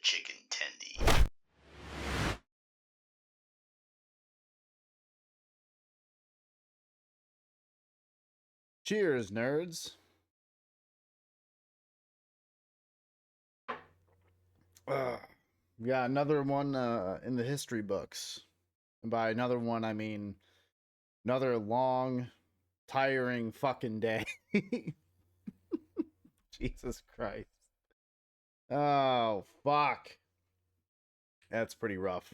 Chicken tendy. Cheers, nerds. We got another one in the history books. And by another one, I mean another long, tiring fucking day. Jesus Christ. Oh, fuck. That's pretty rough.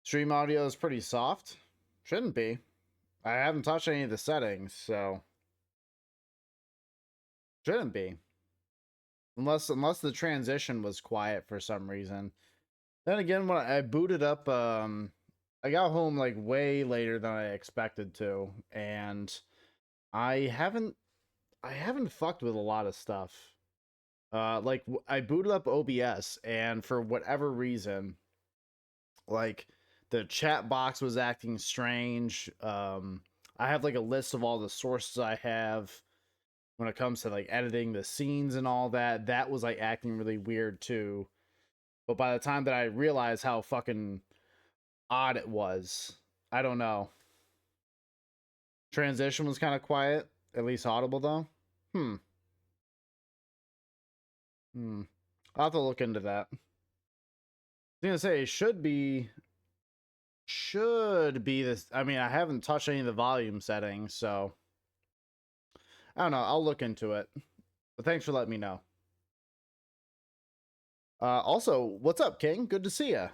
Stream audio is pretty soft. Shouldn't be. I haven't touched any of the settings, so shouldn't be. Unless the transition was quiet for some reason. Then again, when I booted up, I got home like way later than I expected to, and I haven't fucked with a lot of stuff. Like I booted up OBS, and for whatever reason, like the chat box was acting strange. I have like a list of all the sources I have when it comes to like editing the scenes and all that. That was like acting really weird too. But by the time that I realized how fucking odd it was, I don't know. Transition was kind of quiet, at least audible though. Hmm. Hmm. I'll have to look into that. I was gonna say it should be this. I mean, I haven't touched any of the volume settings, so I don't know. I'll look into it. But thanks for letting me know. Also, what's up, King? Good to see you.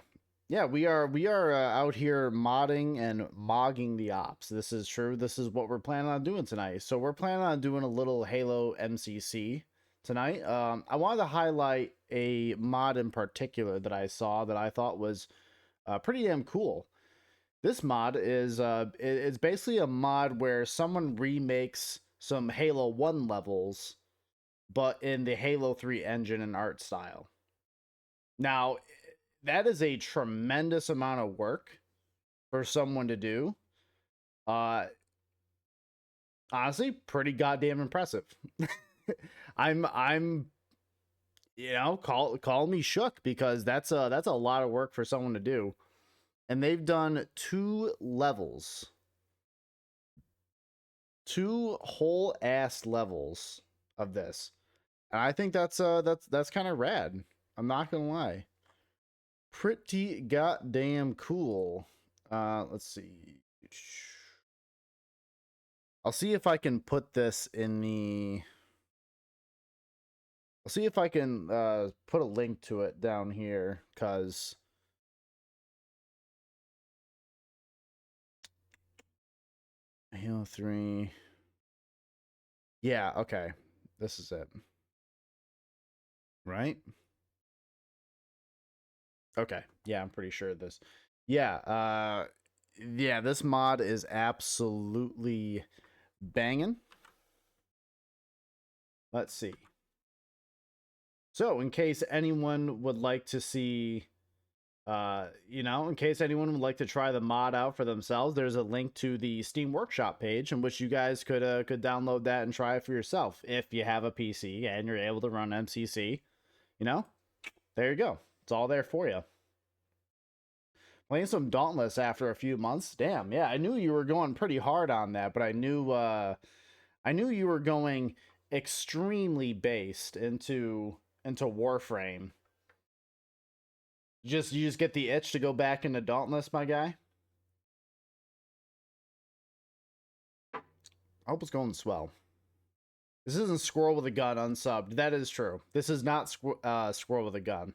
Yeah, we are out here modding and mogging the ops. This is true. This is what we're planning on doing tonight. So we're planning on doing a little Halo MCC tonight. I wanted to highlight a mod in particular that I saw that I thought was pretty damn cool. This mod is it's basically a mod where someone remakes some Halo 1 levels, but in the Halo 3 engine and art style. Now, that is a tremendous amount of work for someone to do. Uh Honestly, pretty goddamn impressive. I'm call me shook because that's a lot of work for someone to do. And they've done 2 levels. 2 whole ass levels of this. And I think that's kind of rad. I'm not gonna lie. Pretty goddamn cool. Let's see. I'll see if I can put this in the. I'll see if I can put a link to it down here, cause Halo 3. Yeah, okay. This is it. Right? Okay. Yeah, I'm pretty sure this. Yeah, this mod is absolutely banging. Let's see. So, in case anyone would like to see in case anyone would like to try the mod out for themselves, there's a link to the Steam Workshop page in which you guys could download that and try it for yourself if you have a PC and you're able to run MCC. You know, there you go. It's all there for you. Playing some Dauntless after a few months. Damn, yeah, I knew you were going pretty hard on that, but I knew you were going extremely based into Warframe. You just get the itch to go back into Dauntless, my guy. I hope it's going swell. This isn't Squirrel with a Gun unsubbed. That is true. This is not Squirrel with a Gun.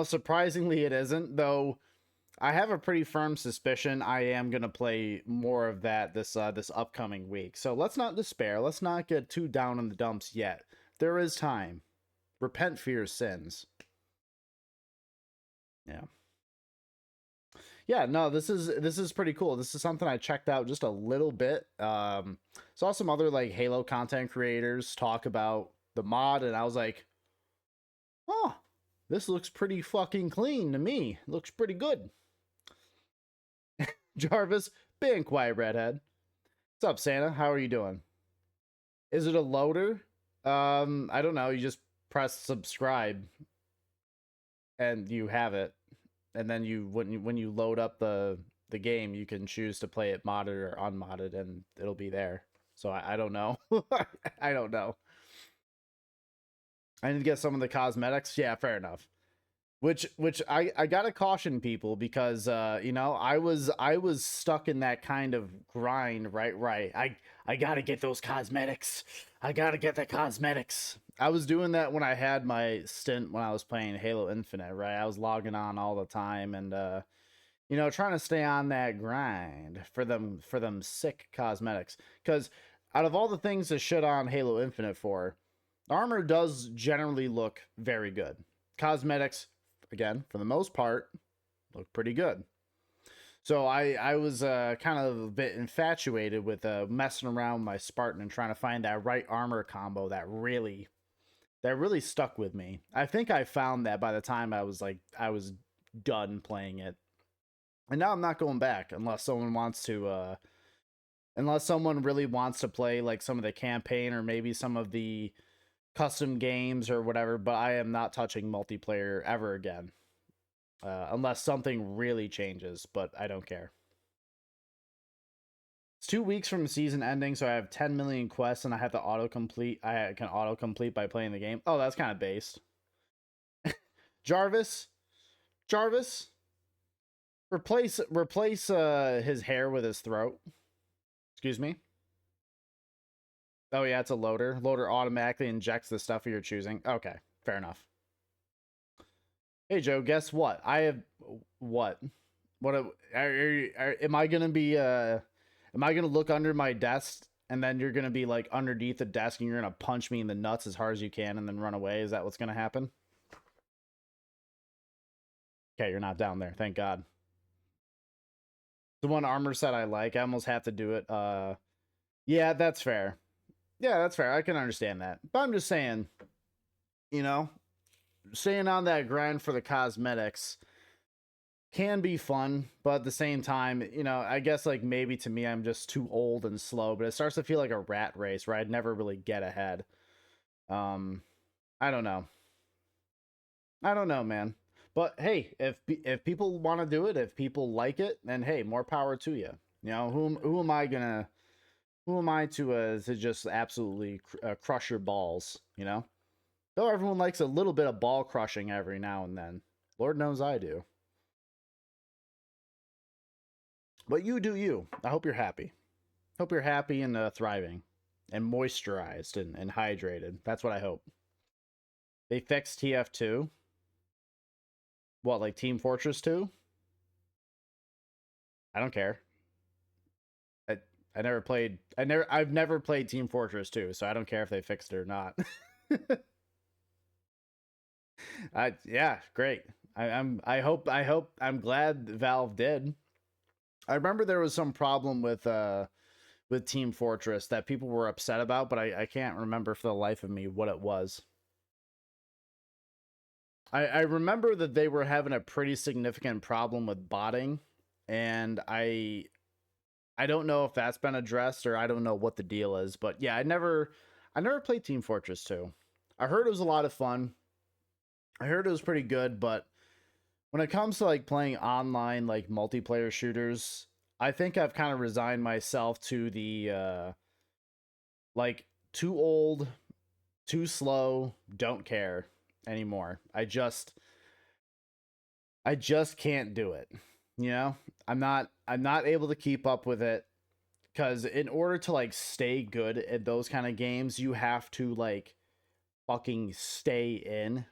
Surprisingly, it isn't, though. I have a pretty firm suspicion I am gonna play more of that this upcoming week. So let's not despair. Let's not get too down in the dumps yet. There is time. Repent for your sins. Yeah. Yeah, no, this is pretty cool. This is something I checked out just a little bit. Saw some other like Halo content creators talk about the mod, and I was like, oh, this looks pretty fucking clean to me. Looks pretty good. Jarvis, being quiet, redhead. What's up, Santa? How are you doing? Is it a loader? I don't know. You just press subscribe, and you have it. And then when you load up the game, you can choose to play it modded or unmodded, and it'll be there. So I don't know. I don't know. I need to get some of the cosmetics. Yeah, fair enough. Which I gotta caution people because you know, I was stuck in that kind of grind, right. I gotta get those cosmetics. I gotta get the cosmetics. I was doing that when I had my stint when I was playing Halo Infinite, right? I was logging on all the time and you know, trying to stay on that grind for them sick cosmetics. Because out of all the things to shit on Halo Infinite for, armor does generally look very good. Cosmetics, again, for the most part, look pretty good. So I was kind of a bit infatuated with messing around with my Spartan and trying to find that right armor combo that really stuck with me. I think I found that by the time I was done playing it. And now I'm not going back unless someone wants to unless someone really wants to play like some of the campaign or maybe some of the custom games or whatever, but I am not touching multiplayer ever again. Unless something really changes, but I don't care. It's 2 weeks from season ending, so I have 10 million quests and I have to autocomplete. I can autocomplete by playing the game. Oh, that's kind of based. Jarvis? Replace his hair with his throat. Excuse me? Oh yeah, it's a loader. Loader automatically injects the stuff you're choosing. Okay, fair enough. Hey Joe, guess what? I have what? What am I gonna be? Am I gonna look under my desk and then you're gonna be like underneath the desk and you're gonna punch me in the nuts as hard as you can and then run away? Is that what's gonna happen? Okay, you're not down there. Thank God. The one armor set I like, I almost have to do it. Yeah, that's fair. Yeah, that's fair. I can understand that. But I'm just saying, you know, staying on that grind for the cosmetics can be fun, but at the same time, you know, I guess like maybe to me I'm just too old and slow, but it starts to feel like a rat race where I'd never really get ahead. I don't know. I don't know, man. But hey, if people want to do it, if people like it, then hey, more power to you. You know, who am I gonna who am I to just absolutely crush your balls, you know? Though everyone likes a little bit of ball crushing every now and then. Lord knows I do. But you do you. I hope you're happy. Hope you're happy and thriving and moisturized and hydrated. That's what I hope. They fixed TF2. What, like Team Fortress 2? I don't care. I've never played Team Fortress 2, so I don't care if they fixed it or not. Yeah, great. I'm glad Valve did. I remember there was some problem with Team Fortress that people were upset about, but I can't remember for the life of me what it was. I remember that they were having a pretty significant problem with botting, and I don't know if that's been addressed or I don't know what the deal is, but yeah, I never played Team Fortress 2. I heard it was a lot of fun. I heard it was pretty good, but when it comes to like playing online like multiplayer shooters, I think I've kind of resigned myself to the like too old, too slow, don't care anymore. I just can't do it. You know? I'm not able to keep up with it cuz in order to like stay good at those kind of games, you have to like fucking stay in.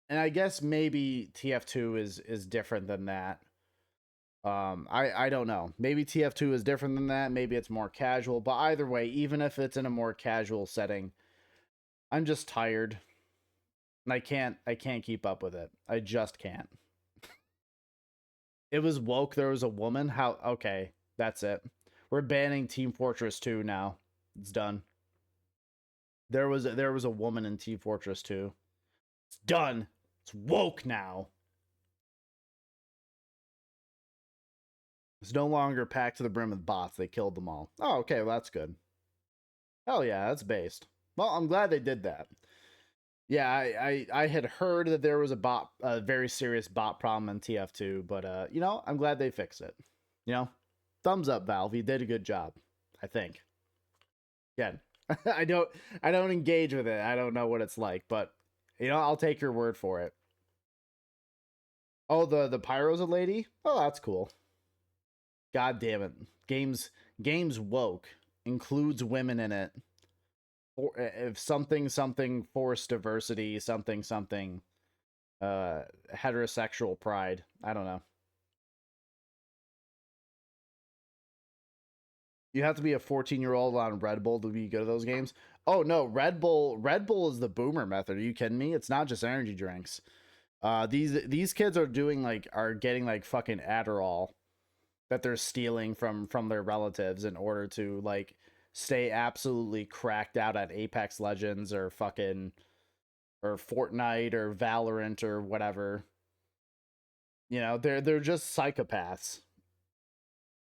And I guess maybe TF2 is different than that. I don't know. Maybe TF2 is different than that. Maybe it's more casual. But either way, even if it's in a more casual setting, I'm just tired. And I can't keep up with it. I just can't. It was woke. There was a woman. How? Okay, that's it. We're banning Team Fortress 2 now. It's done. There was a woman in Team Fortress 2. It's done. It's woke now. It's no longer packed to the brim with bots. They killed them all. Oh, okay, well, that's good. Hell yeah, that's based. Well, I'm glad they did that. Yeah, I had heard that there was a very serious bot problem in TF2, but you know, I'm glad they fixed it. You know, thumbs up, Valve. You did a good job. I think. Again, I don't engage with it. I don't know what it's like, but You know, I'll take your word for it. Oh, the pyro's a lady? Oh, that's cool. God damn it. Games woke includes women in it. Or if something forced diversity, something heterosexual pride. I don't know. You have to be a 14-year-old on Red Bull to be good at those games. Oh no, Red Bull is the boomer method. Are you kidding me? It's not just energy drinks. These kids are getting like fucking Adderall that they're stealing from their relatives in order to like stay absolutely cracked out at Apex Legends or fucking or Fortnite or Valorant or whatever. You know, they're just psychopaths.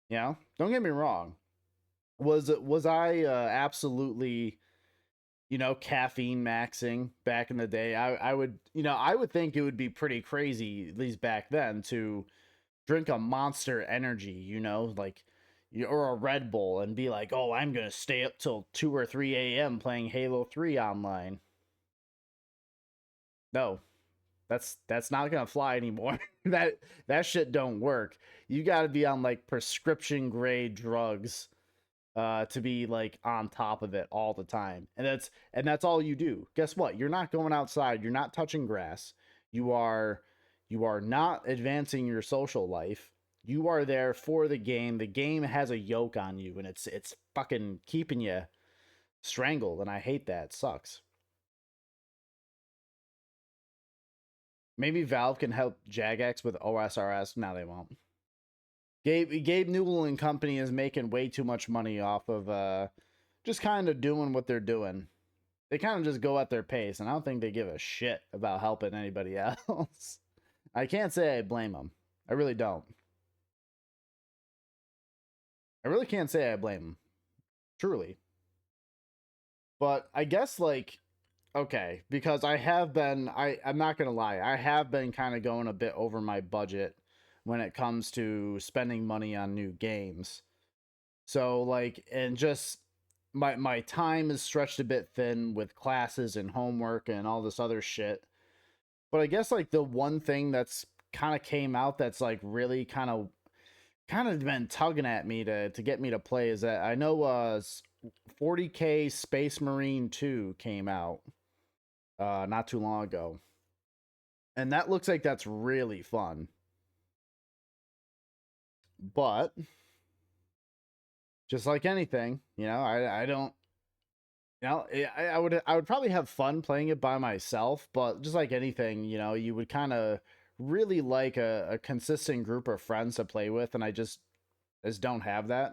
You know, don't get me wrong. Was I absolutely, you know, caffeine maxing back in the day? I would, you know, I would think it would be pretty crazy, at least back then, to drink a Monster Energy, you know, like or a Red Bull and be like, "Oh, I'm going to stay up till 2 or 3 a.m. playing Halo 3 online." No. That's not going to fly anymore. that shit don't work. You got to be on like prescription grade drugs to be like on top of it all the time. And that's all you do. Guess what? You're not going outside, you're not touching grass. You are not advancing your social life. You are there for the game. The game has a yoke on you and it's fucking keeping you strangled and I hate that. It sucks. Maybe Valve can help Jagex with OSRS. No, they won't. Gabe Newell and company is making way too much money off of just kind of doing what they're doing. They kind of just go at their pace, and I don't think they give a shit about helping anybody else. I can't say I blame them. I really don't. I really can't say I blame them. Truly. But I guess like okay, because I'm not going to lie. I have been kind of going a bit over my budget when it comes to spending money on new games. So like and just my time is stretched a bit thin with classes and homework and all this other shit. But I guess like the one thing that's kind of came out that's like really kind of been tugging at me to get me to play is that I know 40K Space Marine 2 came out not too long ago. And that looks like that's really fun. But just like anything, you know, I don't you know, I would probably have fun playing it by myself, but just like anything, you know, you would kind of really like a consistent group of friends to play with, and I just don't have that.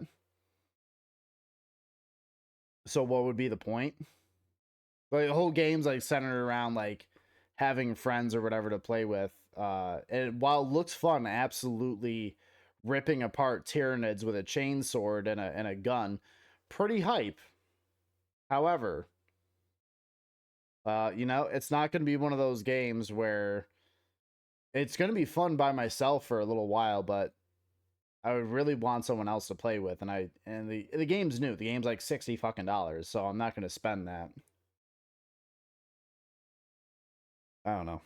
So what would be the point? Like the whole game's like centered around like having friends or whatever to play with. And while it looks fun, absolutely ripping apart Tyranids with a chainsword and a gun, pretty hype. However, you know, it's not going to be one of those games where it's going to be fun by myself for a little while, but I would really want someone else to play with, and the game's new. The game's like $60 fucking dollars, so I'm not going to spend that. I don't know.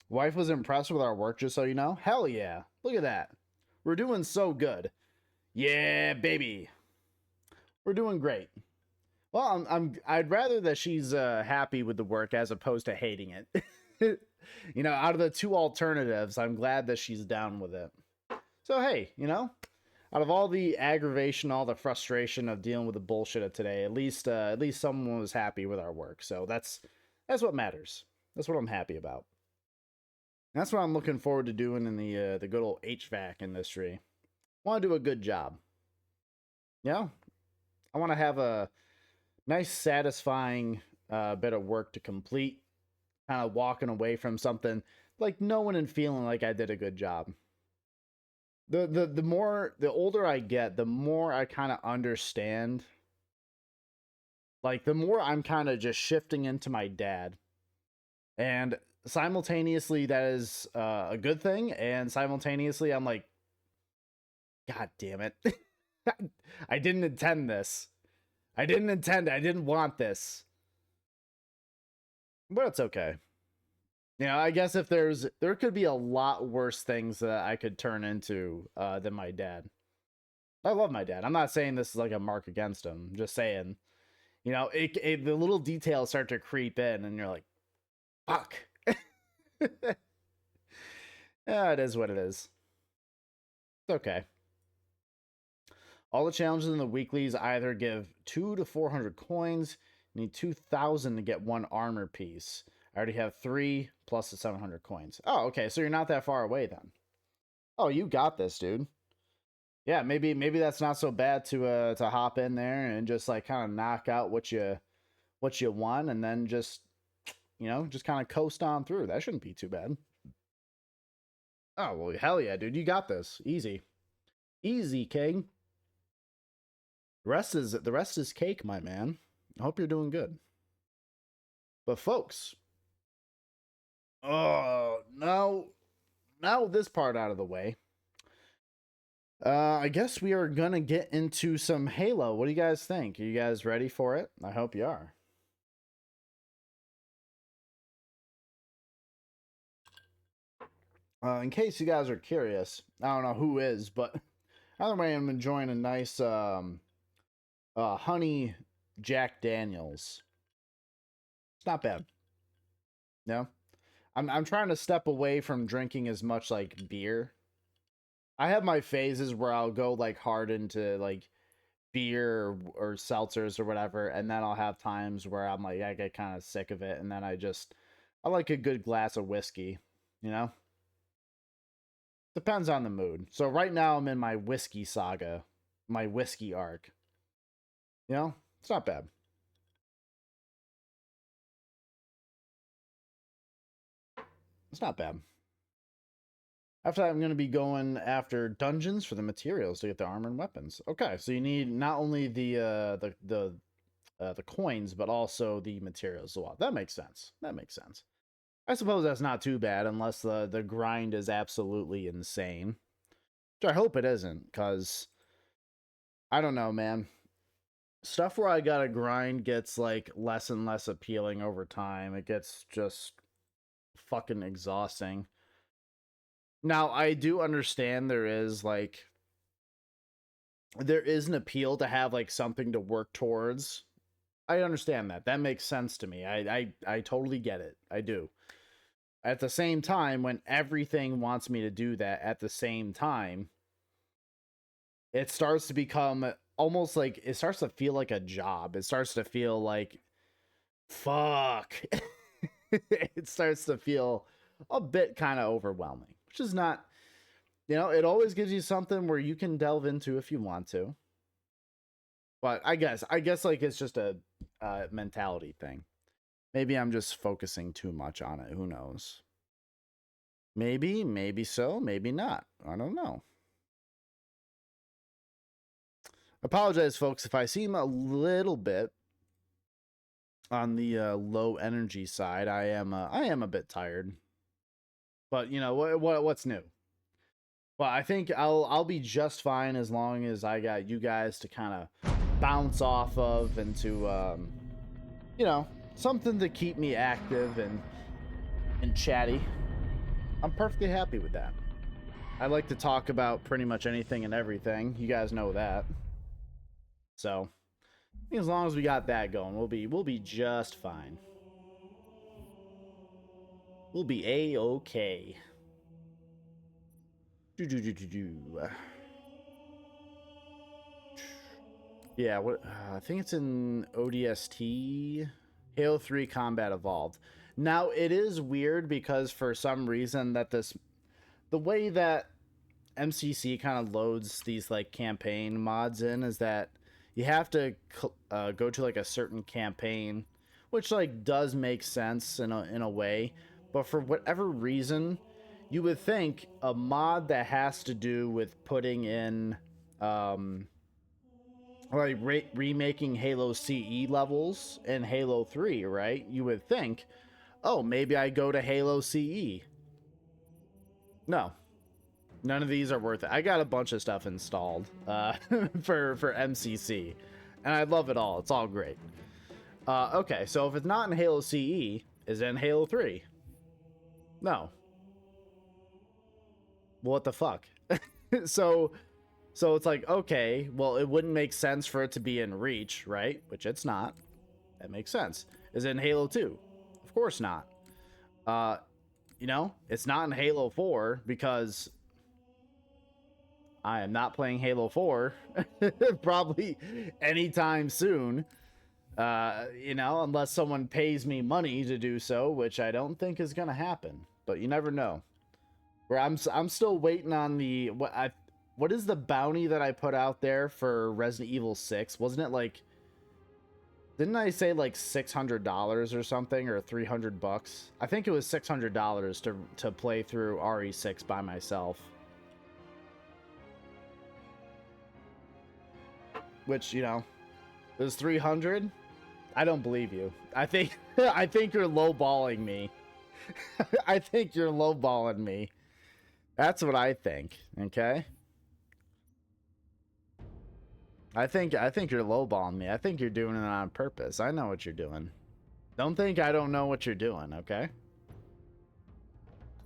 Wife was impressed with our work, just so you know. Hell yeah! Look at that. We're doing so good. Yeah, baby. We're doing great. Well, I'd rather that she's happy with the work as opposed to hating it. You know, out of the two alternatives, I'm glad that she's down with it. So hey, you know, out of all the aggravation, all the frustration of dealing with the bullshit of today, at least someone was happy with our work. So that's what matters. That's what I'm happy about. That's what I'm looking forward to doing in the good old HVAC industry. I want to do a good job. Yeah, I want to have a nice, satisfying bit of work to complete. Kind of walking away from something like knowing and feeling like I did a good job. The older I get, the more I kind of understand. Like the more I'm kind of just shifting into my dad, and simultaneously that is a good thing, and simultaneously I'm like, God damn it, I didn't intend this. I didn't intend it. I didn't want this. But it's okay. You know, I guess if there could be a lot worse things that I could turn into than my dad. I love my dad. I'm not saying this is like a mark against him. I'm just saying, you know, the little details start to creep in, and you're like, fuck. Yeah, it is what it is. It's okay. All the challenges in the weeklies either give 2 to 400 coins. You need 2,000 to get one armor piece. I already have 3 plus the 700 coins. Oh, okay, so you're not that far away then. Oh, you got this, dude. Yeah, maybe that's not so bad to hop in there and just like kind of knock out what you want, and then just, you know, just kind of coast on through. That shouldn't be too bad. Oh, well, hell yeah, dude. You got this. Easy. Easy, King. The rest is cake, my man. I hope you're doing good. But folks, oh, now this part out of the way. I guess we are gonna get into some Halo. What do you guys think? Are you guys ready for it? I hope you are. In case you guys are curious, I don't know who is, but either way, I'm enjoying a nice honey Jack Daniels. It's not bad. No, I'm trying to step away from drinking as much like beer. I have my phases where I'll go like hard into like beer or seltzers or whatever, and then I'll have times where I'm like I get kind of sick of it, and then I like a good glass of whiskey, you know? Depends on the mood. So right now I'm in my whiskey saga, my whiskey arc. You know? It's not bad. It's not bad. After that, I'm going to be going after dungeons for the materials to get the armor and weapons. Okay, so you need not only the coins, but also the materials as well. That makes sense. That makes sense. I suppose that's not too bad unless the grind is absolutely insane. Which I hope it isn't, because I don't know, man. Stuff where I gotta grind gets like less and less appealing over time. It gets just fucking exhausting. Now, I do understand there is an appeal to have like something to work towards. I understand that. That makes sense to me. I totally get it. I do. At the same time, when everything wants me to do that at the same time, it starts to become almost like it starts to feel like a job. It starts to feel like fuck. It starts to feel a bit kind of overwhelming, which is not, you know, it always gives you something where you can delve into if you want to. But I guess like it's just a mentality thing. Maybe I'm just focusing too much on it. Who knows? Maybe so, maybe not. I don't know. Apologize, folks, if I seem a little bit on the low energy side. I am a bit tired. But you know what's new? Well, I think I'll be just fine as long as I got you guys to kind of bounce off of and to you know, something to keep me active and chatty. I'm perfectly happy with that. I like to talk about pretty much anything and everything. You guys know that. So, as long as we got that going, we'll be just fine. We'll be a-okay. Yeah, what I think it's in ODST. Halo 3 Combat Evolved. Now, it is weird because for some reason the way that MCC kind of loads these like campaign mods in is that you have to go to like a certain campaign, which like does make sense in a way, but for whatever reason, you would think a mod that has to do with putting in like remaking Halo CE levels in Halo 3, right? You would think, oh, maybe I go to Halo CE. No, none of these are worth it. I got a bunch of stuff installed for MCC, and I love it all. It's all great. Okay, so if it's not in Halo CE, Is it in Halo 3? No. What the fuck? So it's like, okay, well, it wouldn't make sense for it to be in Reach, right? Which it's not. That makes sense. Is it in Halo 2? Of course not. You know, it's not in Halo 4 because I am not playing Halo 4 probably anytime soon. You know, unless someone pays me money to do so, which I don't think is gonna happen. But you never know. Where I'm still waiting on the what is the bounty that I put out there for Resident Evil 6? Wasn't it like, didn't I say like $600 or something, or $300? I think it was $600 to play through RE6 by myself. Which, you know, it was 300. I don't believe you. I think you're lowballing me. I think you're lowballing me. That's what I think. Okay. I think you're lowballing me. I think you're doing it on purpose. I know what you're doing. Don't think I don't know what you're doing, okay?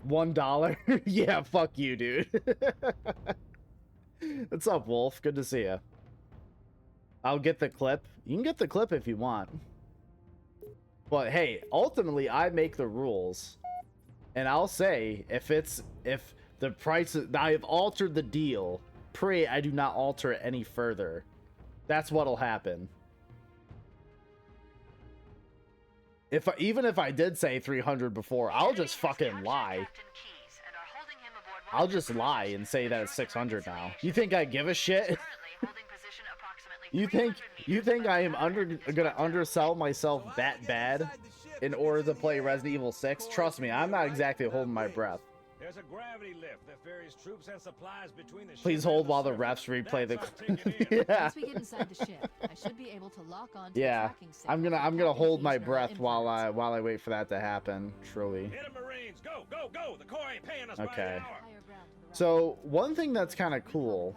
$1? Yeah, fuck you, dude. What's up, Wolf? Good to see you. I'll get the clip. You can get the clip if you want. But hey, ultimately I make the rules. And I'll say if the price I have altered the deal, pray I do not alter it any further. That's what'll happen. Even if I did say 300 before, I'll just fucking lie. I'll just lie and say that it's 600 now. You think I give a shit? You think I am gonna undersell myself that bad in order to play Resident Evil 6? Trust me, I'm not exactly holding my breath. There's a gravity lift that ferries troops and supplies between the Please hold while the refs replay the yeah. Once we get inside the ship, I should be able to lock on to Yeah. the tracking signal. I'm gonna hold my breath while I wait for that to happen, truly. Hit 'em, Marines! Go, go, go! The Corps ain't paying us by the Okay. hour. So one thing that's kind of cool.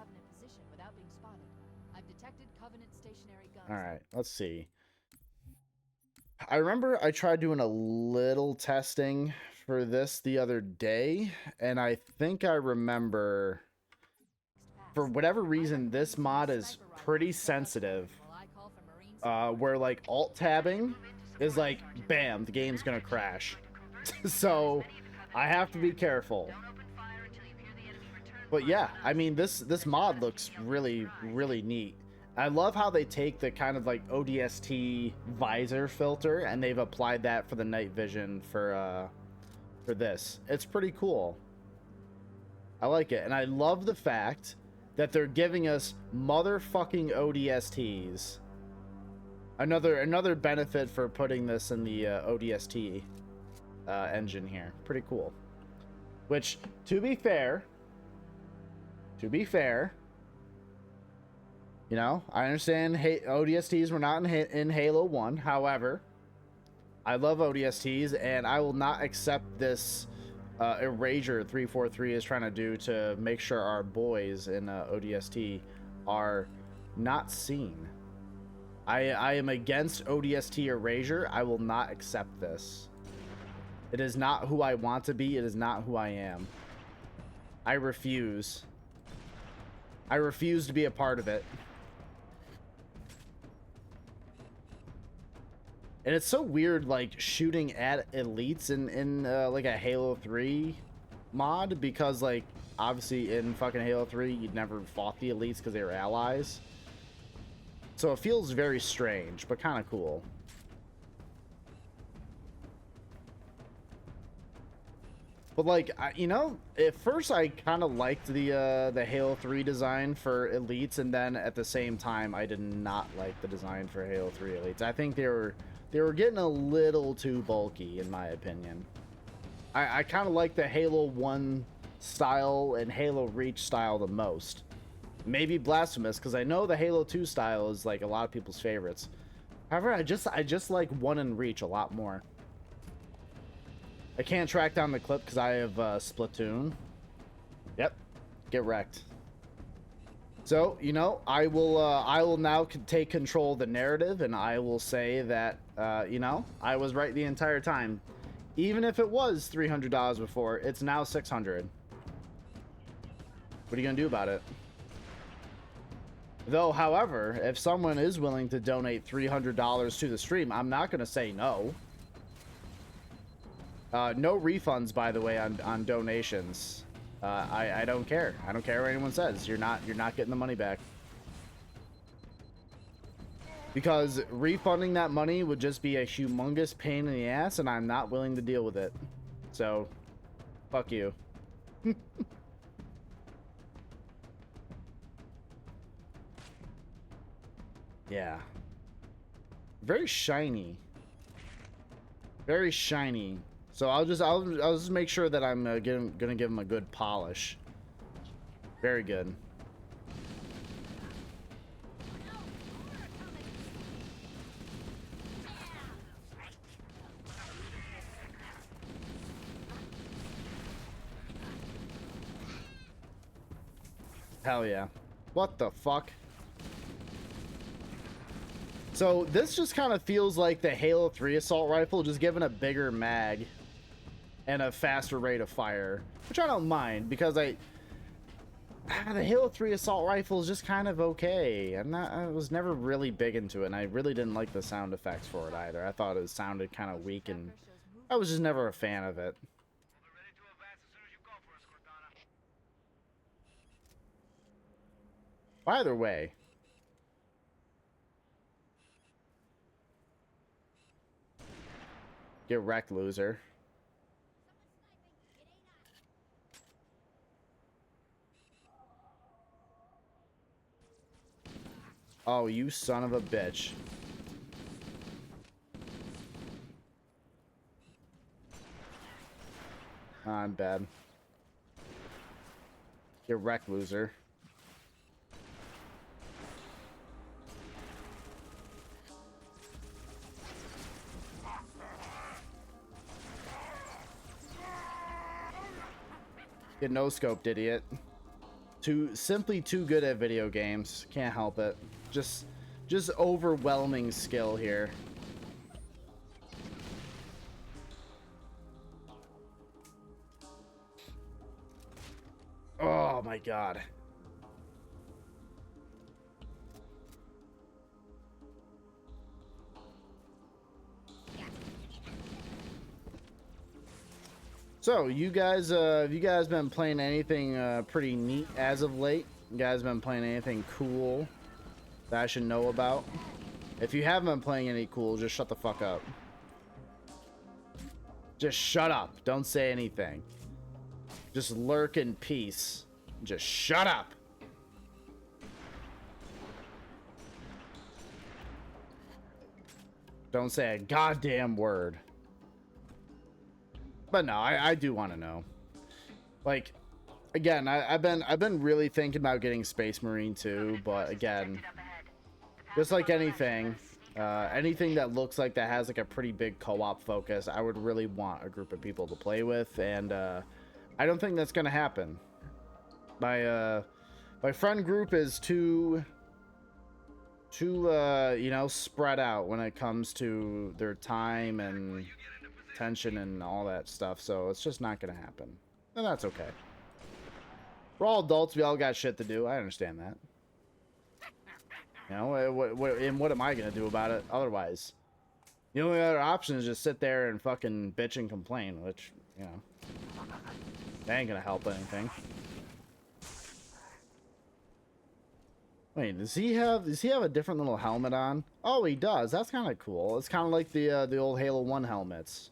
All right, let's see. I remember I tried doing a little testing for this the other day, and I think I remember, for whatever reason, this mod is pretty sensitive, where like alt tabbing is like, bam, the game's gonna crash. So I have to be careful. But yeah, I mean, this mod looks really, really neat. I love how they take the kind of like ODST visor filter and they've applied that for the night vision for this. It's pretty cool. I like it. And I love the fact that they're giving us motherfucking ODSTs. Another benefit for putting this in the ODST engine here. Pretty cool. Which, to be fair, you know, I understand ODSTs were not in Halo 1. However, I love ODSTs, and I will not accept this erasure 343 is trying to do to make sure our boys in ODST are not seen. I am against ODST erasure. I will not accept this. It is not who I want to be. It is not who I am. I refuse. I refuse to be a part of it. And it's so weird, like, shooting at elites in like a Halo 3 mod, because, like, obviously in fucking Halo 3, you'd never fought the elites because they were allies. So it feels very strange, but kind of cool. But, like, you know, at first I kind of liked the Halo 3 design for elites, and then at the same time, I did not like the design for Halo 3 elites. I think they were getting a little too bulky, in my opinion. I kind of like the Halo 1 style and Halo Reach style the most. Maybe Blasphemous, because I know the Halo 2 style is like a lot of people's favorites. However, I just like 1 and Reach a lot more. I can't track down the clip because I have Splatoon. Yep. Get wrecked. So, you know, I will now take control of the narrative, and I will say that, you know, I was right the entire time. Even if it was $300 before, it's now $600. What are you gonna do about it? Though, however, if someone is willing to donate $300 to the stream, I'm not gonna say no. No refunds, by the way, on donations. I don't care. I don't care what anyone says. You're not getting the money back. Because refunding that money would just be a humongous pain in the ass, and I'm not willing to deal with it. So, fuck you. Yeah. Very shiny. Very shiny. So I'll just make sure that I'm gonna give him a good polish. Very good. Hell yeah. What the fuck? So this just kind of feels like the Halo 3 assault rifle, just given a bigger mag and a faster rate of fire, which I don't mind, because the Halo 3 assault rifle is just kind of okay. I was never really big into it, and I really didn't like the sound effects for it either. I thought it sounded kind of weak, and I was just never a fan of it. Either way. Get wrecked, loser. Oh, you son of a bitch. I'm bad. Get wrecked, loser. Get no-scoped, idiot. Simply too good at video games. Can't help it. Just overwhelming skill here. Oh my god. So, you guys, have you guys been playing anything pretty neat as of late? You guys been playing anything cool that I should know about? If you haven't been playing any cool, just shut the fuck up. Just shut up. Don't say anything. Just lurk in peace. Just shut up. Don't say a goddamn word. But no, I do want to know. Like, again, I've been really thinking about getting Space Marine too, but again, just like anything, anything that looks like that has like a pretty big co-op focus, I would really want a group of people to play with, and I don't think that's gonna happen. My friend group is too you know, spread out when it comes to their time and tension and all that stuff, so it's just not gonna happen, and that's okay. We're all adults, we all got shit to do. I understand that. You know, what am I gonna do about it otherwise? The only other option is just sit there and fucking bitch and complain, which, you know, that ain't gonna help anything. Wait, does he have a different little helmet on? Oh, he does. That's kind of cool. It's kind of like the old Halo 1 helmets.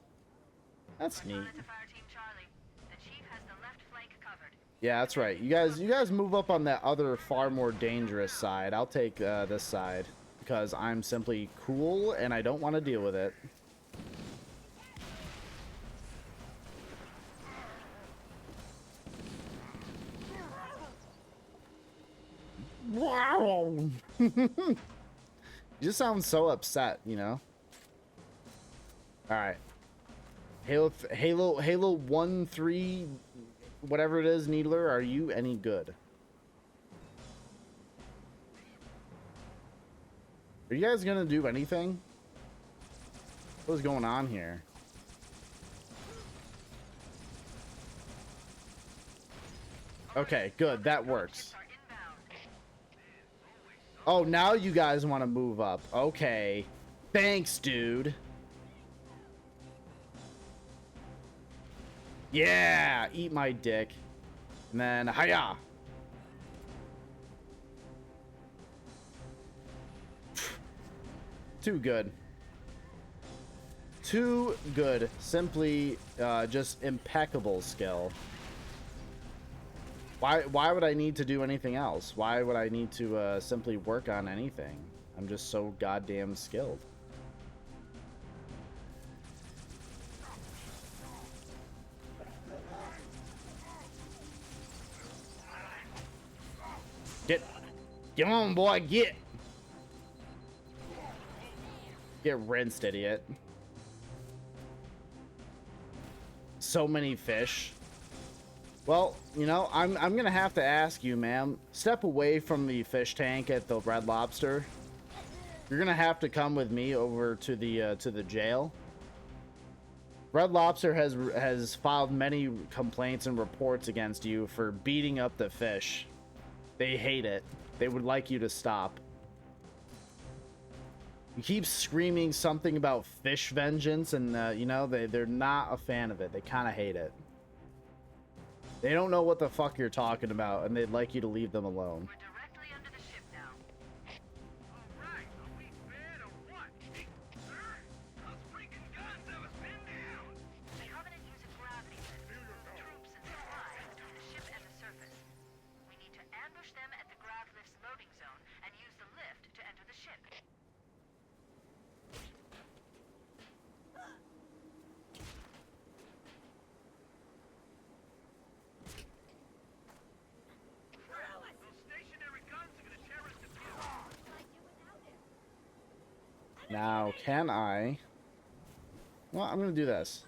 That's neat. Yeah, that's right. You guys move up on that other far more dangerous side. I'll take this side because I'm simply cool and I don't want to deal with it. Wow. You just sound so upset, you know. All right. Halo 1-3, whatever it is, Needler, are you any good? Are you guys gonna do anything? What's going on here? Okay, good. That works. Oh, now you guys want to move up. Okay. Thanks, dude. Yeah, eat my dick. And then, hiya. Too good. Too good. Simply, just impeccable skill. Why would I need to do anything else? Why would I need to simply work on anything? I'm just so goddamn skilled. Get on, boy, get rinsed, idiot. So many fish. Well, you know, I'm gonna have to ask you, ma'am. Step away from the fish tank at the Red Lobster. You're gonna have to come with me over to the jail. Red Lobster has filed many complaints and reports against you for beating up the fish. They hate it. They would like you to stop. You keep screaming something about fish vengeance, and you know, they're not a fan of it. They kind of hate it. They don't know what the fuck you're talking about, and they'd like you to leave them alone. We're directly under the ship now. Alright, are we fed or what? Sir, those freaking guns have us pinned down! The Covenant use a gravity lift to move troops and supplies between the ship and the surface. We need to ambush them at the grav lift's loading zone and use the lift to enter the ship. Those stationary guns are gonna tear us to pieces! Now, can I? Well, I'm gonna do this.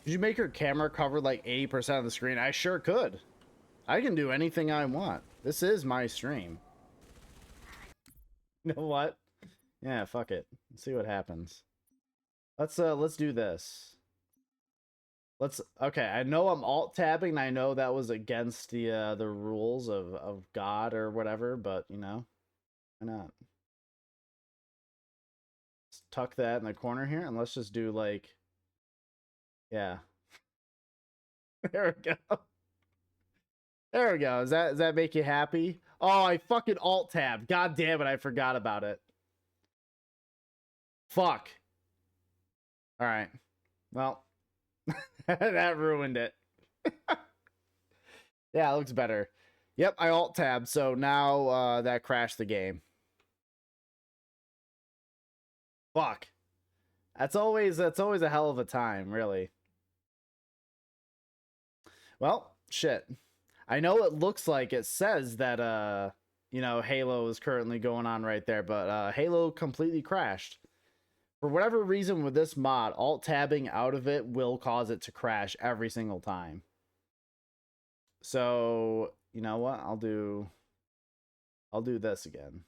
Did you make your camera cover like 80% of the screen? I sure could. I can do anything I want. This is my stream. You know what? Yeah, fuck it. Let's see what happens. Let's do this. Okay, I know I'm alt tabbing, and I know that was against the rules of God or whatever, but you know, why not? Let's tuck that in the corner here, and let's just do like, yeah. There we go. There we go. Does that make you happy? Oh, I fucking alt tabbed. God damn it, I forgot about it. Fuck. All right. Well, that ruined it. Yeah, it looks better. Yep, I alt tabbed, so now that crashed the game. Fuck. That's always a hell of a time, really. Well, shit. I know it looks like it says that you know, Halo is currently going on right there, but Halo completely crashed. For whatever reason with this mod, alt tabbing out of it will cause it to crash every single time. So, you know what? I'll do this again.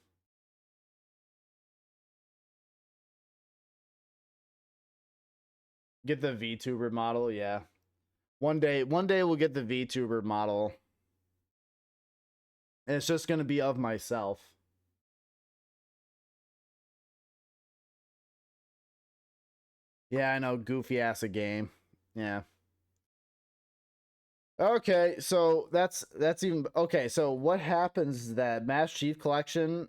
Get the VTuber model, yeah. One day we'll get the VTuber model. And it's just gonna be of myself. Yeah, I know, goofy ass a game. Yeah. Okay, so that's even okay. So what happens that Master Chief Collection,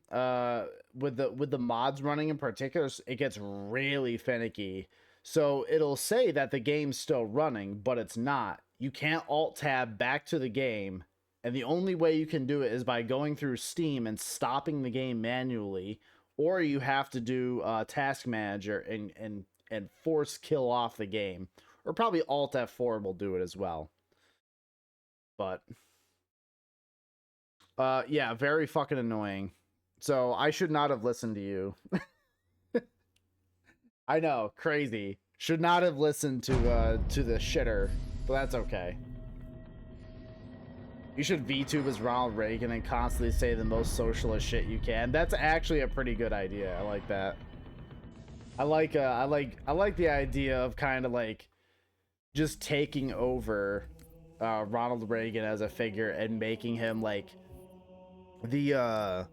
with the mods running in particular, it gets really finicky. So it'll say that the game's still running, but it's not. You can't alt tab back to the game, and the only way you can do it is by going through Steam and stopping the game manually, or you have to do Task Manager and force kill off the game, or probably Alt F4 will do it as well. But yeah, very fucking annoying. So I should not have listened to you. I know, crazy. Should not have listened to the shitter. But that's okay. You should VTube as Ronald Reagan and constantly say the most socialist shit you can. That's actually a pretty good idea. I like that. I like the idea of kind of like just taking over Ronald Reagan as a figure and making him like the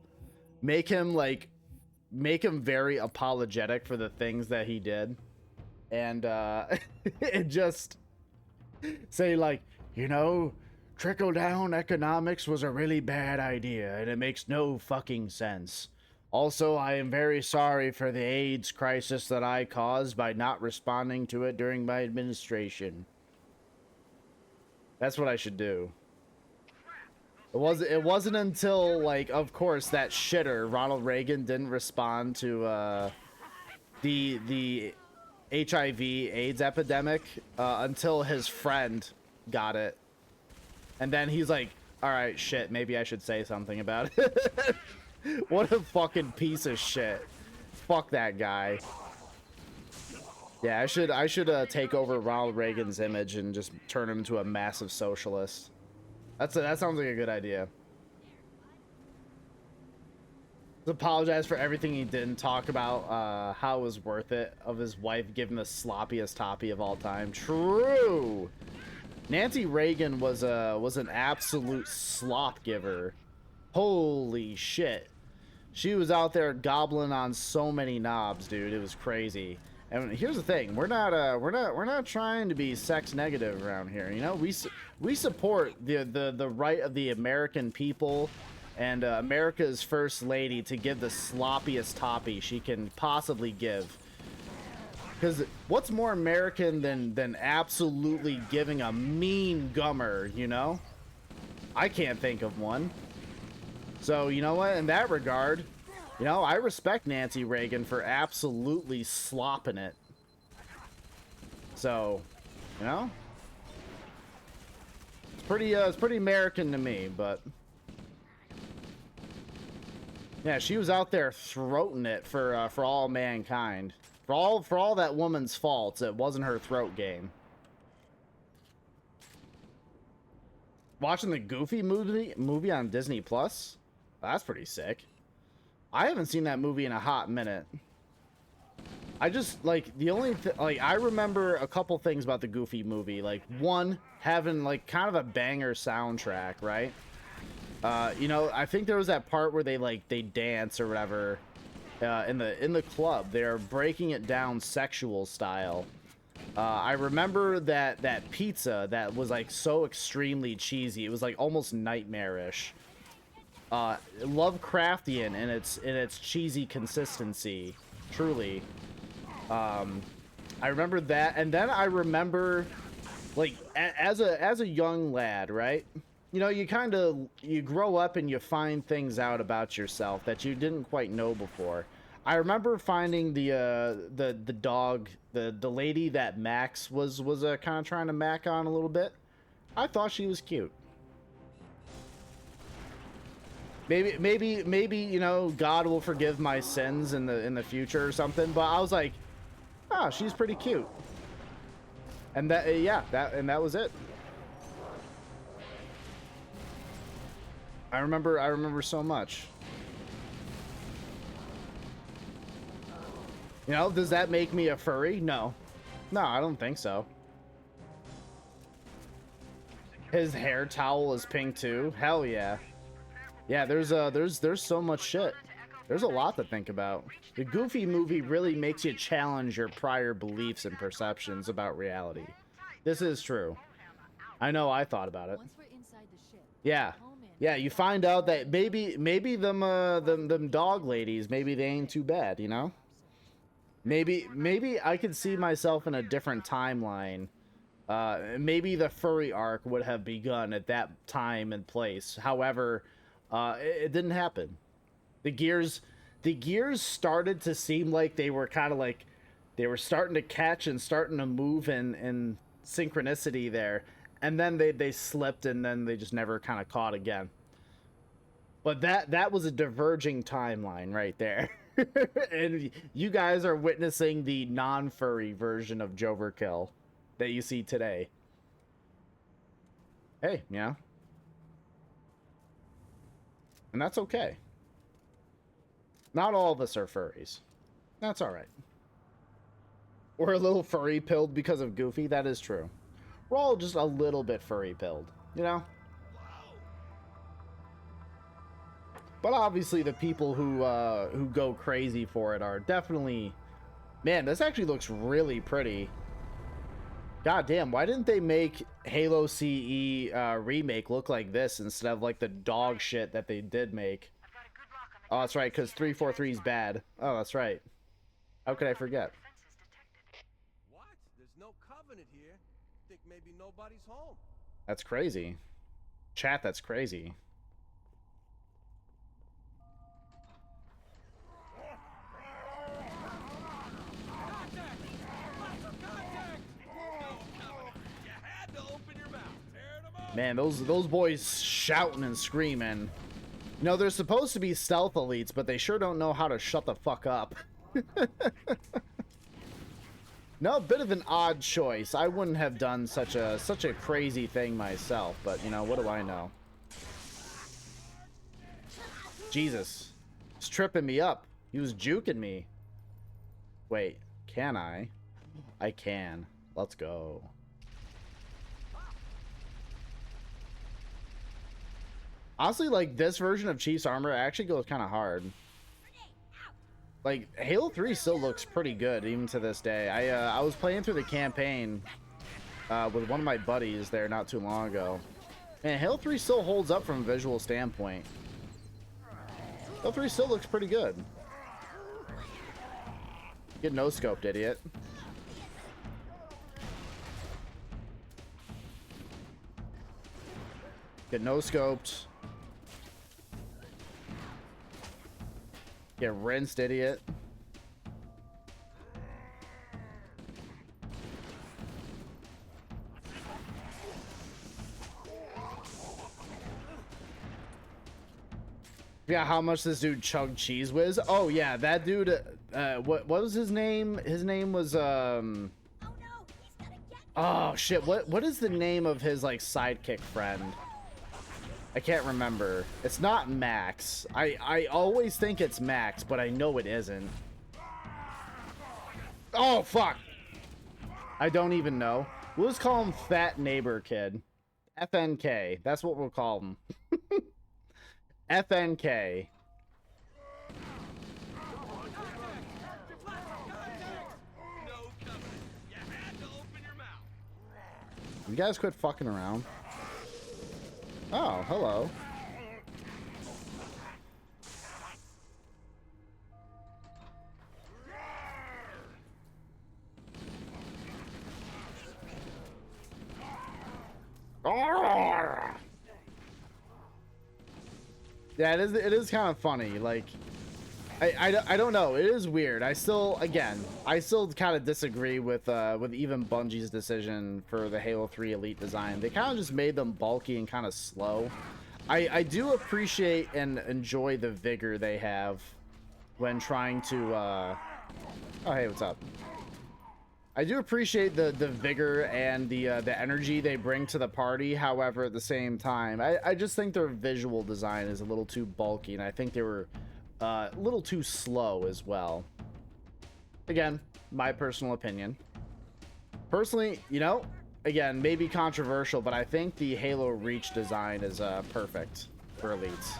make him very apologetic for the things that he did, and and just say like, you know, trickle down economics was a really bad idea and it makes no fucking sense. Also, I am very sorry for the AIDS crisis that I caused by not responding to it during my administration. That's what I should do. It wasn't until, like, of course, that shitter Ronald Reagan didn't respond to the HIV AIDS epidemic until his friend got it. And then he's like, all right, shit, maybe I should say something about it. What a fucking piece of shit. Fuck that guy. Yeah, I should take over Ronald Reagan's image and just turn him into a massive socialist. That sounds like a good idea. Let's apologize for everything he didn't talk about, how it was worth it, of his wife giving the sloppiest toppy of all time. True! Nancy Reagan was an absolute slop giver. Holy shit. She was out there gobbling on so many knobs, dude. It was crazy. And here's the thing: we're not trying to be sex negative around here. You know, we support the right of the American people and America's first lady to give the sloppiest toppy she can possibly give. Because what's more American than absolutely giving a mean gummer? You know, I can't think of one. So, you know what, in that regard, you know, I respect Nancy Reagan for absolutely slopping it. So, you know, it's pretty American to me, but yeah, she was out there throating it for all mankind. For all that woman's faults, it wasn't her throat game. Watching the Goofy movie on Disney Plus? That's pretty sick. I haven't seen that movie in a hot minute. I just, like, the only like, I remember a couple things about the Goofy movie. Like, one, having, like, kind of a banger soundtrack, right? You know, I think there was that part where they dance or whatever in the club. They're breaking it down sexual style. I remember that pizza that was, like, so extremely cheesy. It was, like, almost nightmarish. Lovecraftian in its cheesy consistency, truly. I remember that, and then I remember, like, as a young lad, right? You know, you grow up and you find things out about yourself that you didn't quite know before. I remember finding the dog, the lady that Max was kind of trying to mac on a little bit. I thought she was cute. Maybe you know, God will forgive my sins in the future or something. But I was like, oh, she's pretty cute. And that was it. I remember so much. You know, does that make me a furry? No, I don't think so. His hair towel is pink too. Hell yeah. Yeah, there's so much shit. There's a lot to think about. The Goofy movie really makes you challenge your prior beliefs and perceptions about reality. This is true. I know, I thought about it. Once we're inside the ship, Yeah. home in. Yeah, you find out that maybe them dog ladies, maybe they ain't too bad, you know? Maybe I could see myself in a different timeline. Maybe the furry arc would have begun at that time and place. However, it didn't happen. The gears started to seem like they were kind of like they were starting to catch and starting to move in synchronicity there, and then they slipped, and then they just never kind of caught again. But that was a diverging timeline right there. And you guys are witnessing the non-furry version of j0everkill that you see today. Hey, yeah. And that's okay. Not all of us are furries. That's all right. We're a little furry pilled because of Goofy. That is true. We're all just a little bit furry pilled, you know? But obviously the people who go crazy for it are definitely... Man, this actually looks really pretty. God damn, why didn't they make Halo CE remake look like this instead of like the dog shit that they did make? I've got a good lock on the Oh, that's right, because 343 is bad. Oh, that's right. How could I forget? defenses detected. What? There's no covenant here. Think maybe nobody's home. That's crazy. Chat, that's crazy. Man, those boys shouting and screaming. You know, they're supposed to be stealth elites, but they sure don't know how to shut the fuck up. No, a bit of an odd choice. I wouldn't have done such a crazy thing myself, but you know, what do I know? Jesus. He's tripping me up. He was juking me. Wait, can I? I can. Let's go. Honestly, like, this version of Chief's armor actually goes kind of hard. Like, Halo 3 still looks pretty good, even to this day. I was playing through the campaign with one of my buddies there not too long ago. Man, Halo 3 still holds up from a visual standpoint. Halo 3 still looks pretty good. Get no-scoped, idiot. Get no-scoped. Get rinsed, idiot. Yeah, how much this dude chugged cheese whiz? Oh yeah, that dude. What was his name? His name was Oh shit! What is the name of his like sidekick friend? I can't remember. It's not Max. I always think it's Max, but I know it isn't. Oh, fuck. I don't even know. We'll just call him Fat Neighbor Kid. FNK. That's what we'll call him. FNK. You guys quit fucking around. Oh, hello. Yeah, it is kind of funny. Like, I don't know. It is weird. I still kind of disagree with even Bungie's decision for the Halo 3 Elite design. They kind of just made them bulky and kind of slow. I do appreciate and enjoy the vigor they have when trying to oh hey, what's up? I do appreciate the vigor and the energy they bring to the party. However, at the same time, I just think their visual design is a little too bulky, and I think they were a little too slow as well. Again, my personal opinion. Personally, you know, again, maybe controversial, but I think the Halo Reach design is perfect for elites.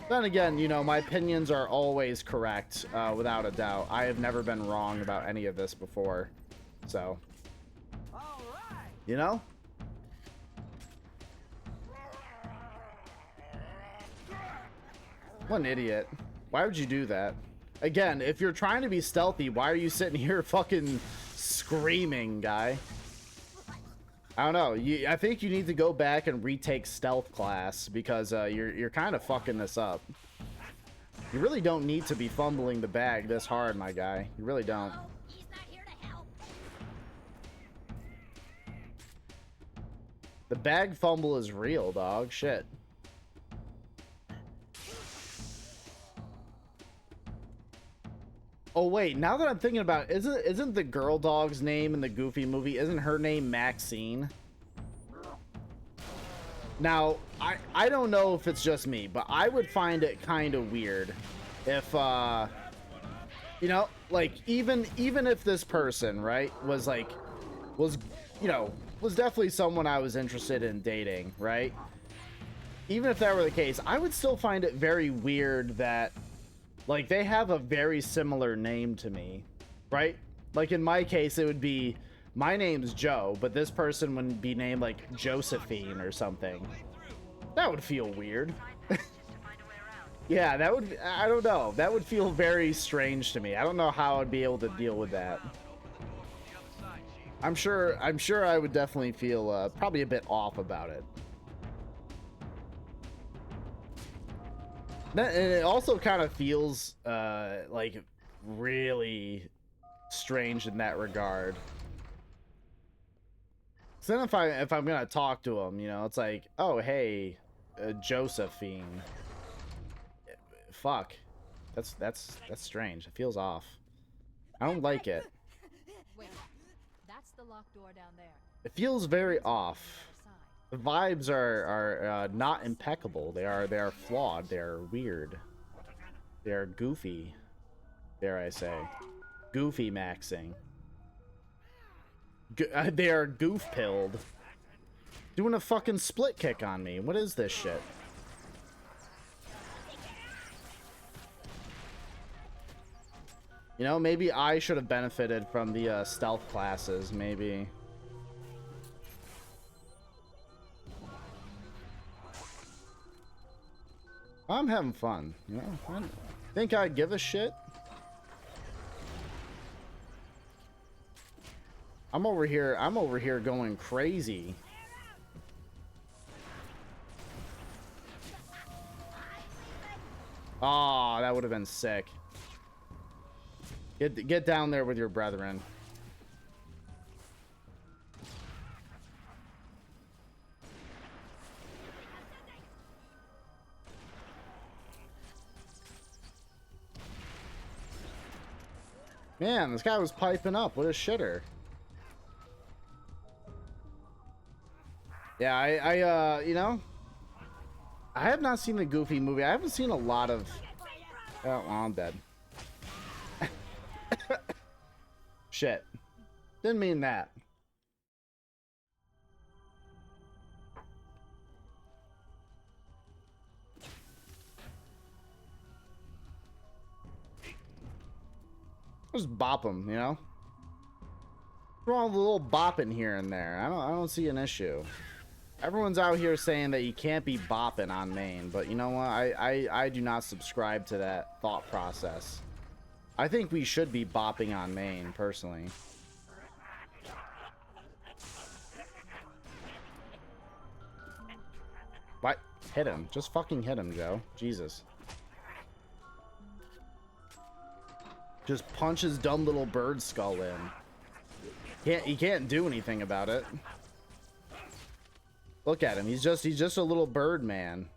Then again, you know, my opinions are always correct, without a doubt. I have never been wrong about any of this before. So, you know? What an idiot. Why would you do that? Again, if you're trying to be stealthy, why are you sitting here fucking screaming, guy? I don't know. I think you need to go back and retake stealth class because you're kind of fucking this up. You really don't need to be fumbling the bag this hard, my guy. You really don't. He's not here to help. The bag fumble is real, dog. Shit. Oh wait, now that I'm thinking about it, isn't the girl dog's name in the Goofy movie, isn't her name Maxine? Now, I don't know if it's just me, but I would find it kind of weird if you know, like even if this person, right, was like was you know, was definitely someone I was interested in dating, right? Even if that were the case, I would still find it very weird that like they have a very similar name to me, right? Like in my case, it would be my name's Joe, but this person would be named like Josephine or something. That would feel weird. Yeah, that would, I don't know. That would feel very strange to me. I don't know how I'd be able to deal with that. I'm sure I would definitely feel probably a bit off about it. And it also kind of feels like really strange in that regard. So then if I'm gonna talk to him, you know, it's like, oh hey, Josephine. Fuck, that's strange. It feels off. I don't like it. Wait, that's the locked door down there. It feels very off. The The vibes are not impeccable. They are flawed. They are weird. They are goofy. Dare I say, goofy maxing. They are goof pilled. Doing a fucking split kick on me. What is this shit? You know, maybe I should have benefited from the stealth classes. Maybe. I'm having fun, you know. I think I give a shit. I'm over here going crazy. Oh, that would have been sick. Get down there with your brethren. Man, this guy was piping up. What a shitter. Yeah, I you know, I have not seen the Goofy movie. I haven't seen a lot of... Oh, well, I'm dead. Shit. Didn't mean that. Just bop him, you know? Throw a little bopping here and there. I don't see an issue. Everyone's out here saying that you can't be bopping on main, but you know what? I do not subscribe to that thought process. I think we should be bopping on main, personally. What? Hit him. Just fucking hit him, Joe. Jesus. Just punch his dumb little bird skull in. He can't do anything about it. Look at him. He's just a little bird man.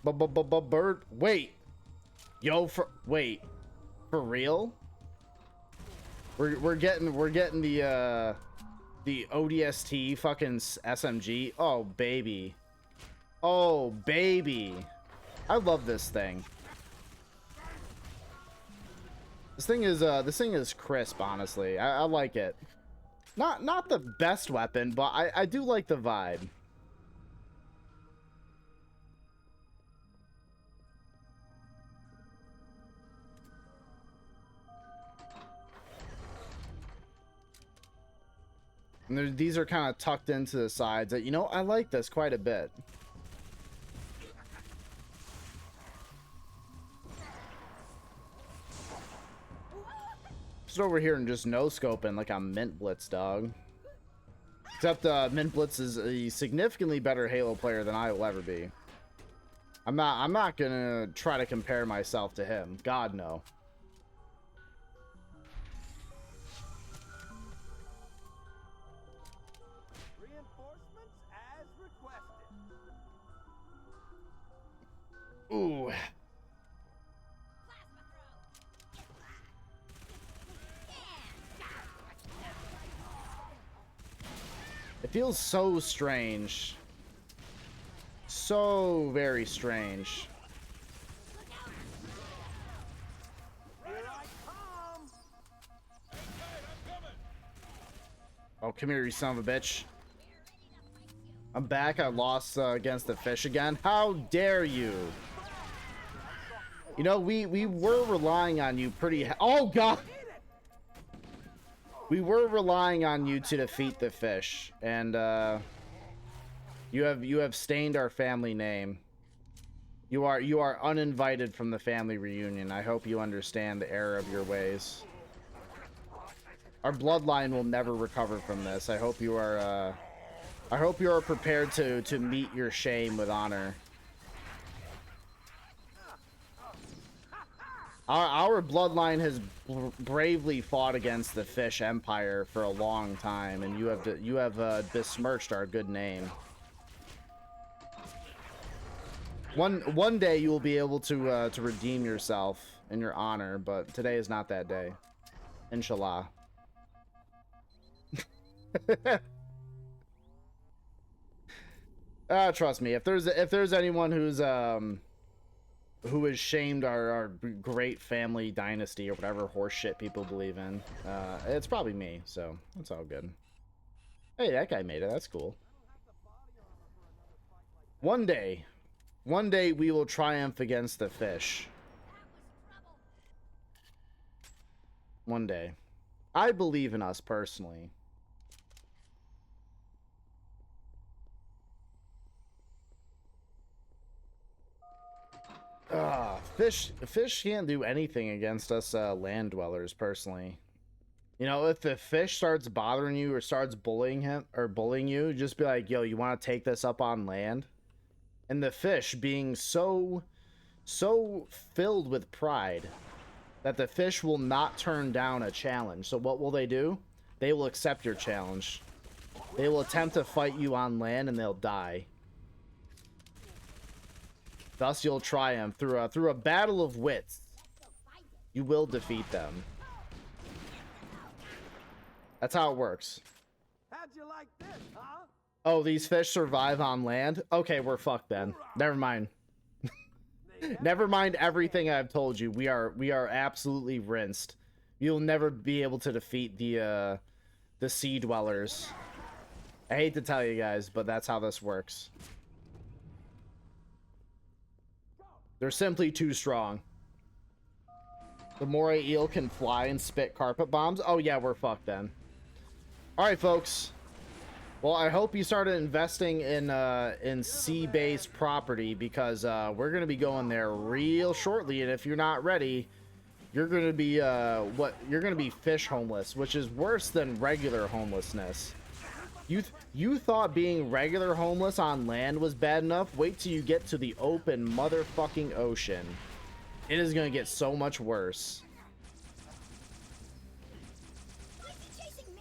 Bird. Wait. Yo, wait. For real? We're getting the ODST fucking SMG. Oh baby. Oh baby. I love this thing. This thing is crisp, honestly. I like it. Not the best weapon, but I do like the vibe. And these are kind of tucked into the sides. You know, I like this quite a bit. Just over here and just no-scoping like a Mint Blitz, dog. Except Mint Blitz is a significantly better Halo player than I will ever be. I'm not gonna try to compare myself to him. God, no. Reinforcements as requested. Ooh. It feels so strange. So very strange. Oh, come here, you son of a bitch. I'm back. I lost against the fish again. How dare you? You know, we were relying on you pretty... Oh, God! We were relying on you to defeat the fish. And, you have stained our family name. You are uninvited from the family reunion. I hope you understand the error of your ways. Our bloodline will never recover from this. I hope you are prepared to meet your shame with honor. Our bloodline has bravely fought against the Fish Empire for a long time, and you have besmirched our good name. One day you will be able to redeem yourself in your honor, but today is not that day. Inshallah. Trust me, if there's anyone who has shamed our great family dynasty or whatever horseshit people believe in, it's probably me, so it's all good. Hey, that guy made it. That's cool. One day we will triumph against the fish. One day. I believe in us personally. Fish can't do anything against us land dwellers personally. You know, if the fish starts bothering you or starts bullying you, just be like, yo, you want to take this up on land? And the fish being so filled with pride that the fish will not turn down a challenge. So what will they do? They will accept your challenge. They will attempt to fight you on land and they'll die. Thus you'll triumph through a battle of wits. You will defeat them. That's how it works. How'd you like this, huh? Oh, these fish survive on land? Okay, we're fucked then. Never mind. Never mind everything I've told you. We are absolutely rinsed. You'll never be able to defeat the sea dwellers. I hate to tell you guys, but that's how this works. They're simply too strong. The moray eel can fly and spit carpet bombs. Oh yeah, we're fucked then. Alright, folks. Well, I hope you started investing in sea-based property, because we're gonna be going there real shortly, and if you're not ready, you're gonna be you're gonna be fish homeless, which is worse than regular homelessness. You thought being regular homeless on land was bad enough? Wait till you get to the open motherfucking ocean. It is gonna get so much worse.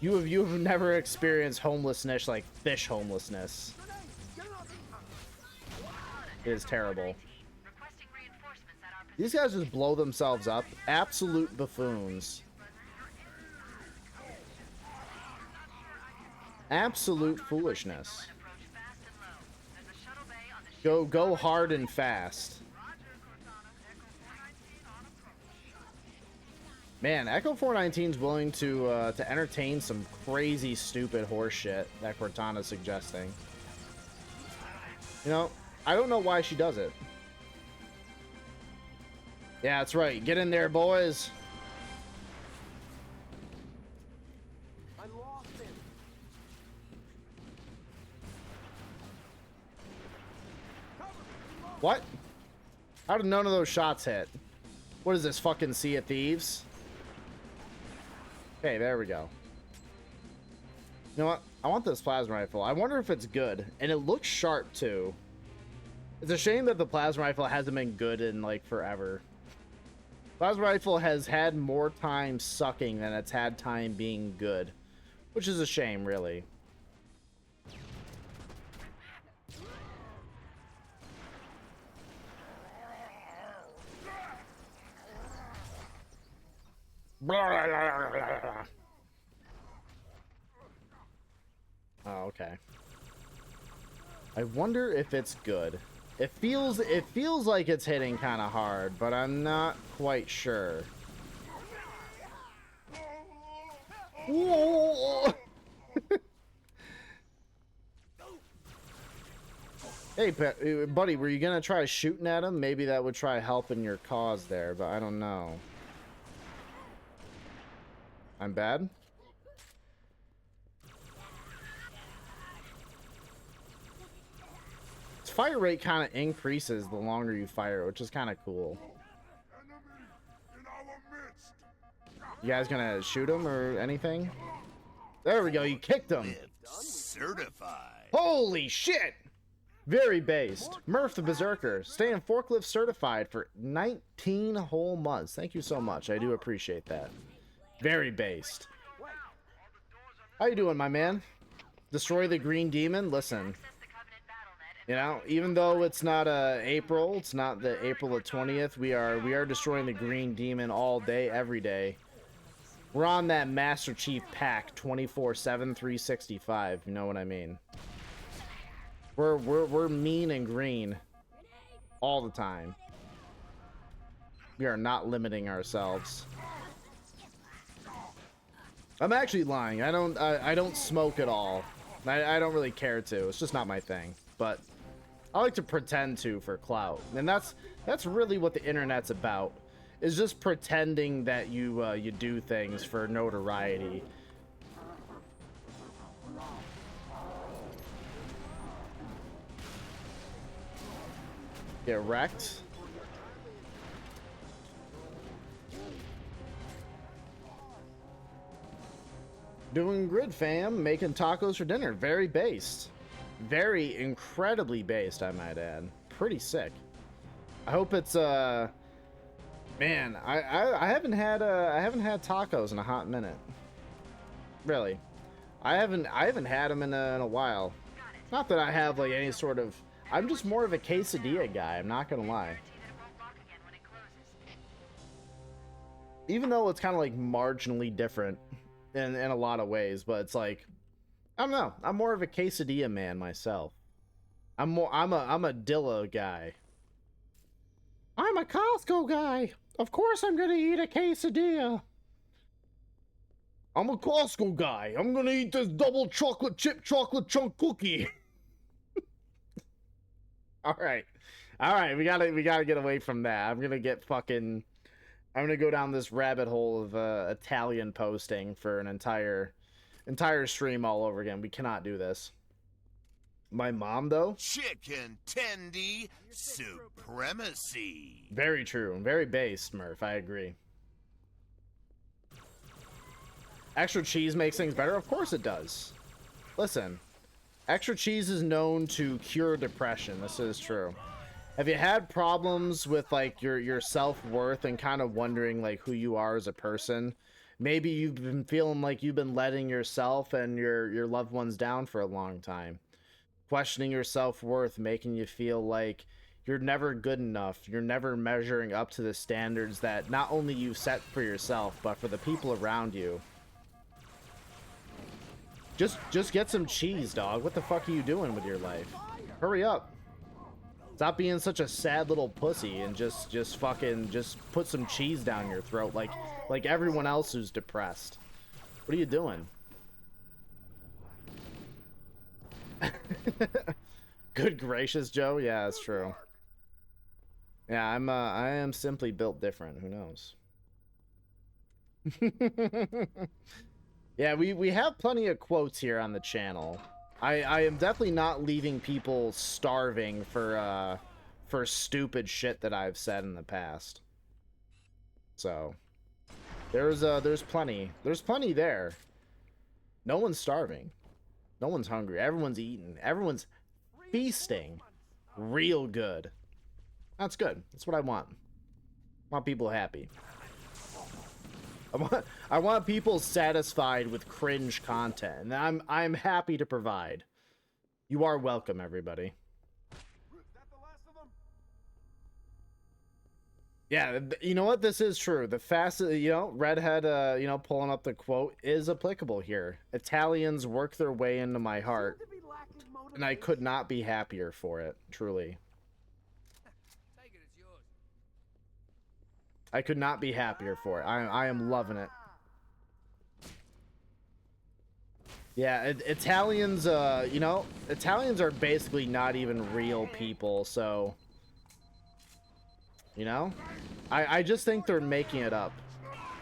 You have never experienced homelessness like fish homelessness. It is terrible. These guys just blow themselves up. Absolute buffoons. Absolute foolishness. Go hard and fast. Man, Echo 419's willing to entertain some crazy, stupid horse shit that Cortana's suggesting. You know, I don't know why she does it. Yeah, that's right. Get in there, boys. What? How did none of those shots hit? What is this, fucking Sea of Thieves? Okay, there we go. You know what? I want this plasma rifle. I wonder if it's good. And it looks sharp, too. It's a shame that the plasma rifle hasn't been good in, like, forever. Plasma rifle has had more time sucking than it's had time being good. Which is a shame, really. Oh, okay. I wonder if it's good. It feels like it's hitting kind of hard, but I'm not quite sure. Whoa! Hey, buddy, were you gonna try shooting at him? Maybe that would try helping your cause there, but I don't know. I'm bad? Its fire rate kind of increases the longer you fire, which is kind of cool. You guys gonna shoot him or anything? There we go, you kicked him. Certified. Holy shit! Very based. Murph the Berserker, staying forklift certified for 19 whole months. Thank you so much. I do appreciate that. Very based. How you doing, my man? Destroy the Green Demon? Listen, you know, even though it's not April, it's not the April the 20th, we are destroying the Green Demon all day, every day. We're on that Master Chief pack 24/7, 365. You know what I mean? We're mean and green all the time. We are not limiting ourselves. I'm actually lying. I don't smoke at all. I don't really care to. It's just not my thing. But I like to pretend to for clout, and that's really what the internet's about. Is just pretending that you do things for notoriety. Get wrecked. Doing grid, fam. Making tacos for dinner. Very based. Very incredibly based, I might add. Pretty sick. I hope it's man, I haven't had tacos in a hot minute. Really, I haven't had them in a while. Not that I have like any sort of. I'm just more of a quesadilla guy. I'm not gonna lie. Even though it's kind of like marginally different in a lot of ways, but it's like I don't know. I'm more of a quesadilla man myself. I'm a Dilla guy. I'm a Costco guy. Of course I'm gonna eat a quesadilla. I'm a Costco guy. I'm gonna eat this double chocolate chip chocolate chunk cookie. All right. We gotta get away from that. I'm gonna go down this rabbit hole of Italian posting for an entire stream all over again. We cannot do this. My mom, though? Chicken tendy supremacy. Very true. Very based, Murph. I agree. Extra cheese makes things better? Of course it does. Listen, extra cheese is known to cure depression. This is true. Have you had problems with, like, your self-worth and kind of wondering, like, who you are as a person? Maybe you've been feeling like you've been letting yourself and your loved ones down for a long time. Questioning your self-worth, making you feel like you're never good enough. You're never measuring up to the standards that not only you set for yourself, but for the people around you. Just get some cheese, dog. What the fuck are you doing with your life? Hurry up. Stop being such a sad little pussy and just put some cheese down your throat like everyone else who's depressed. What are you doing? Good gracious, Joe. Yeah, that's true. Yeah, I am simply built different. Who knows? Yeah, we have plenty of quotes here on the channel. I am definitely not leaving people starving for stupid shit that I've said in the past. So there's plenty. There's plenty there. No one's starving. No one's hungry. Everyone's eating. Everyone's feasting real good. That's good. That's what I want. I want people happy. I want people satisfied with cringe content, and I'm happy to provide. You are welcome, everybody. Yeah, you know what? This is true. The fastest, Redhead, pulling up the quote is applicable here. Italians work their way into my heart, and I could not be happier for it, truly. Take it, it's yours. I could not be happier for it. I am loving it. Yeah, Italians, Italians are basically not even real people, so... I just think they're making it up.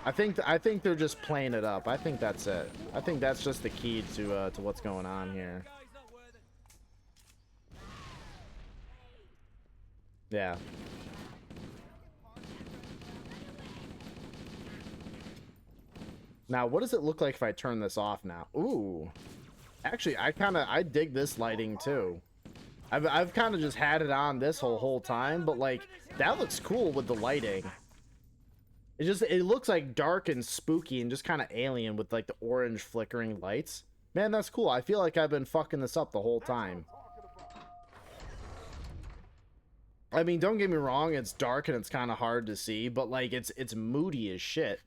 I think they're just playing it up. I think that's it. I think that's just the key to what's going on here. Guy's not worth it. Yeah. Now, what does it look like if I turn this off now? Ooh. Actually, I dig this lighting too. I've kind of just had it on this whole time, but like that looks cool with the lighting. It looks like dark and spooky and just kind of alien with like the orange flickering lights. Man, that's cool. I feel like I've been fucking this up the whole time. I mean, don't get me wrong, it's dark and it's kind of hard to see, but like it's moody as shit.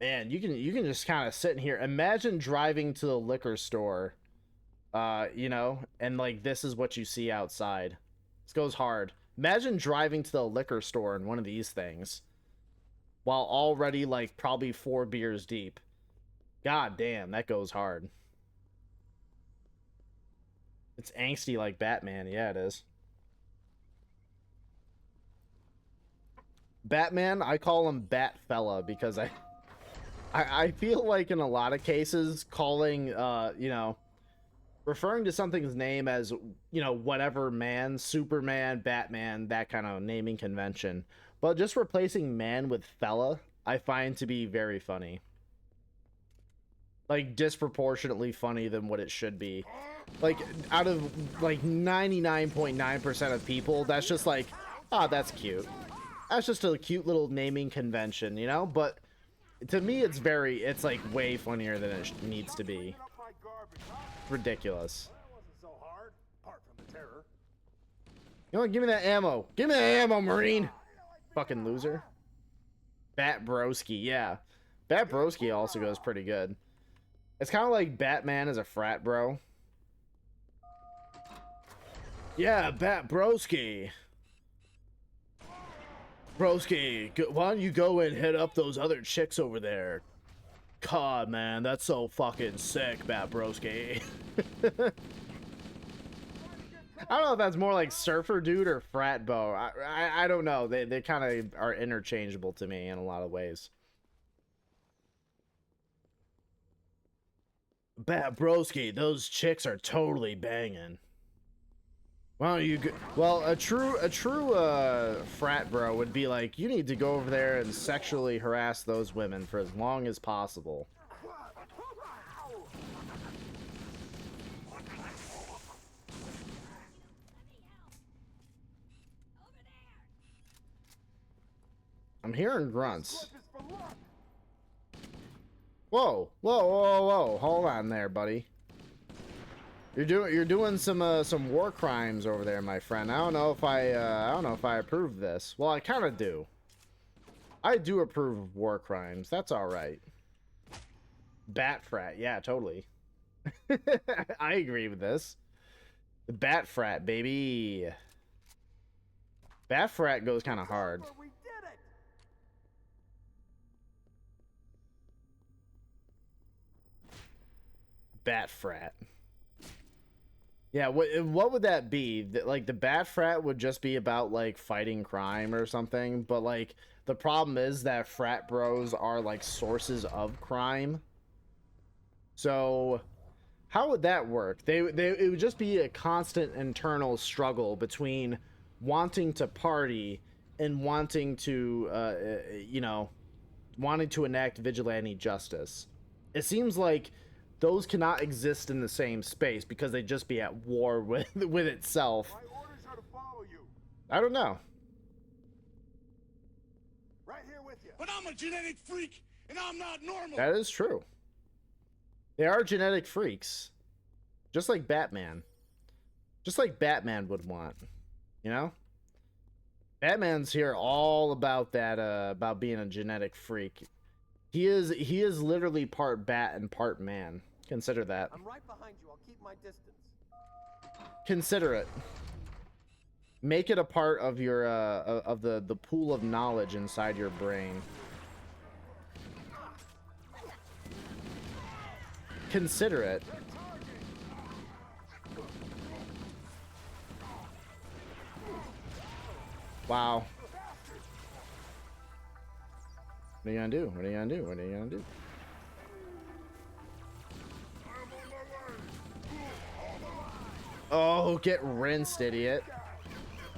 Man, you can just kind of sit in here. Imagine driving to the liquor store. And like this is what you see outside. This goes hard. Imagine driving to the liquor store in one of these things while already like probably 4 beers deep. God damn, that goes hard. It's angsty like Batman. Yeah, it is. Batman, I call him Bat Fella because I feel like in a lot of cases calling referring to something's name as, whatever man, Superman, Batman, that kind of naming convention. But just replacing man with fella, I find to be very funny. Like, disproportionately funny than what it should be. Like, out of, like, 99.9% of people, that's just like, ah, that's cute. That's just a cute little naming convention, But to me, it's like way funnier than it needs to be. Ridiculous. You know what? Give me that ammo. Give me that ammo, Marine. Fucking loser. Bat Broski, yeah. Bat Broski also goes pretty good. It's kind of like Batman as a frat bro. Yeah, Bat Broski. Broski, why don't you go and hit up those other chicks over there? God, man, that's so fucking sick, Bat Broski. I don't know if that's more like surfer dude or frat bo. I don't know. They kind of are interchangeable to me in a lot of ways. Bat Broski, those chicks are totally banging. Why don't you go? Well, a true frat bro would be like, you need to go over there and sexually harass those women for as long as possible. I'm hearing grunts. Whoa, whoa, whoa, whoa! Hold on there, buddy. You're doing some war crimes over there, my friend. I don't know if I approve this. Well, I kind of do. I do approve of war crimes. That's all right. Bat frat, yeah, totally. I agree with this. The bat frat, baby. Bat frat goes kind of hard. Bat frat. Yeah, what would that be? Like, the Bat Frat would just be about, like, fighting crime or something, but, like, the problem is that frat bros are, like, sources of crime. So, how would that work? It would just be a constant internal struggle between wanting to party and wanting to, wanting to enact vigilante justice. It seems like those cannot exist in the same space because they'd just be at war with itself. My orders are to follow you. I don't know. Right here with you. But I'm a genetic freak, and I'm not normal. That is true. They are genetic freaks. Just like Batman. Just like Batman would want. Batman's here all about that, about being a genetic freak. He is literally part bat and part man. Consider that. I'm right behind you. I'll keep my distance. Consider it. Make it a part of your of the pool of knowledge inside your brain. Consider it. Wow. What are you gonna do? What are you gonna do? What are you gonna do? Oh, get rinsed, idiot.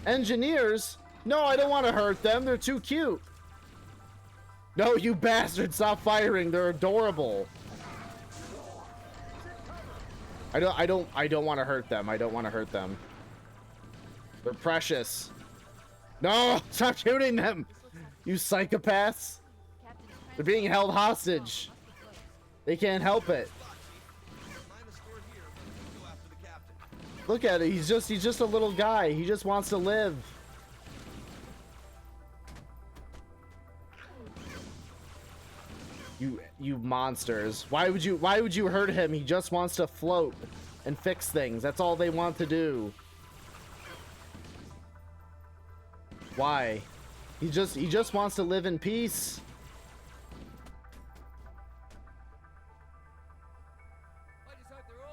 Engineers? No, I don't want to hurt them. They're too cute. No, you bastard, stop firing. They're adorable. I don't want to hurt them. I don't want to hurt them. They're precious. No, stop shooting them. You psychopaths. They're being held hostage. They can't help it. Look at it. He's just a little guy. He just wants to live. You monsters. Why would you hurt him? He just wants to float and fix things. That's all they want to do. Why? He just wants to live in peace.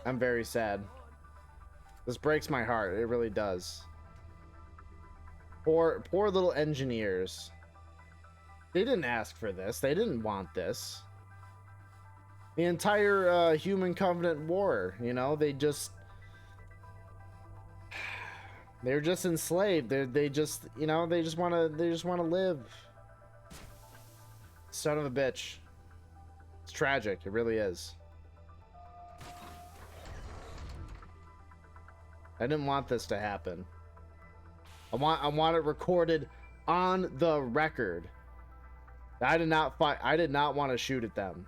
I'm very sad. This breaks my heart. It really does. Poor little engineers. They didn't ask for this. They didn't want this. The entire human covenant war, you know, they're just enslaved. They just, you know, they just want to live. Son of a bitch. It's tragic. It really is. I didn't want this to happen. I want it recorded on the record. I did not want to shoot at them.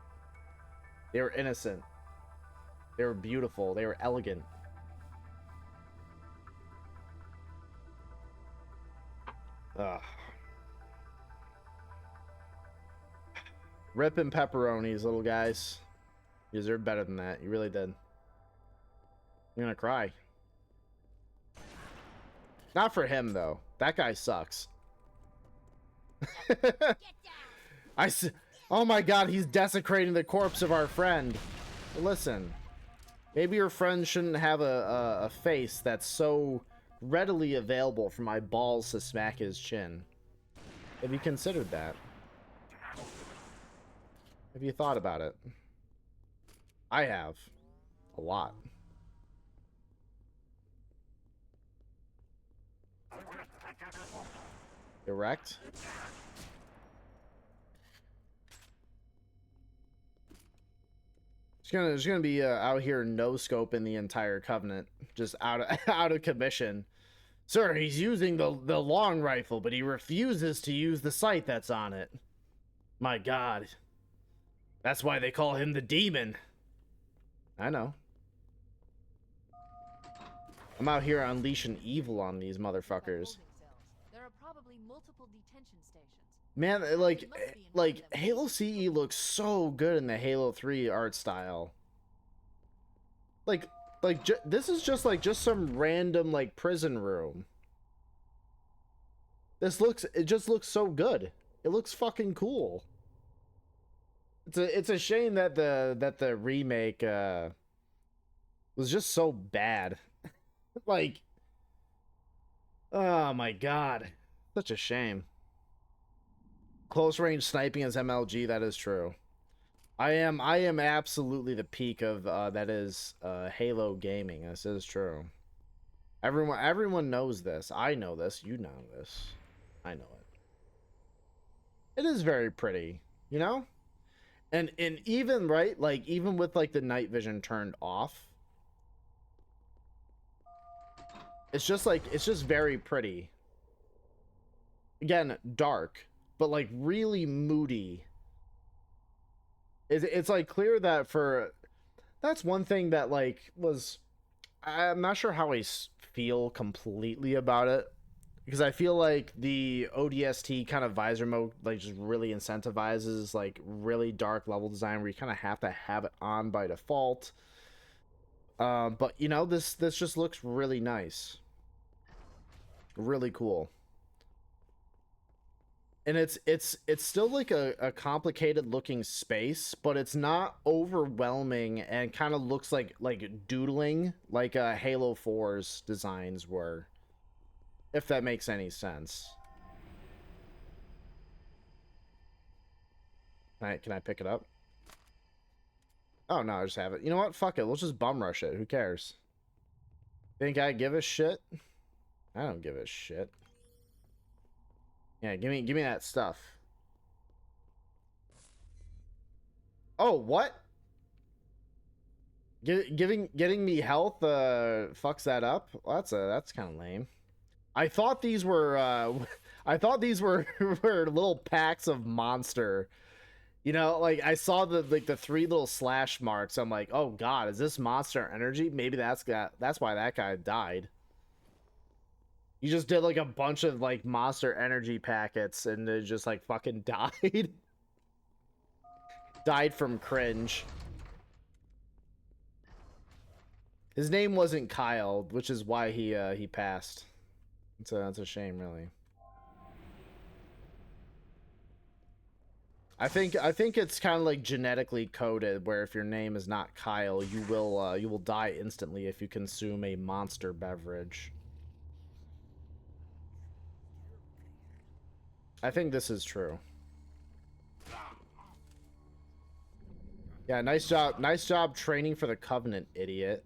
They were innocent. They were beautiful. They were elegant. Ugh. Ripping pepperonis, little guys. You deserve better than that. You really did. You're gonna cry. Not for him, though. That guy sucks. Oh my god, he's desecrating the corpse of our friend. Listen, maybe your friend shouldn't have a face that's so readily available for my balls to smack his chin. Have you considered that? Have you thought about it? I have. A lot. Erect? It's gonna be out here no scoping the entire covenant, just out of commission. Sir, he's using the long rifle, but he refuses to use the sight that's on it. My God, that's why they call him the demon. I know. I'm out here unleashing evil on these motherfuckers. There are probably multiple detention stations. Man, like Halo CE looks so good in the Halo 3 art style. This is just some random like prison room. It just looks so good. It looks fucking cool. It's a shame that the remake was just so bad. Like, oh my God, such a shame. Close range sniping as MLG, that is true. I am absolutely the peak of that is Halo gaming. This is true. Everyone knows this. I know this. You know this. I know it. It is very pretty, you know? And even right, like even with like the night vision turned off, it's just very pretty. Again, dark, but like really moody. It's like clear that that's one thing that like was, I'm not sure how I feel completely about it, because I feel like the ODST kind of visor mode like just really incentivizes like really dark level design where you kind of have to have it on by default. But you know, this just looks really nice, really cool. And it's still like a complicated looking space, but it's not overwhelming and kind of looks like doodling like Halo 4's designs were, if that makes any sense. Can I pick it up? Oh no, I just have it. You know what? Fuck it. Let's just bum rush it. Who cares? Think I give a shit? I don't give a shit. Yeah, give me that stuff. Oh, what? Getting me health fucks that up? Well, that's kind of lame. I thought these were I thought these were were little packs of monster. You know, like I saw the 3 little slash marks. I'm like, "Oh god, is this monster energy? Maybe that's why that guy died." You just did like a bunch of like monster energy packets and it just like fucking died. Died from cringe. His name wasn't Kyle, which is why he passed. That's a shame, really. I think it's kind of like genetically coded, where if your name is not Kyle, you will die instantly if you consume a monster beverage. I think this is true. Yeah, nice job training for the Covenant, idiot.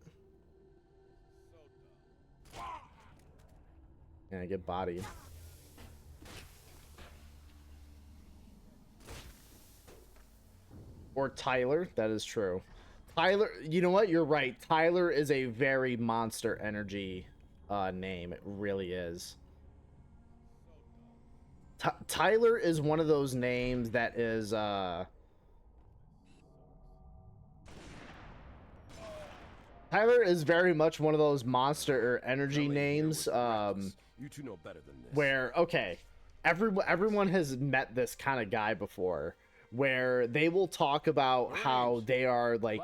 Yeah, get bodied. Or Tyler, that is true. Tyler, you know what? You're right. Tyler is a very monster energy name. It really is. Tyler is one of those names that is Tyler is very much one of those monster energy names You two know better than this. where okay, everyone has met this kind of guy before, where they will talk about how they are like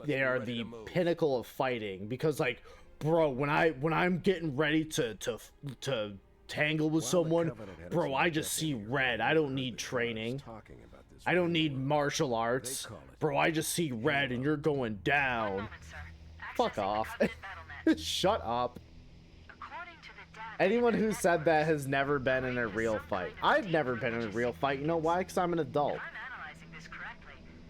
they are the pinnacle of fighting, because like, bro, when I'm getting ready to tangle with someone, bro, I just see red. I don't need training. I don't need martial arts. Bro, I just see red and you're going down. Fuck off. Shut up. Anyone who said that has never been in a real fight. I've never been in a real fight. You know why? Because I'm an adult.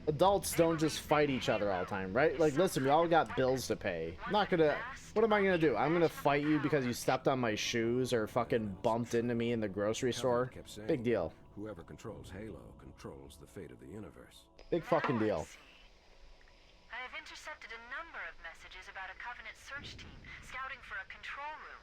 Adults don't just fight each other all the time, right? Like, listen, we all got bills to pay. I'm not gonna... What am I gonna do? I'm gonna fight you because you stepped on my shoes or fucking bumped into me in the grocery store? Big deal. Whoever controls Halo controls the fate of the universe. Big fucking deal. I have intercepted a number of messages about a Covenant search team scouting for a control room.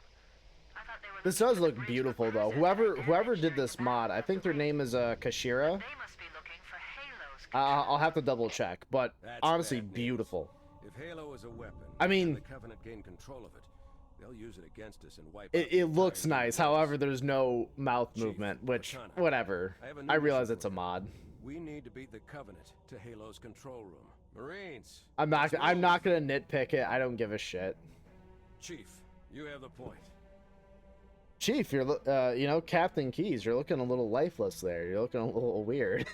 I thought they were This does look beautiful, though. Whoever did this mod, I think their name is Kashira. They must be looking for Halo's I'll have to double check, but That's honestly, bad news. beautiful. If Halo is a weapon, I mean, and the Covenant gain control of it, they'll use it against us and wipe out It the looks entire nice. universe. However, there's no mouth Chief, movement, which, Cortana, whatever. I have a new I realize mission it's a for you. mod. We need to beat the Covenant to Halo's control room. Marines. I'm not let's move. gonna nitpick it. I don't give a shit. Chief, you have the point. Chief, you're you know, Captain Keys, you're looking a little lifeless there. You're looking a little weird.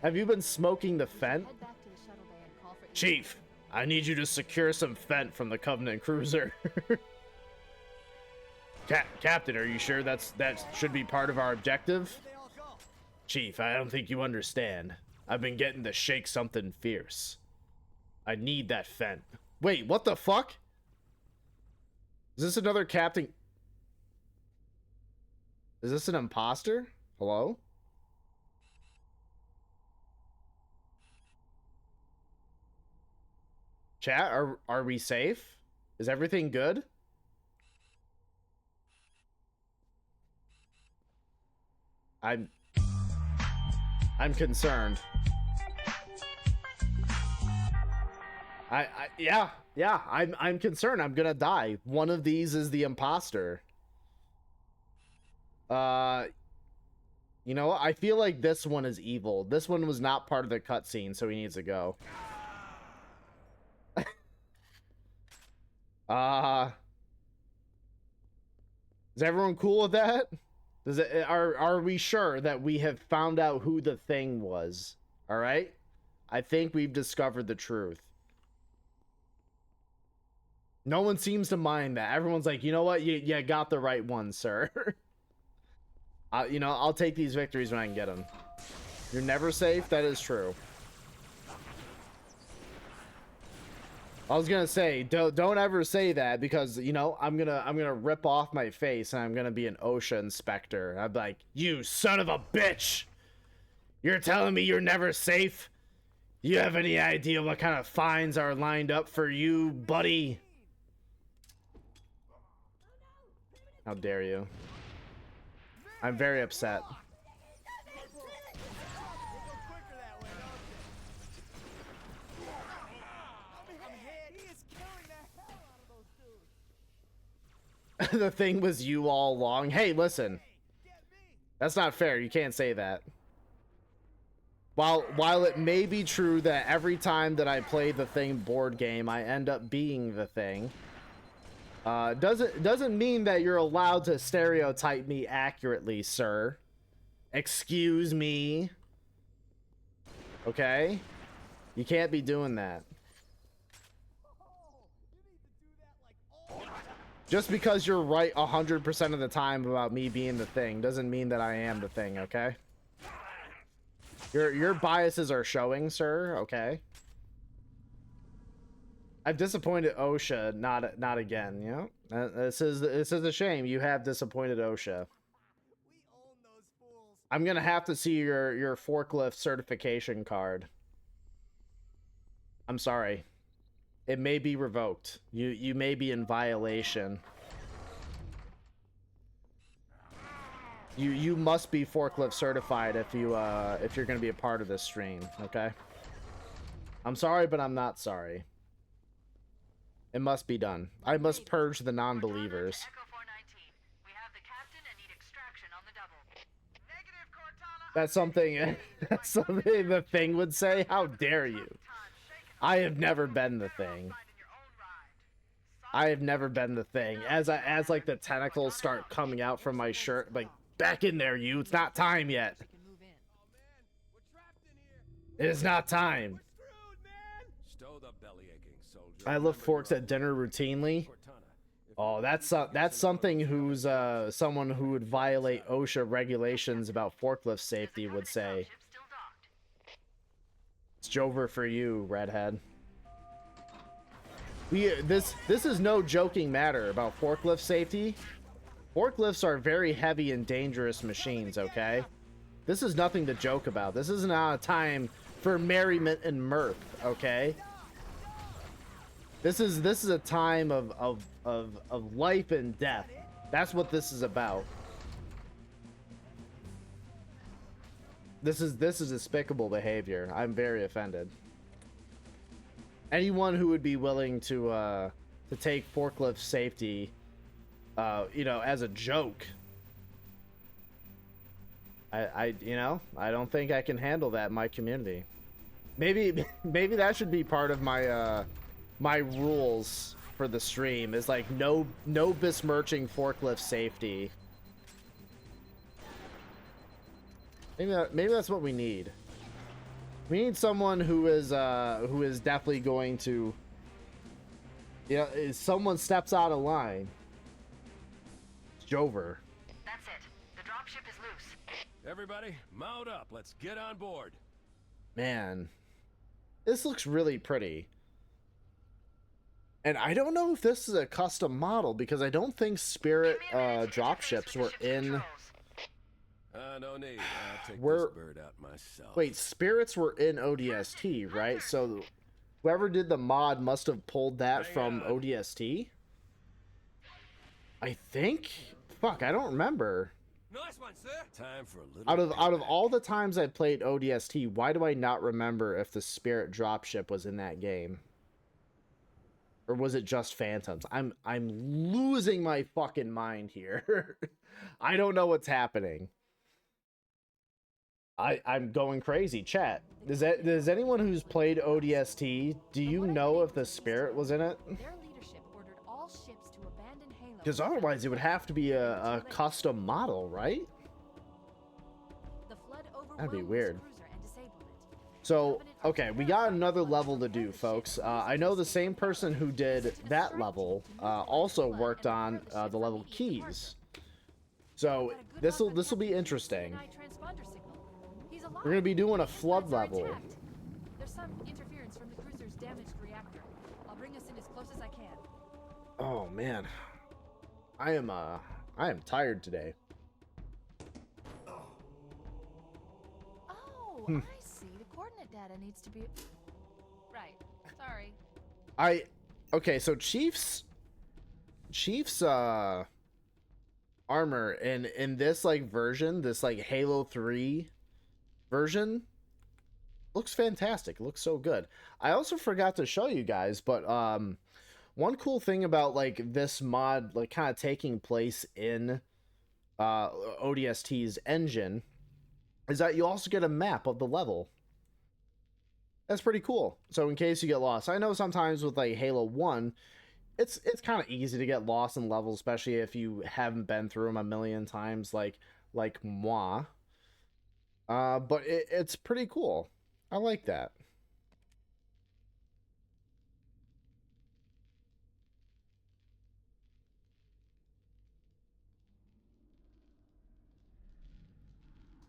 Have you been smoking the Fent? Head back to the shuttle bay and call for Chief, I need you to secure some Fent from the Covenant cruiser. Captain, are you sure that should be part of our objective? Chief, I don't think you understand. I've been getting to shake something fierce. I need that Fent. Wait, what the fuck? Is this another Captain? Is this an imposter? Hello? Chat, are we safe? Is everything good? I'm concerned. Yeah, I'm concerned. I'm gonna die. One of these is the imposter. You know what? I feel like this one is evil. This one was not part of the cutscene, so he needs to go. Is everyone cool with that? Does it, are we sure that we have found out who the thing was? All right? I think we've discovered the truth. No one seems to mind that. Everyone's like, you know what? You got the right one, sir. You know, I'll take these victories when I can get them. You're never safe. That is true. I was gonna say, don't ever say that, because you know I'm gonna rip off my face and I'm gonna be an OSHA inspector. I'm like, you son of a bitch! You're telling me you're never safe? You have any idea what kind of fines are lined up for you, buddy? How dare you? I'm very upset. The thing was you all along. Hey, listen. That's not fair. You can't say that. While it may be true that every time that I play the Thing board game, I end up being the Thing, doesn't mean that you're allowed to stereotype me accurately, sir. Excuse me. Okay? You can't be doing that. Just because you're right 100% of the time about me being the Thing doesn't mean that I am the Thing, okay? Your biases are showing, sir, okay? I've disappointed OSHA, not again, you know? This is a shame. You have disappointed OSHA. I'm gonna have to see your forklift certification card. I'm sorry. It may be revoked. You may be in violation. You must be forklift certified if you're gonna be a part of this stream, okay? I'm sorry, but I'm not sorry. It must be done. I must purge the non-believers. That's something that's something the Thing would say. How dare you? I have never been the Thing. I have never been the Thing. As like the tentacles start coming out from my shirt, like, back in there, you. It's not time yet. It is not time. I lift forks at dinner routinely. Oh, that's something who's someone who would violate OSHA regulations about forklift safety would say. It's Jover for you, redhead. This is no joking matter about forklift safety. Forklifts are very heavy and dangerous machines, okay? This is nothing to joke about. This is not a time for merriment and mirth, okay? This is a time of life and death. That's what this is about. This is despicable behavior. I'm very offended. Anyone who would be willing to take forklift safety, you know, as a joke, I don't think I can handle that in my community. Maybe that should be part of my my rules for the stream, is like no besmirching forklift safety. Maybe that's what we need. We need someone who is definitely going to, you know, if someone steps out of line. It's Jover. That's it. The dropship is loose. Everybody, mount up. Let's get on board. Man, this looks really pretty. And I don't know if this is a custom model, because I don't think Spirit dropships were in. No need. I'll take this bird out myself. Wait, Spirits were in ODST, right? So whoever did the mod must have pulled that from ODST. I think. Fuck, I don't remember. Nice one, sir. Time for a little. Out of all the times I played ODST, why do I not remember if the Spirit dropship was in that game? Or was it just phantoms? I'm losing my fucking mind here. I don't know what's happening. I'm going crazy. Chat. Does anyone who's played ODST, do you know if the spirit was in it? Their leadership ordered all ships to abandon Halo. Because otherwise it would have to be a custom model, right? The flood That'd be overwhelmed weird. the cruiser and disabled it. So, okay, we got another level to do, folks. I know the same person who did that level also worked on the level keys. So this will be interesting. We're gonna be doing a flood level. There's some interference from the cruiser's damaged reactor. I'll bring us in as close as I can. Oh man, I am tired today. Oh, I see. The coordinate data needs to be right. Sorry. Okay, so Chief's armor in this like version, this like Halo 3 version, looks fantastic. It looks so good. I also forgot to show you guys, but one cool thing about like this mod like kind of taking place in ODST's engine is that you also get a map of the level. That's pretty cool. So in case you get lost, I know sometimes with like Halo 1, it's kind of easy to get lost in levels, especially if you haven't been through them a million times like moi. But it's pretty cool. I like that.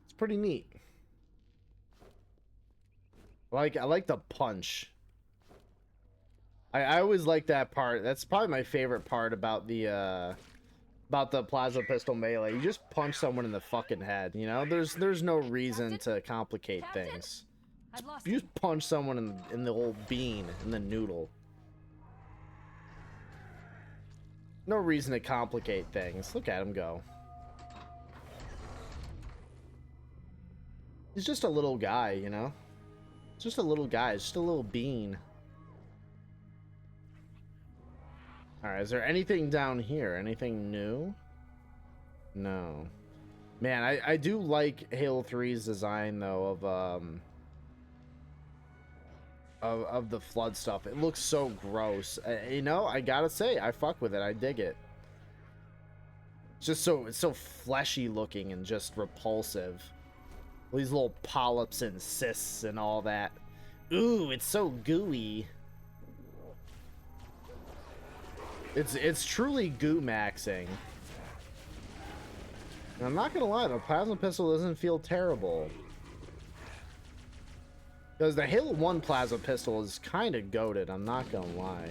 It's pretty neat. I like the punch. I always like that part. That's probably my favorite part about the plasma pistol melee. You just punch someone in the fucking head, you know? There's no reason to complicate things. You just punch someone in the old bean, in the noodle. No reason to complicate things. Look at him go. He's just a little guy, you know? Just a little guy, just a little bean. Alright, is there anything down here? Anything new? No. Man, I do like Halo 3's design though of the flood stuff. It looks so gross. You know, I gotta say, I fuck with it. I dig it. It's so fleshy looking and just repulsive. These little polyps and cysts and all that. Ooh, it's so gooey. It's truly goo maxing. And I'm not gonna lie, the plasma pistol doesn't feel terrible. Because the Halo 1 plasma pistol is kind of goated, I'm not gonna lie.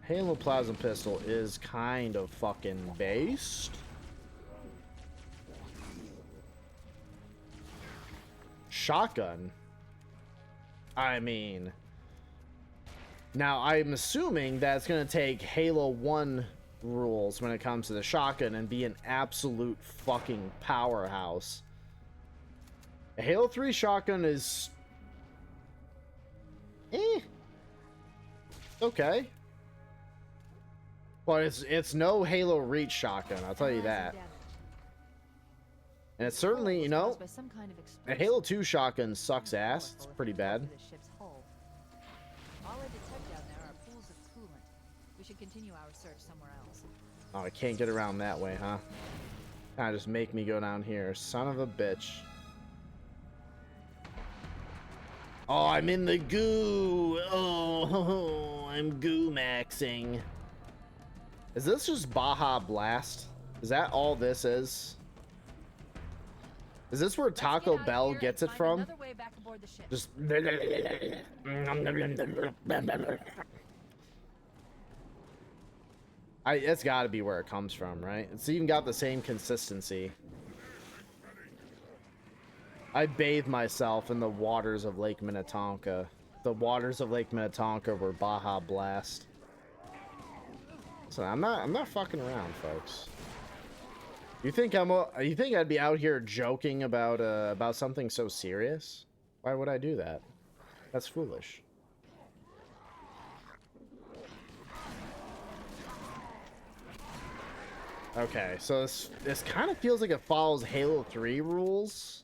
Halo plasma pistol is kind of fucking based. Shotgun? I mean... Now, I'm assuming that's going to take Halo 1 rules when it comes to the shotgun and be an absolute fucking powerhouse. A Halo 3 shotgun is... okay. But it's no Halo Reach shotgun, I'll tell you that. And it's certainly, you know, a Halo 2 shotgun sucks ass. It's pretty bad. All I detect down there are pools of coolant. We should continue our search somewhere else. Oh, I can't get around that way, huh? Kinda just make me go down here. Son of a bitch. Oh, I'm in the goo. Oh, I'm goo maxing. Is this just Baja Blast? Is that all this is? Is this where Taco Bell gets it from? Just... it's gotta be where it comes from, right? It's even got the same consistency. I bathe myself in the waters of Lake Minnetonka. The waters of Lake Minnetonka were Baja Blast. So I'm not fucking around, folks. You think I'd be out here joking about something so serious? Why would I do that? That's foolish. Okay, so this kind of feels like it follows Halo 3 rules.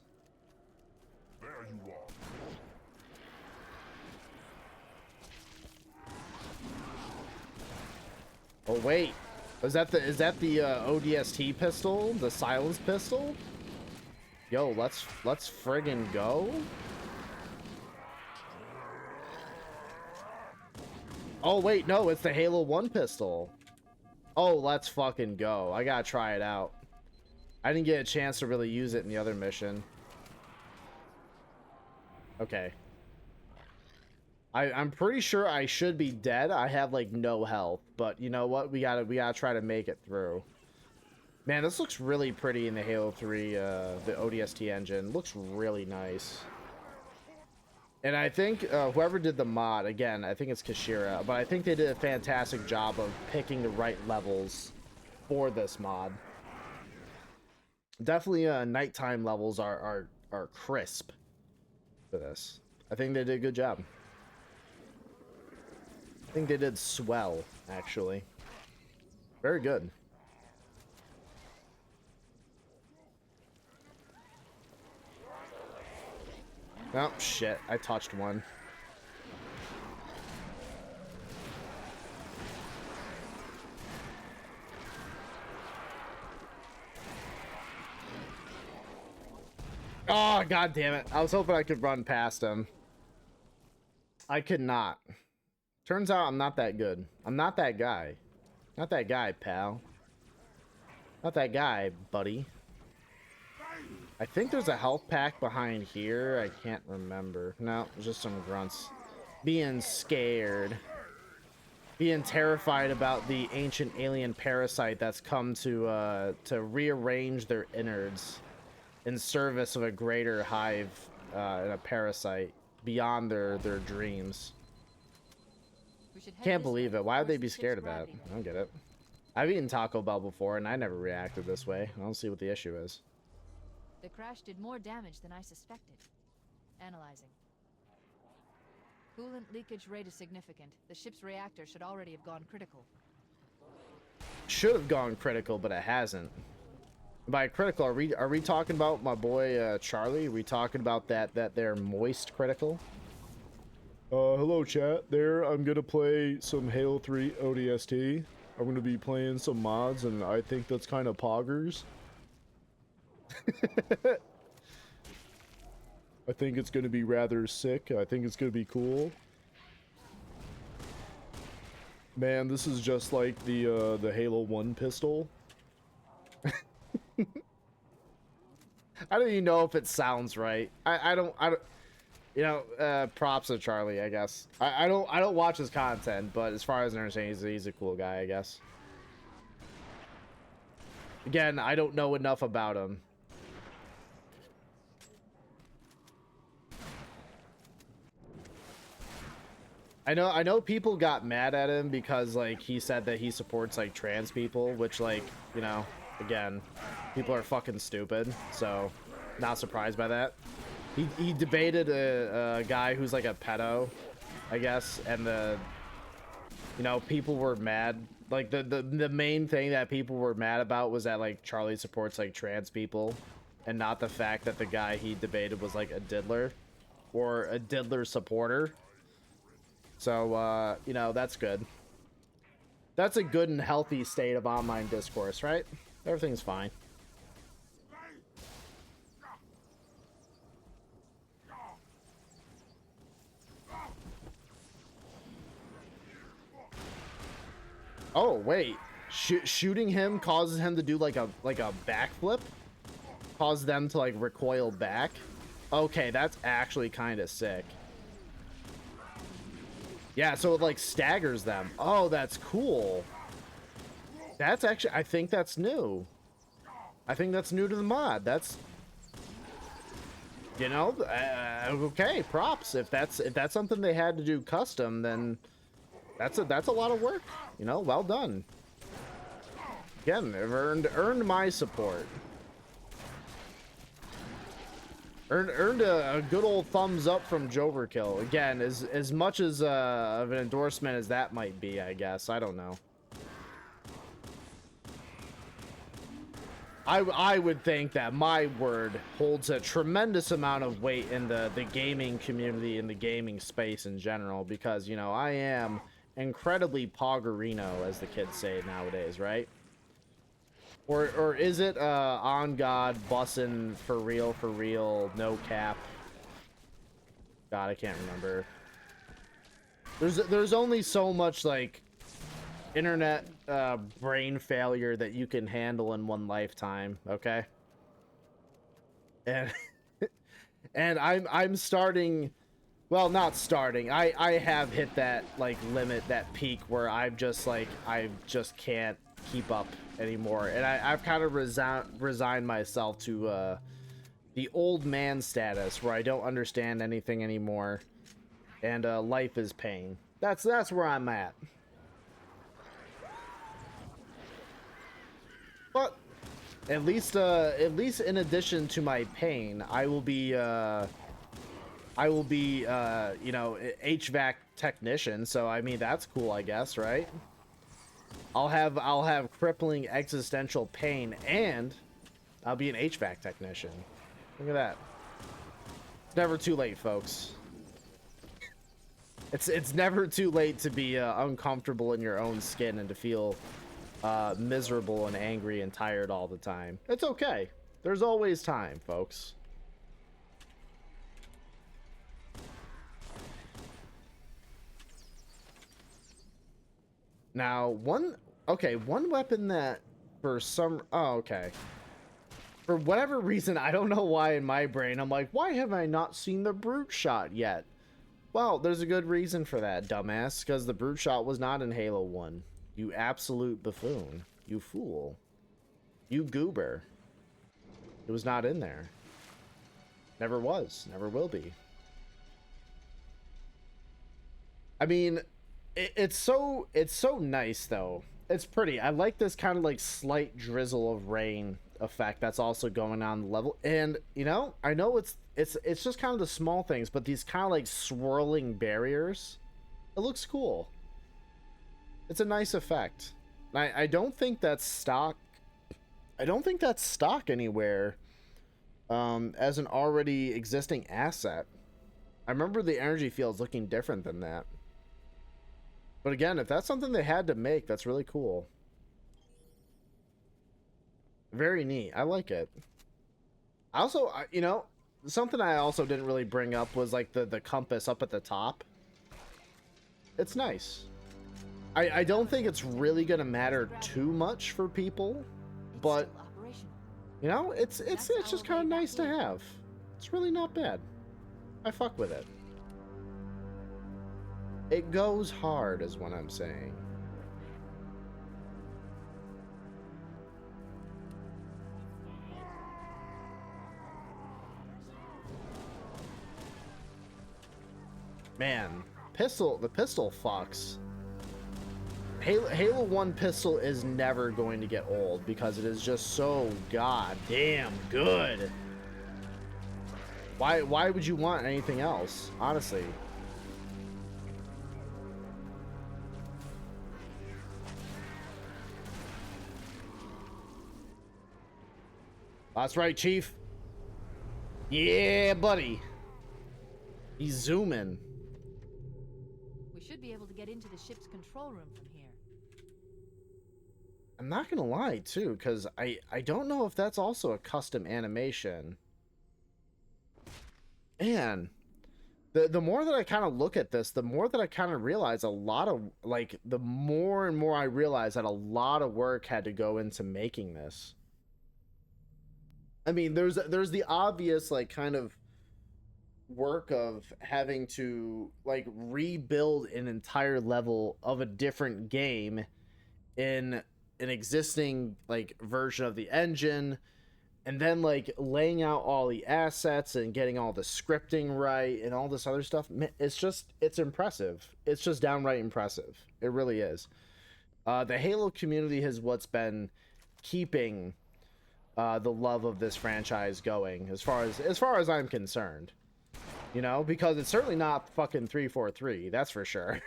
There you are. Oh wait, is that the ODST pistol, the silence pistol? Yo, let's friggin' go. Oh wait, no, it's the Halo 1 pistol. Oh, let's fucking go. I gotta try it out. I didn't get a chance to really use it in the other mission. Okay. I'm pretty sure I should be dead. I have like no health, but you know what? We gotta try to make it through. Man, this looks really pretty in the Halo 3, the ODST engine. Looks really nice. And I think whoever did the mod, again, I think it's Kashira, but I think they did a fantastic job of picking the right levels for this mod. Definitely nighttime levels are crisp for this. I think they did a good job. I think they did swell, actually. Very good. Oh, shit. I touched one. Oh, god damn it. I was hoping I could run past him. I could not. Turns out I'm not that good. I'm not that guy. Not that guy, pal. Not that guy, buddy. I think there's a health pack behind here. I can't remember. No, just some grunts. Being scared. Being terrified about the ancient alien parasite that's come to rearrange their innards in service of a greater hive and a parasite beyond their dreams. Can't believe it. Why would they be scared of that? I don't get it. I've eaten Taco Bell before and I never reacted this way. I don't see what the issue is. The crash did more damage than I suspected. Analyzing. Coolant leakage rate is significant. The ship's reactor should already have gone critical. Should have gone critical, but it hasn't. By critical, are we talking about my boy Charlie? Are we talking about that they're moist critical? Hello chat. There, I'm gonna play some Halo 3 ODST. I'm gonna be playing some mods, and I think that's kind of poggers. I think it's gonna be rather sick. I think it's gonna be cool. Man, this is just like the Halo 1 pistol. I don't even know if it sounds right. I don't you know, props to Charlie, I guess. I don't watch his content, but as far as I understand, he's a cool guy, I guess. Again, I don't know enough about him. I know people got mad at him because like he said that he supports like trans people, which like, you know, again, people are fucking stupid, so not surprised by that. He debated a guy who's like a pedo, I guess, and you know, people were mad. Like the main thing that people were mad about was that like Charlie supports like trans people, and not the fact that the guy he debated was like a diddler or a diddler supporter. So you know, that's good. That's a good and healthy state of online discourse, right? Everything's fine. Oh wait, shooting him causes him to do like a backflip, causes them to like recoil back. Okay, that's actually kind of sick. Yeah, so it like staggers them. Oh, that's cool. That's actually, I think that's new. I think that's new to the mod. That's, you know, okay, props. If that's something they had to do custom, then that's a lot of work. You know, well done. Again, they've earned my support. Earned a good old thumbs up from j0everkill. Again, as much as of an endorsement as that might be, I guess. I don't know. I would think that my word holds a tremendous amount of weight in the gaming community and the gaming space in general, because, you know, I am incredibly poggerino, as the kids say nowadays, right? Or is it on God, bussin' for real, no cap? God, I can't remember. There's only so much like internet brain failure that you can handle in one lifetime, okay? And and I'm starting, well, not starting. I have hit that like limit, that peak where I've just like I just can't keep up anymore, and I've kind of resigned myself to the old man status where I don't understand anything anymore, and life is pain. That's where I'm at. But at least in addition to my pain, I will be you know, HVAC technician, so I mean that's cool, I guess, right? I'll have crippling existential pain, and I'll be an HVAC technician. Look at that. It's never too late, folks. It's never too late to be uncomfortable in your own skin and to feel miserable and angry and tired all the time. It's okay. There's always time, folks. Now, one weapon that for some, oh, okay. For whatever reason, I don't know why in my brain, I'm like, why have I not seen the brute shot yet? Well, there's a good reason for that, dumbass, because the brute shot was not in Halo 1. You absolute buffoon. You fool. You goober. It was not in there. Never was. Never will be. I mean, it's so nice, though. It's pretty. I like this kind of like slight drizzle of rain effect that's also going on the level. And, you know, I know it's just kind of the small things, but these kind of like swirling barriers, it looks cool. It's a nice effect. I don't think that's stock. I don't think that's stock anywhere as an already existing asset. I remember the energy fields looking different than that. But again, if that's something they had to make, that's really cool. Very neat. I like it. Also, you know, something I also didn't really bring up was like the compass up at the top. It's nice. I don't think it's really gonna matter too much for people, but you know, it's just kind of nice to have. It's really not bad. I fuck with it. It goes hard, is what I'm saying. Man, the pistol fucks. Halo 1 pistol is never going to get old because it is just so goddamn good. Why would you want anything else, honestly? That's right, Chief. Yeah, buddy. He's zooming. We should be able to get into the ship's control room from here. I'm not gonna lie, too, because I don't know if that's also a custom animation. And the more that I kind of look at this, the more that I kind of realize a lot of, like, the more and more I realize that a lot of work had to go into making this. I mean, there's the obvious, like, kind of work of having to, like, rebuild an entire level of a different game in an existing, like, version of the engine, and then, like, laying out all the assets and getting all the scripting right and all this other stuff. It's impressive. It's just downright impressive. It really is. The Halo community is what's been keeping the love of this franchise going, as far as I'm concerned, you know, because it's certainly not fucking 343, that's for sure.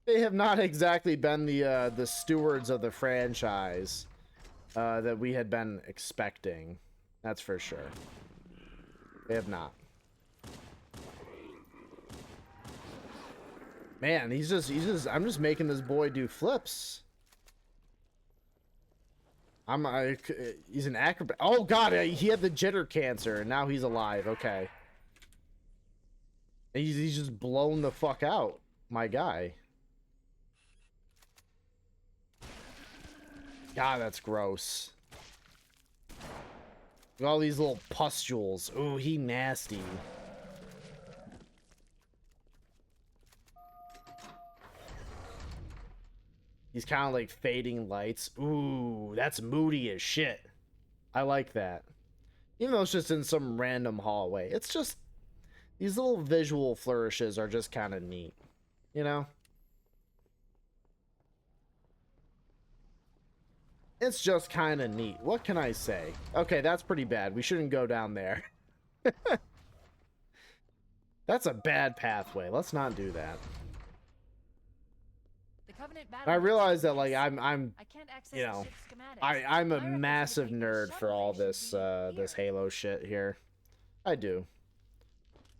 They have not exactly been the stewards of the franchise that we had been expecting. That's for sure. They have not. Man, I'm just making this boy do flips. He's an acrobat. Oh god, he had the jitter cancer and now he's alive. Okay. He's just blown the fuck out, my guy. God, that's gross. Look at all these little pustules. Ooh, he nasty. He's kind of like fading lights. Ooh, that's moody as shit. I like that. Even though it's just in some random hallway. It's just... These little visual flourishes are just kind of neat. You know? It's just kind of neat. What can I say? Okay, that's pretty bad. We shouldn't go down there. That's a bad pathway. Let's not do that. The Covenant battle. I realize that, like, I'm I can't access you know, the ship's schematics. I'm a My massive representation nerd for all this this Halo shit here. I do.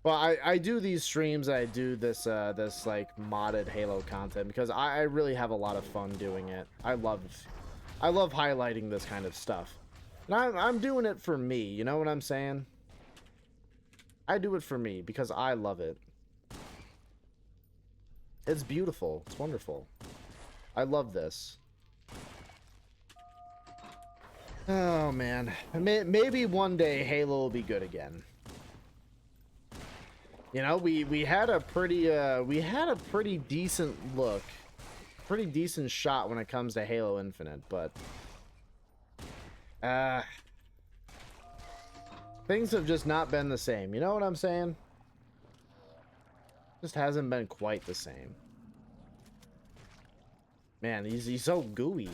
Well, I do these streams. I do this this like modded Halo content because I really have a lot of fun doing it. I love highlighting this kind of stuff, and I'm doing it for me. You know what I'm saying? I do it for me because I love it. It's beautiful. It's wonderful. I love this. Oh man, maybe one day Halo will be good again. You know, we had a pretty decent look, pretty decent shot when it comes to Halo Infinite, but things have just not been the same. You know what I'm saying? Just hasn't been quite the same. Man, he's so gooey.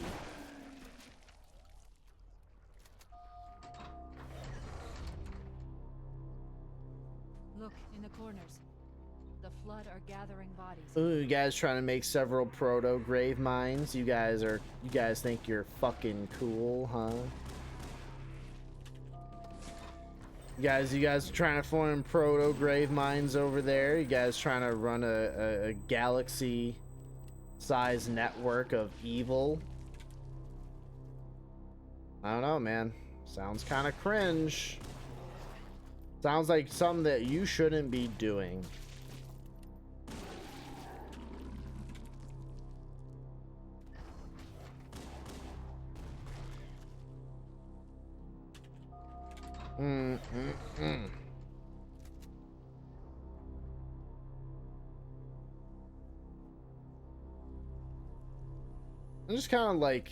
Look in the corners. The flood are gathering bodies. Ooh, you guys trying to make several proto grave mines? You guys think you're fucking cool, huh? You guys trying to form proto grave mines over there? You guys trying to run a galaxy size network of evil? I don't know, man. Sounds kind of cringe. Sounds like something that you shouldn't be doing. I'm just kind of like,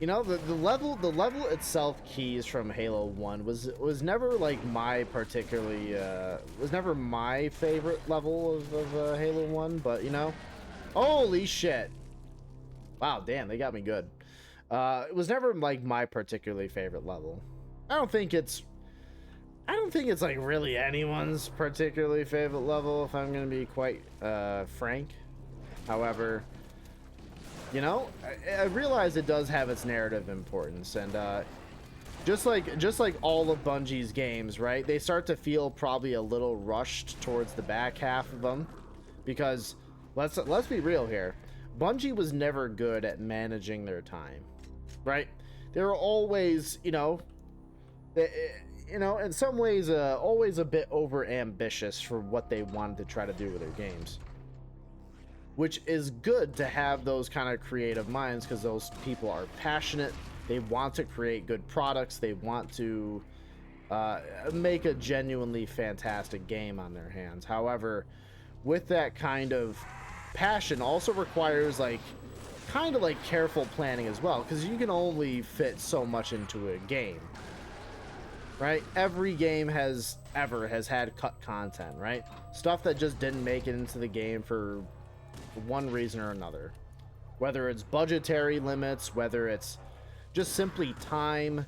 you know, the level itself keys from Halo 1 was never like my particularly was never my favorite level of Halo 1, but you know, holy shit. Wow, damn, they got me good. It was never like my particularly favorite level. I don't think it's like really anyone's particularly favorite level, if I'm gonna be quite frank. However, you know, I realize it does have its narrative importance, and just like all of Bungie's games, right? They start to feel probably a little rushed towards the back half of them, because let's be real here. Bungie was never good at managing their time, right? They were always, you know, in some ways, always a bit over ambitious for what they wanted to try to do with their games. Which is good to have those kind of creative minds, because those people are passionate. They want to create good products. They want to make a genuinely fantastic game on their hands. However, with that kind of passion also requires like kind of like careful planning as well, because you can only fit so much into a game, right? Every game has had cut content, right? Stuff that just didn't make it into the game for one reason or another, whether it's budgetary limits, whether it's just simply time,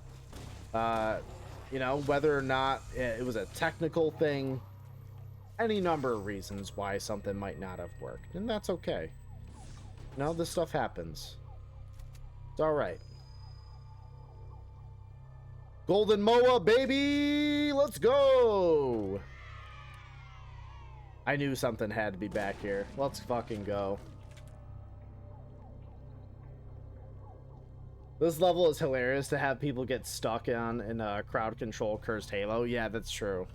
you know, whether or not it was a technical thing, any number of reasons why something might not have worked, and that's okay. You know, this stuff happens. It's all right. Golden Moa, baby! Let's go! I knew something had to be back here. Let's fucking go. This level is hilarious to have people get stuck on in crowd control Cursed Halo. Yeah, that's true.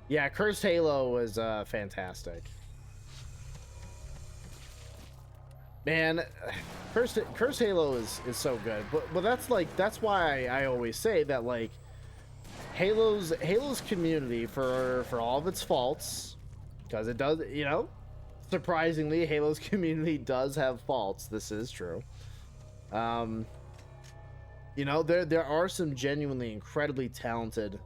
Yeah, Cursed Halo was fantastic. Man, Cursed Halo is so good. But that's why I always say that, like, Halo's community, for all of its faults, because it does, you know, surprisingly, Halo's community does have faults. This is true. You know, there are some genuinely incredibly talented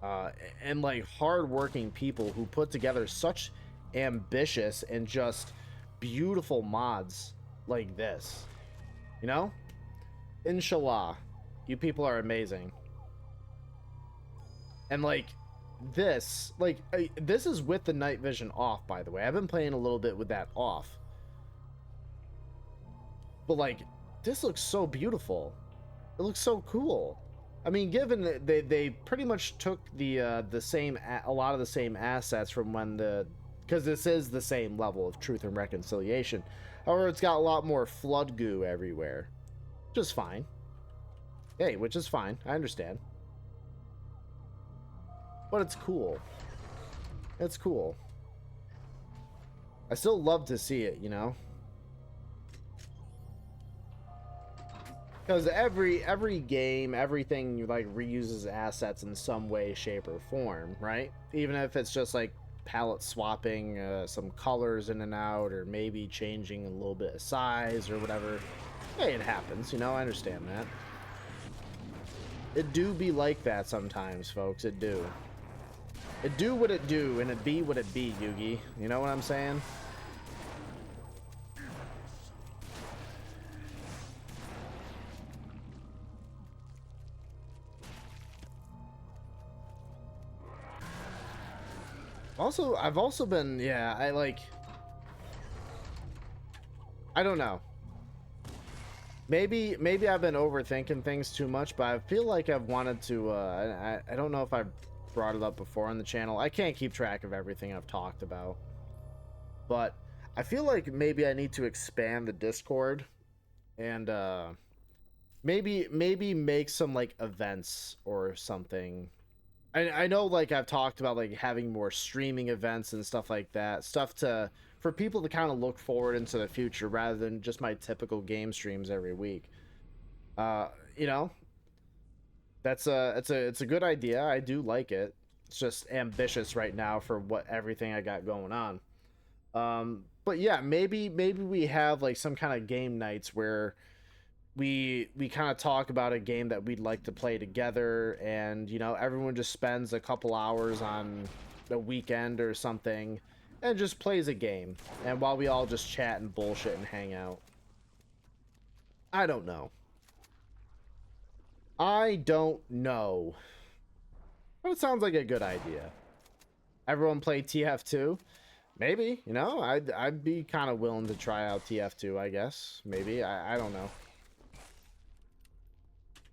and like hardworking people who put together such ambitious and just beautiful mods like this. You know, inshallah, you people are amazing. And like this is with the night vision off, by the way. I've been playing a little bit with that off, but like, this looks so beautiful. It looks so cool. I mean, given that they pretty much took a lot of the same assets from when because this is the same level of Truth and Reconciliation. However, it's got a lot more flood goo everywhere, which is fine. Hey, which is fine. I understand. But it's cool. It's cool. I still love to see it, you know? Because every game, everything like reuses assets in some way, shape, or form, right? Even if it's just like palette swapping some colors in and out, or maybe changing a little bit of size or whatever. Hey, it happens, you know, I understand that. It do be like that sometimes, folks, it do. It do what it do, and it be what it be, Yugi. You know what I'm saying? I've also been, yeah, I don't know. Maybe I've been overthinking things too much, but I feel like I've wanted to, I don't know if I've brought it up before on the channel. I can't keep track of everything I've talked about. But I feel like maybe I need to expand the Discord and, maybe make some, like, events or something. I know, like, I've talked about, like, having more streaming events and stuff like that. Stuff for people to kind of look forward into the future rather than just my typical game streams every week. You know, it's a good idea. I do like it. It's just ambitious right now for everything I got going on. But yeah, maybe we have, like, some kind of game nights where we kind of talk about a game that we'd like to play together, and, you know, everyone just spends a couple hours on the weekend or something and just plays a game, and while we all just chat and bullshit and hang out. I don't know, but it sounds like a good idea. Everyone play TF2? Maybe, you know, I'd be kind of willing to try out TF2, I guess. Maybe, I don't know.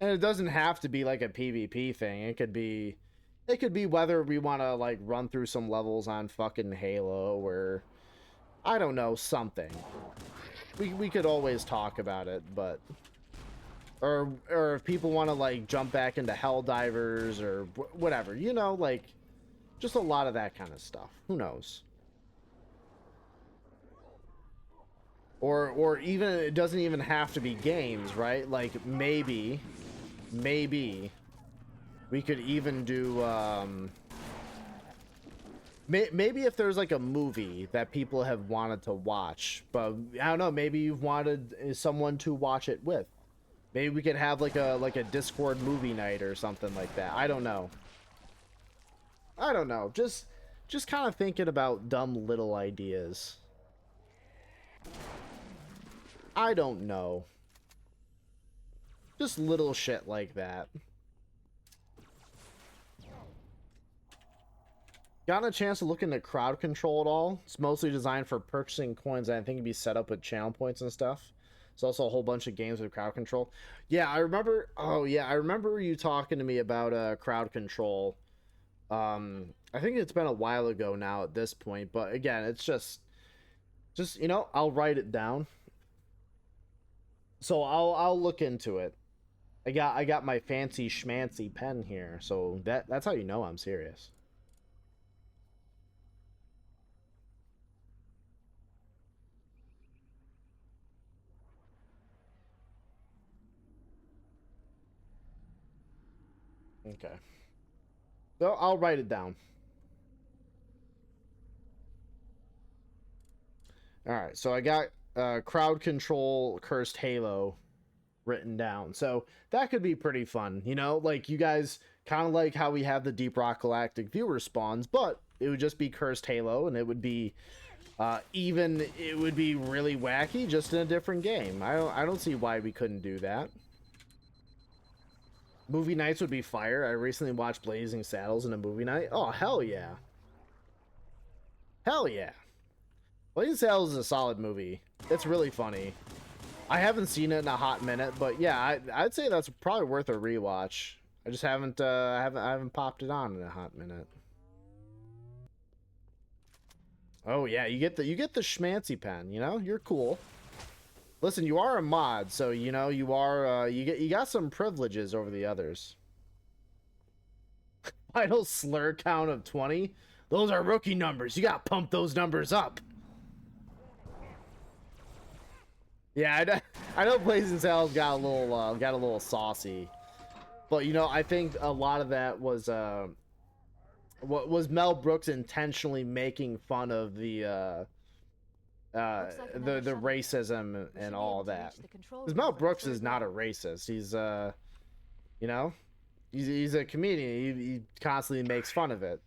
And it doesn't have to be like a PvP thing. It could be whether we want to, like, run through some levels on fucking Halo, or I don't know, something. We could always talk about it, but or if people want to, like, jump back into Helldivers or whatever, you know, like, just a lot of that kind of stuff. Who knows? Or even, it doesn't even have to be games, right? Like, maybe we could even do, maybe if there's, like, a movie that people have wanted to watch, but I don't know, maybe you've wanted someone to watch it with. Maybe we could have, like a Discord movie night or something like that. I don't know. Just kind of thinking about dumb little ideas. I don't know. Just little shit like that. Gotten a chance to look into crowd control at all? It's mostly designed for purchasing coins, and I think it'd be set up with channel points and stuff. There's also a whole bunch of games with crowd control. Yeah, I remember. Oh yeah, I remember you talking to me about crowd control. I think it's been a while ago now at this point, but again, it's just you know, I'll write it down. So I'll look into it. I got my fancy schmancy pen here, so that's how you know I'm serious. Okay. So I'll write it down. All right, so I got crowd control cursed Halo written down. So that could be pretty fun, you know, like you guys kind of like how we have the Deep Rock Galactic viewer spawns, but it would just be cursed Halo, and it would be it would be really wacky just in a different game. I don't see why we couldn't do that. Movie nights would be fire. I recently watched Blazing Saddles in a movie night. Oh, hell yeah. Hell yeah. Blazing Saddles is a solid movie. It's really funny. I haven't seen it in a hot minute, but yeah, I'd say that's probably worth a rewatch. I just haven't I haven't popped it on in a hot minute. Oh yeah, you get the schmancy pen, you know? You're cool. Listen, you are a mod, so you know you are you got some privileges over the others. Final slur count of 20. Those are rookie numbers. You got to pump those numbers up. Yeah, I know Blazing Saddles got a little saucy, but you know I think a lot of that was what was Mel Brooks intentionally making fun of the racism and all that. Because Mel Brooks is not a racist. He's you know, he's a comedian. He constantly makes fun of it.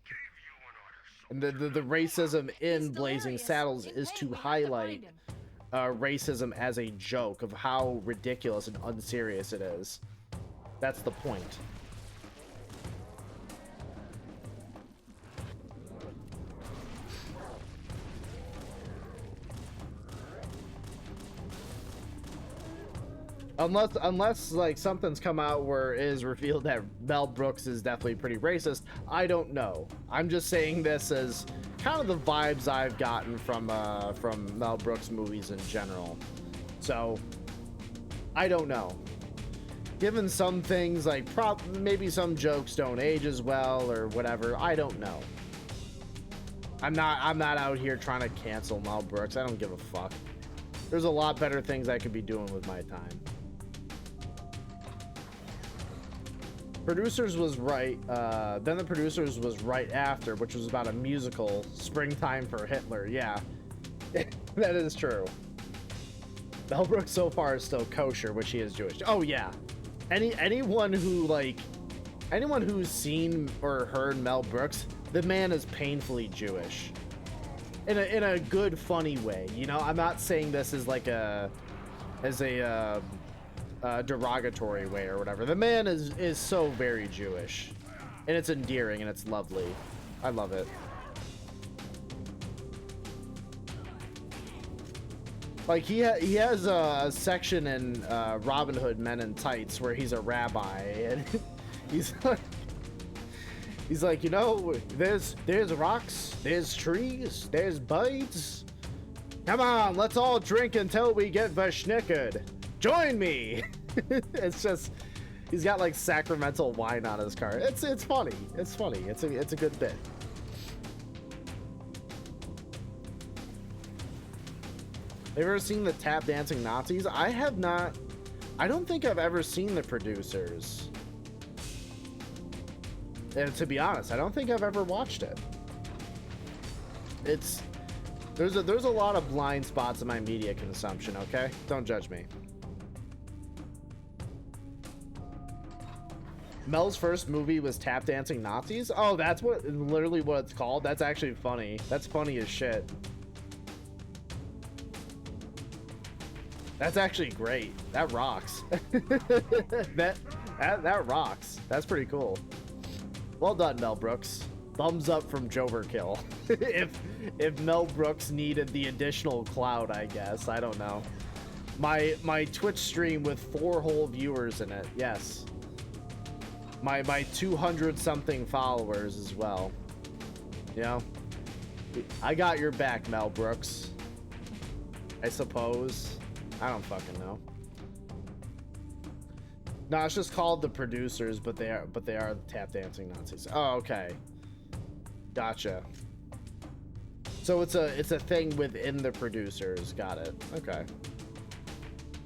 And the racism in Blazing Saddles is to highlight racism as a joke of how ridiculous and unserious it is. That's the point. Unless like something's come out where it is revealed that Mel Brooks is definitely pretty racist, I don't know. I'm just saying this as kind of the vibes I've gotten from Mel Brooks movies in general. So I don't know. Given some things like maybe some jokes don't age as well or whatever, I don't know. I'm not out here trying to cancel Mel Brooks. I don't give a fuck. There's a lot better things I could be doing with my time. Producers was right. Then the Producers was right after, which was about a musical, Springtime for Hitler. Yeah, that is true. Mel Brooks so far is still kosher, which he is Jewish. Oh yeah, anyone who's seen or heard Mel Brooks, the man is painfully Jewish. In a good, funny way. You know, I'm not saying this as like a derogatory way or whatever. The man is so very Jewish, and it's endearing and it's lovely. I love it. Like he has a section in Robin Hood Men in Tights where he's a rabbi, and he's like, you know, there's rocks, there's trees, there's buds. Come on, let's all drink until we get verschnickered. Join me. It's just, he's got like sacramental wine on his car. It's funny. It's funny. It's a good bit. Have you ever seen the tap dancing Nazis? I have not. I don't think I've ever seen the Producers. And to be honest, I don't think I've ever watched it. There's a lot of blind spots in my media consumption, okay? Don't judge me. Mel's first movie was Tap Dancing Nazis? Oh, that's literally what it's called? That's actually funny. That's funny as shit. That's actually great. That rocks. that rocks. That's pretty cool. Well done, Mel Brooks. Thumbs up from j0everkill. if Mel Brooks needed the additional clout, I guess. I don't know. My Twitch stream with 4 whole viewers in it. Yes. My 200 something followers as well. You know, I got your back, Mel Brooks. I suppose. I don't fucking know. No, it's just called the producers, but they are the tap dancing Nazis. Oh, okay. Gotcha. So it's a thing within the producers. Got it. Okay.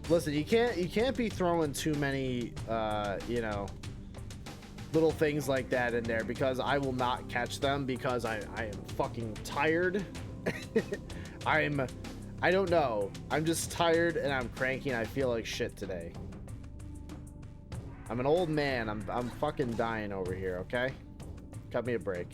Listen, you can't be throwing too many you know, little things like that in there, because I will not catch them, because I am fucking tired. I don't know. I'm just tired and I'm cranky and I feel like shit today. I'm an old man. I'm fucking dying over here, okay? Cut me a break.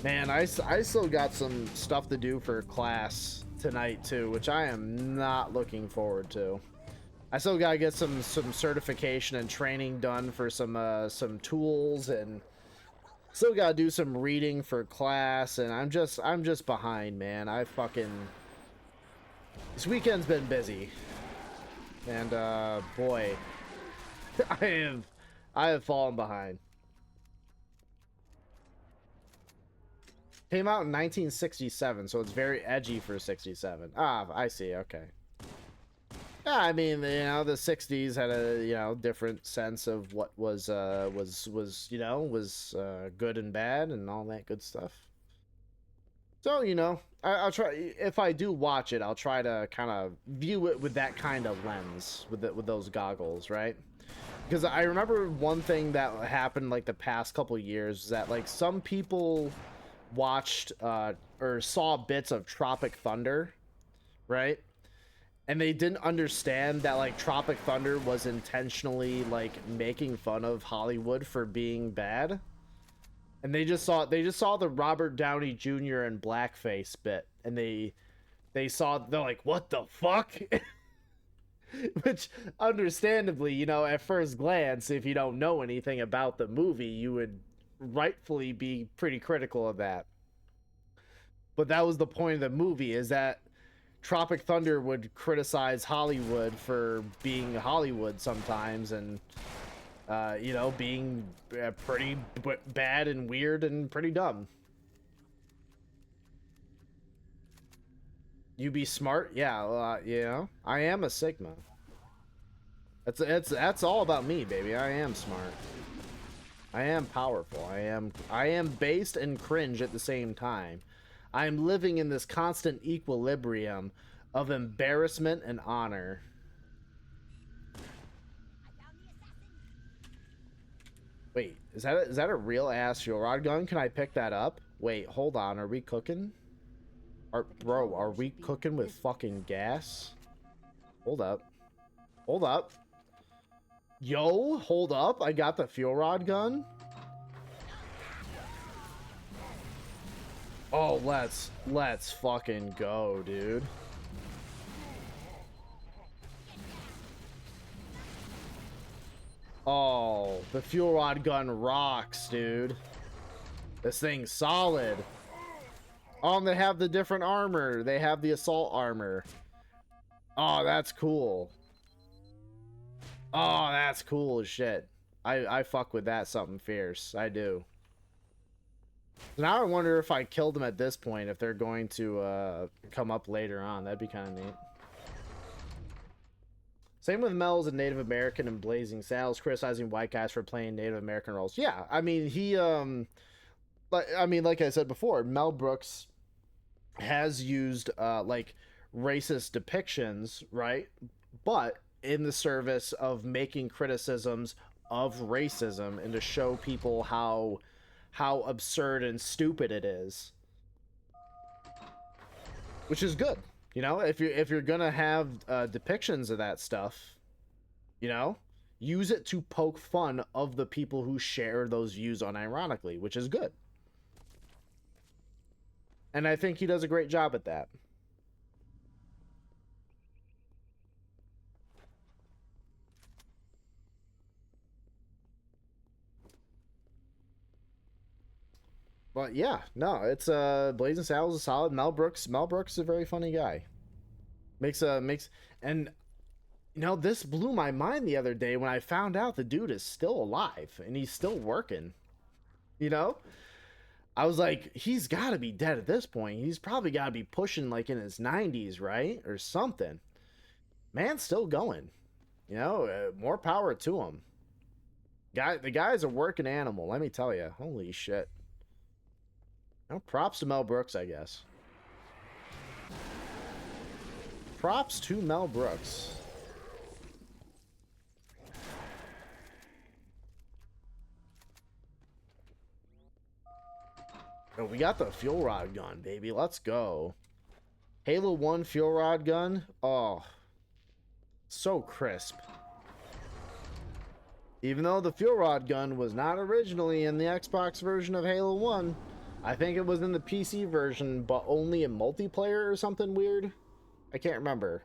Man, I still got some stuff to do for class tonight too, which I am not looking forward to. I still gotta get some certification and training done for some tools, and still gotta do some reading for class, and I'm just behind, man. This weekend's been busy, and boy, I have fallen behind. Came out in 1967, so it's very edgy for 67. Ah, I see. Okay. Yeah, I mean, you know, the 60s had a, you know, different sense of what was you know, was good and bad and all that good stuff. So, you know, I'll try, if I do watch it, I'll try to kind of view it with that kind of lens, with those goggles, right? Because I remember one thing that happened like the past couple years is that like some people watched or saw bits of Tropic Thunder, right? And they didn't understand that like Tropic Thunder was intentionally like making fun of Hollywood for being bad. And they just saw the Robert Downey Jr. and blackface bit, and they're like, what the fuck? Which understandably, you know, at first glance, if you don't know anything about the movie, you would rightfully be pretty critical of that. But that was the point of the movie, is that Tropic Thunder would criticize Hollywood for being Hollywood sometimes, and you know, being pretty bad and weird and pretty dumb. You be smart? Yeah, you know, I am a Sigma. That's all about me, baby. I am smart. I am powerful. I am based and cringe at the same time. I am living in this constant equilibrium of embarrassment and honor. Wait, is that a real ass fuel rod gun? Can I pick that up? Wait, hold on. Are we cooking? Bro, are we cooking with fucking gas? Hold up. Hold up. Yo, hold up. I got the fuel rod gun. Oh, let's fucking go, dude. Oh, the fuel rod gun rocks, dude. This thing's solid. Oh, and they have the different armor. They have the assault armor. Oh, that's cool. Oh, that's cool as shit. I fuck with that something fierce. I do. Now I wonder if I killed them at this point, if they're going to come up later on. That'd be kind of neat. Same with Mel's and Native American and Blazing Saddles, criticizing white guys for playing Native American roles. Yeah, I mean, like I said before, Mel Brooks has used like racist depictions, right? But in the service of making criticisms of racism and to show people how absurd and stupid it is, which is good. You know, if you're gonna have depictions of that stuff, you know, use it to poke fun of the people who share those views unironically, which is good. And I think he does a great job at that. But yeah, no, it's Blazing Saddles is solid. Mel Brooks is a very funny guy. Makes and you know, this blew my mind the other day when I found out the dude is still alive and he's still working. You know? I was like, he's got to be dead at this point. He's probably got to be pushing like in his 90s, right? Or something. Man's still going. You know, more power to him. The guy's a working animal, let me tell you. Holy shit. Well, props to Mel Brooks, I guess. Props to Mel Brooks. Oh, we got the fuel rod gun, baby. Let's go. Halo 1 fuel rod gun. Oh, so crisp. Even though the fuel rod gun was not originally in the Xbox version of Halo 1, I think it was in the PC version, but only in multiplayer or something weird. I can't remember.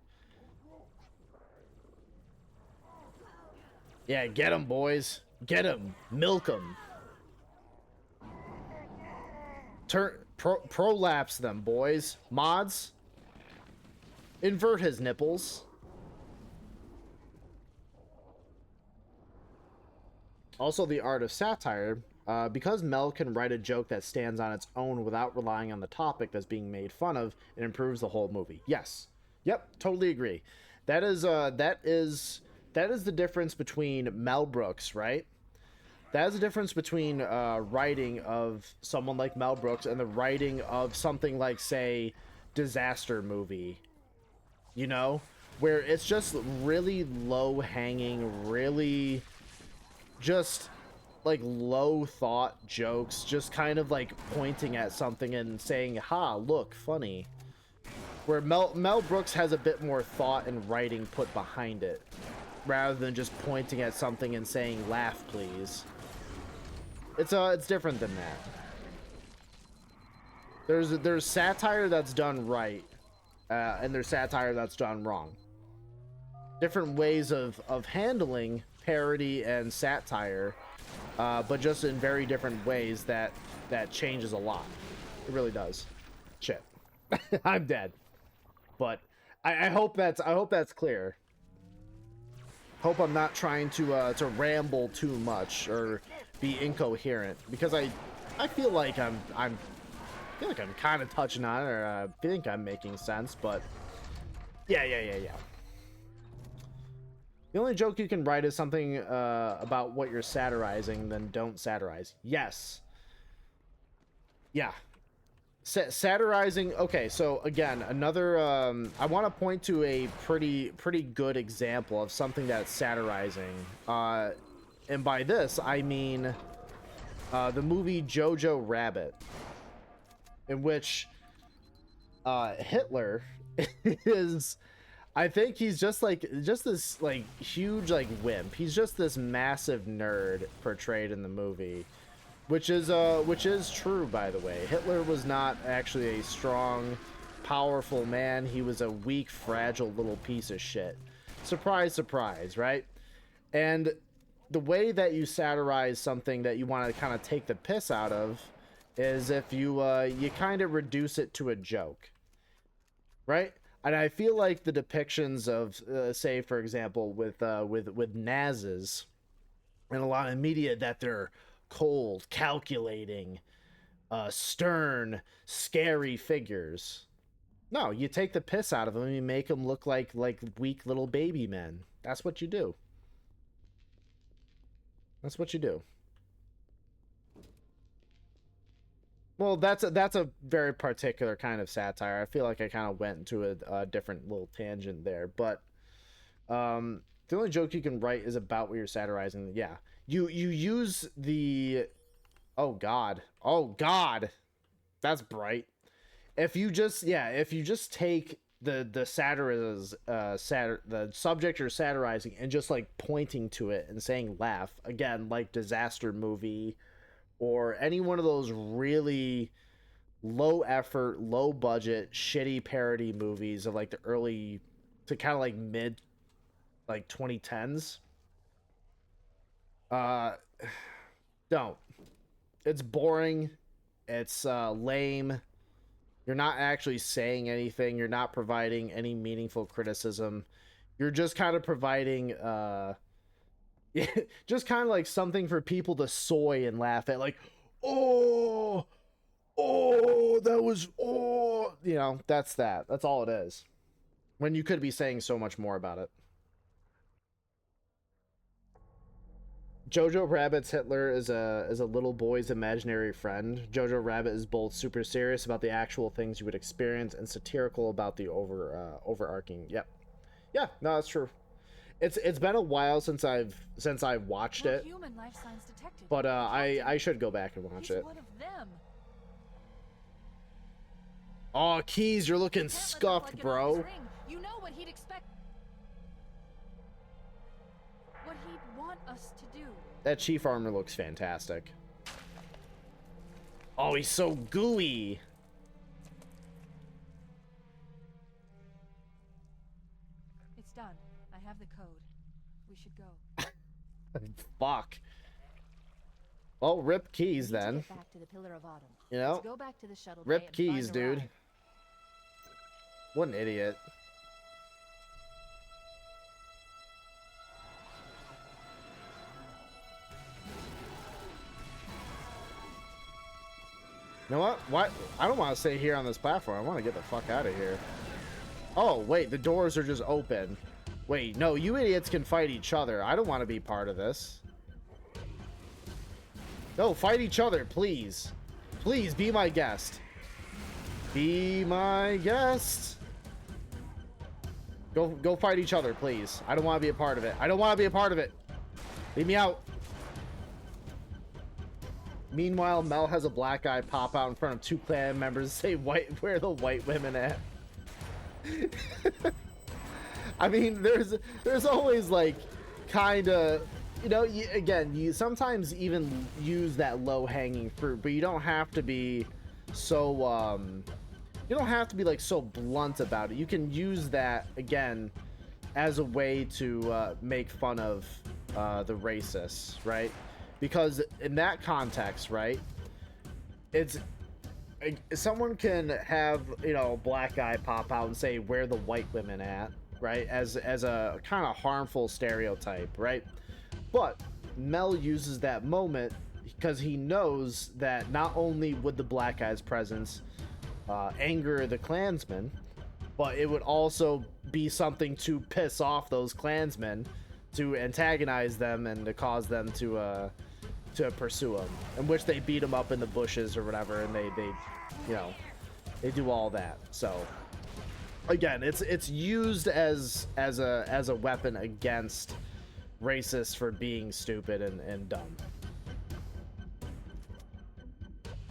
Yeah, get 'em, boys. Get 'em. Milk 'em. Prolapse them, boys. Mods. Invert his nipples. Also, the art of satire. Because Mel can write a joke that stands on its own without relying on the topic that's being made fun of, it improves the whole movie. Yes. Yep, totally agree. That is the difference between Mel Brooks, right? That is the difference between writing of someone like Mel Brooks and the writing of something like, say, Disaster Movie. You know? Where it's just really low-hanging, really just like low thought jokes, just kind of like pointing at something and saying, ha, look, funny. Where Mel Brooks has a bit more thought and writing put behind it, rather than just pointing at something and saying, laugh, please. It's different than that. There's satire that's done right, and there's satire that's done wrong. Different ways of handling parody and satire, but just in very different ways that changes a lot. It really does. Shit. I'm dead. But I hope that's clear. Hope I'm not trying to ramble too much or be incoherent, because I feel like I'm kind of touching on it, or I think I'm making sense, but yeah. The only joke you can write is something about what you're satirizing, then don't satirize. Yes. Yeah. Satirizing. Okay, so again, another I want to point to a pretty good example of something that's satirizing. And by this, I mean the movie Jojo Rabbit, in which Hitler is, I think he's just this like huge like wimp. He's just this massive nerd portrayed in the movie, which is true, by the way. Hitler was not actually a strong, powerful man. He was a weak, fragile little piece of shit. Surprise, surprise, right? And the way that you satirize something that you want to kind of take the piss out of is if you kind of reduce it to a joke, right? And I feel like the depictions of, say, for example, with Nazis and a lot of media, that they're cold, calculating, stern, scary figures. No, you take the piss out of them and you make them look like weak little baby men. That's what you do. That's what you do. Well, that's a very particular kind of satire. I feel like I kind of went into a different little tangent there, but the only joke you can write is about what you're satirizing. Yeah, you use the oh god, that's bright. If you just take the the subject you're satirizing and just like pointing to it and saying laugh, again, like Disaster Movie, or any one of those really low effort, low budget, shitty parody movies of like the early to kind of like mid like 2010s. Don't. It's boring. It's lame. You're not actually saying anything. You're not providing any meaningful criticism. You're just kind of providing yeah, just kind of like something for people to soy and laugh at, like, oh, that was, you know, that's that. That's all it is. When you could be saying so much more about it. Jojo Rabbit's Hitler is a little boy's imaginary friend. Jojo Rabbit is both super serious about the actual things you would experience and satirical about the overarching. Yep. Yeah, no, that's true. It's been a while since I've watched it, Human life signs detected. but I should go back and watch He's it. one of them. Oh, Keys, you're looking Can't let the scuffed, blood get off bro. his ring. You know what he'd expect. What he'd want us to do. That chief armor looks fantastic. Oh, he's so gooey. It's done. I have the code. We should go. Fuck. Well, rip Keys We need to then. get back to the Pillar of Autumn. You know? Let's go back to the shuttle bay Rip and Keys, find a dude. ride. What an idiot. You know what? What? I don't want to stay here on this platform. I want to get the fuck out of here. Oh, wait. The doors are just open. Wait, no. You idiots can fight each other. I don't want to be part of this. No, fight each other, please. Please, be my guest. Be my guest. Go fight each other, please. I don't want to be a part of it. I don't want to be a part of it. Leave me out. Meanwhile, Mel has a black guy pop out in front of two clan members and say, where are the white women at? I mean, there's always, like, kind of, you know, you sometimes even use that low-hanging fruit, but you don't have to be so, you don't have to be, like, so blunt about it. You can use that, again, as a way to make fun of the racists, right? Because in that context, right, it's someone can have, you know, a black guy pop out and say, where the white women at, right, as a kind of harmful stereotype, right? But Mel uses that moment because he knows that not only would the black guy's presence anger the Klansmen, but it would also be something to piss off those Klansmen, to antagonize them and to cause them to pursue him, in which they beat him up in the bushes or whatever, and they you know, they do all that. So again, it's used as a weapon against racists for being stupid and dumb,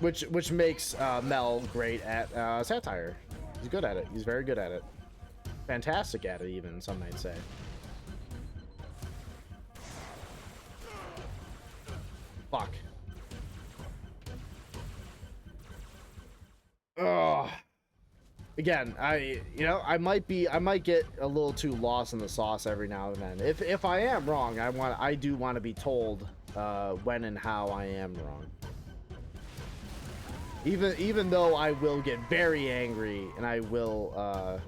which makes Mel great at satire. He's good at it. He's very good at it. Fantastic at it, even some might say. Fuck. Ugh. Again, I might get a little too lost in the sauce every now and then. If I am wrong, I do want to be told when and how I am wrong. Even though I will get very angry and I will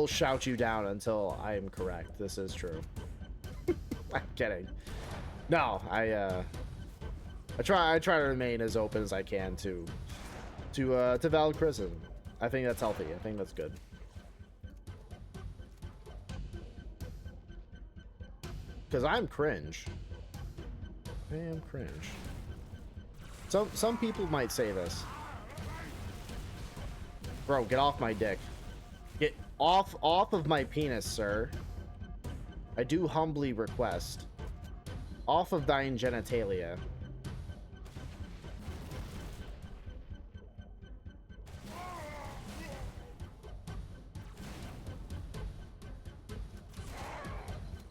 shout you down until I am correct. This is true. I'm kidding. No, I try to remain as open as I can to valid criticism. I think that's healthy. I think that's good. Because I'm cringe. I am cringe. Some people might say this. Bro, get off my dick. Get off of my penis, sir. I do humbly request. Off of thine genitalia.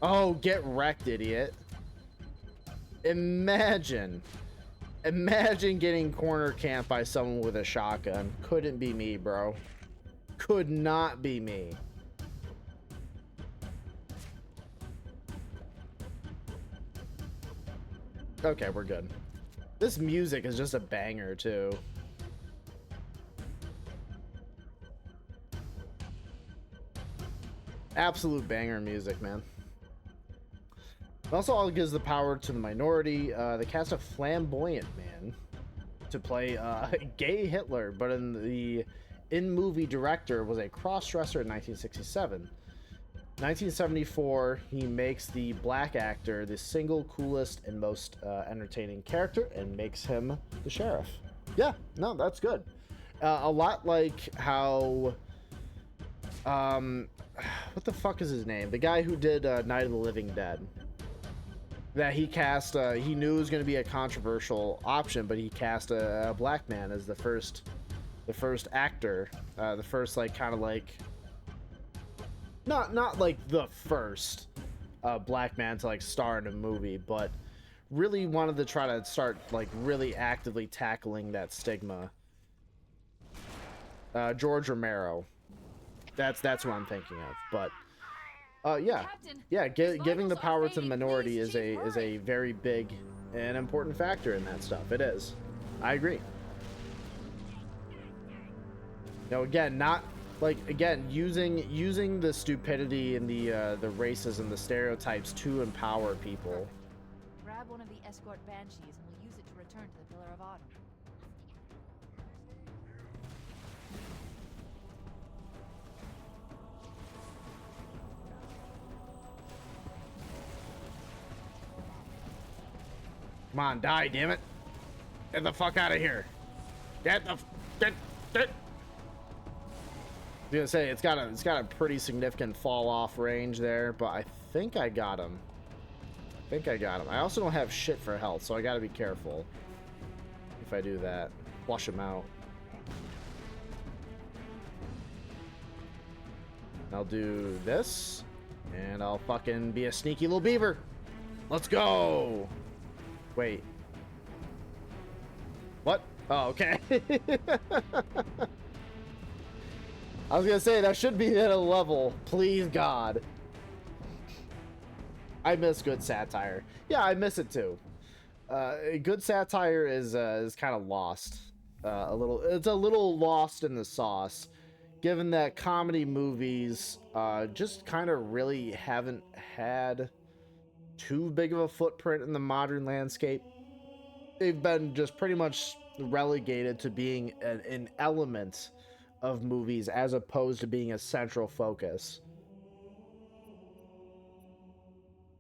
Oh, get wrecked, idiot. Imagine getting corner camped by someone with a shotgun. Couldn't be me, bro. Could not be me. Okay, we're good. This music is just a banger too. Absolute banger music, man. It also all gives the power to the minority. They cast a flamboyant man to play gay Hitler, but in-movie director was a cross-dresser in 1967. 1974, he makes the black actor the single coolest and most entertaining character and makes him the sheriff. Yeah, no, that's good. A lot like how what the fuck is his name? The guy who did Night of the Living Dead. That he cast, he knew it was going to be a controversial option, but he cast a black man as the first actor, the first like kind of like not like the first black man to like star in a movie, but really wanted to try to start like really actively tackling that stigma. George Romero. That's what I'm thinking of, but yeah, Captain, yeah. these Giving the vitals are power to the fading. minority Please, is a Chief, is a very big and important factor in that stuff. It is. I agree. No, again, not like again using the stupidity and the racism, the stereotypes to empower people. Grab one of the escort banshees and we'll use it to return to the Pillar of Autumn. Come on, die, damn it! Get the fuck out of here! Get. I was gonna say it's got a pretty significant fall off range there, but I think I got him. I also don't have shit for health, so I gotta be careful if I do that. Flush him out. I'll do this, and I'll fucking be a sneaky little beaver. Let's go. Wait. What? Oh, okay. I was gonna say, that should be at a level. Please, God. I miss good satire. Yeah, I miss it too. Good satire is kind of lost. It's a little lost in the sauce, given that comedy movies just kind of really haven't had too big of a footprint in the modern landscape. They've been just pretty much relegated to being an element of movies as opposed to being a central focus.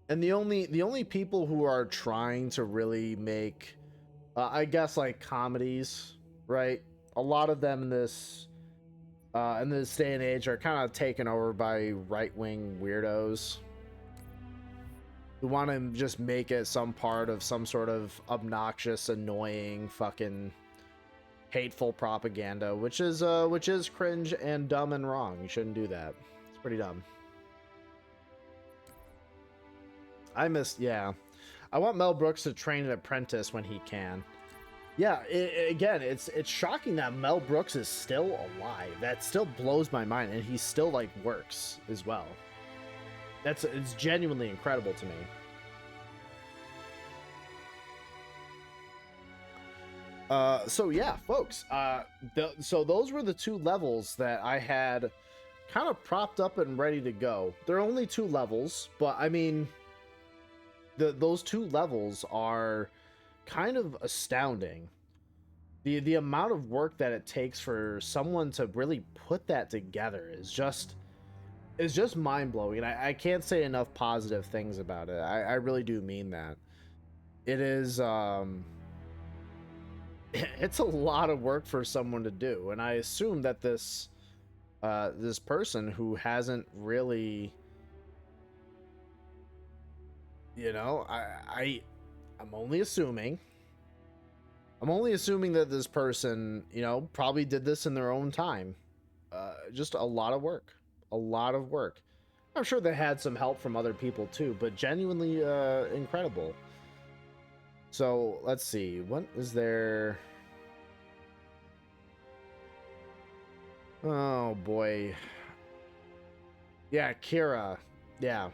And the only people who are trying to really make I guess like comedies, right? A lot of them in this day and age are kind of taken over by right-wing weirdos who want to just make it some part of some sort of obnoxious, annoying, fucking hateful propaganda, which is cringe and dumb and wrong. You shouldn't do that. It's pretty dumb. Yeah. I want Mel Brooks to train an apprentice when he can. Yeah, again, it's shocking that Mel Brooks is still alive. That still blows my mind, and he still like works as well. It's genuinely incredible to me. So yeah, folks. So those were the two levels that I had kind of propped up and ready to go. They're only 2 levels, but I mean, those 2 levels are kind of astounding. The amount of work that it takes for someone to really put that together is just mind-blowing. And I can't say enough positive things about it. I really do mean that. It is it's a lot of work for someone to do, and I assume that this person who hasn't really, you know, I'm only assuming that this person, you know, probably did this in their own time. Just a lot of work. I'm sure they had some help from other people too, but genuinely incredible. So let's see, what is there? Oh boy. Yeah, Kira. Yeah.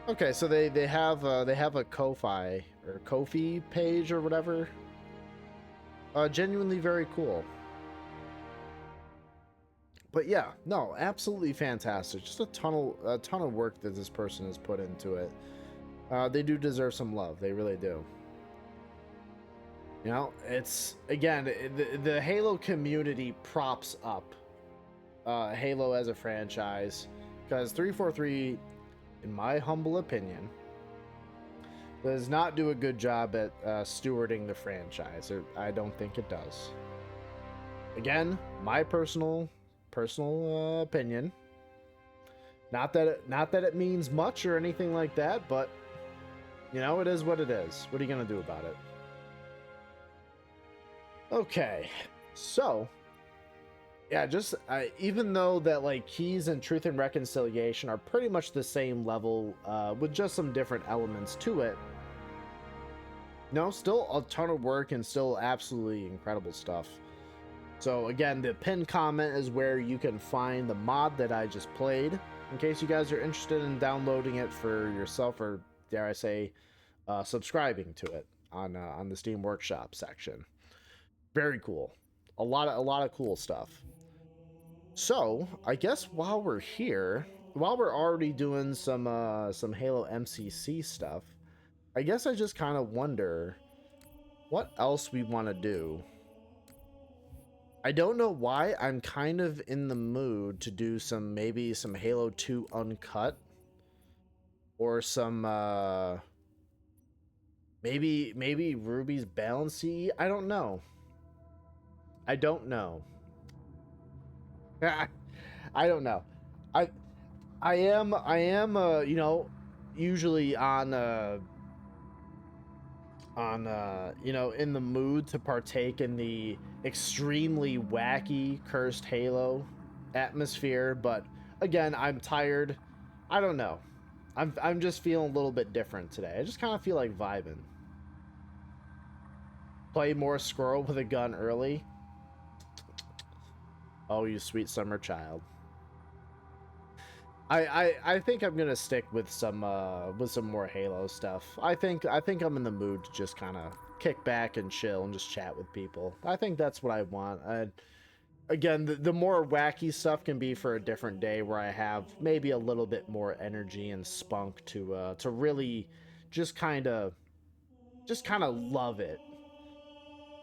Okay, so they have a Ko-Fi or Ko-fi page or whatever. Genuinely very cool. But yeah, no, absolutely fantastic. Just a ton of work that this person has put into it. They do deserve some love. They really do. You know, it's, again, the Halo community props up Halo as a franchise, because 343, in my humble opinion, does not do a good job at stewarding the franchise. I don't think it does. Again, my personal opinion. Not that it means much or anything like that, but you know, it is what it is. What are you gonna do about it? Okay, so yeah, just even though that like Keys and Truth and Reconciliation are pretty much the same level, with just some different elements to it. No, still a ton of work and still absolutely incredible stuff. So again, the pinned comment is where you can find the mod that I just played, in case you guys are interested in downloading it for yourself, or dare I say, subscribing to it on the Steam Workshop section. Very cool. A lot of cool stuff. So I guess while we're here, while we're already doing some Halo MCC stuff, I guess I just kind of wonder what else we want to do. I don't know why I'm kind of in the mood to do maybe some Halo 2 Uncut, or some maybe Ruby's Balance CE. I don't know. I don't know. I don't know. I am you know, usually on you know, in the mood to partake in the extremely wacky cursed Halo atmosphere, but again, I'm tired. I don't know. I'm just feeling a little bit different today. I just kind of feel like vibing. Play more squirrel with a gun early. Oh, you sweet summer child. I think I'm gonna stick with some more Halo stuff. I think I'm in the mood to just kind of kick back and chill and just chat with people. I think that's what I want. Again, the more wacky stuff can be for a different day, where I have maybe a little bit more energy and spunk to really just kind of love it.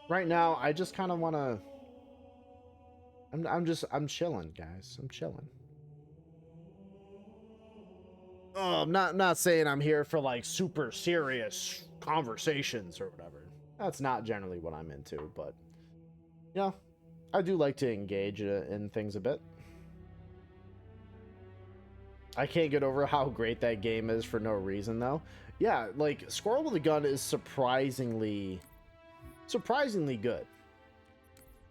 Right now, I just kind of want to. I'm chilling, guys. I'm chilling. Oh, I'm not saying I'm here for like super serious conversations or whatever. That's not generally what I'm into, but you know, I do like to engage in things a bit. I can't get over how great that game is for no reason though. Yeah, like Squirrel with a Gun is surprisingly good.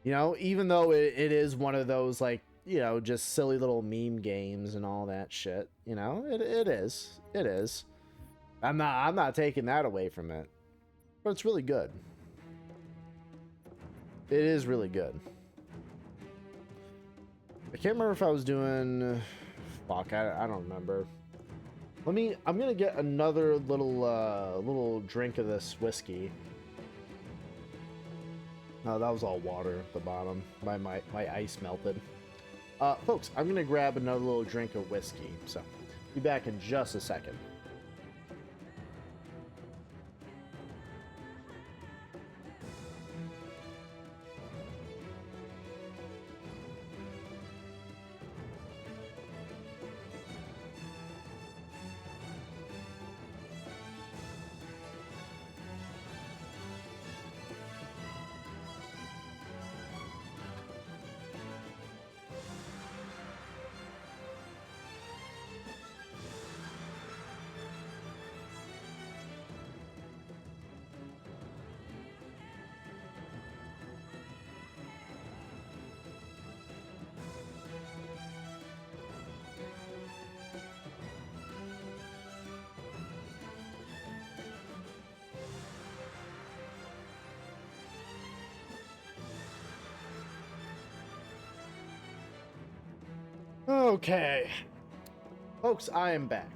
You know, even though it is one of those, like, you know, just silly little meme games and all that shit. You know, it is. I'm not taking that away from it. But it's really good. It is really good. I can't remember if I was doing... Fuck, I don't remember. I'm gonna get another little drink of this whiskey. No, that was all water at the bottom. My ice melted. Folks, I'm gonna grab another little drink of whiskey, so be back in just a second. Okay. Folks, I am back.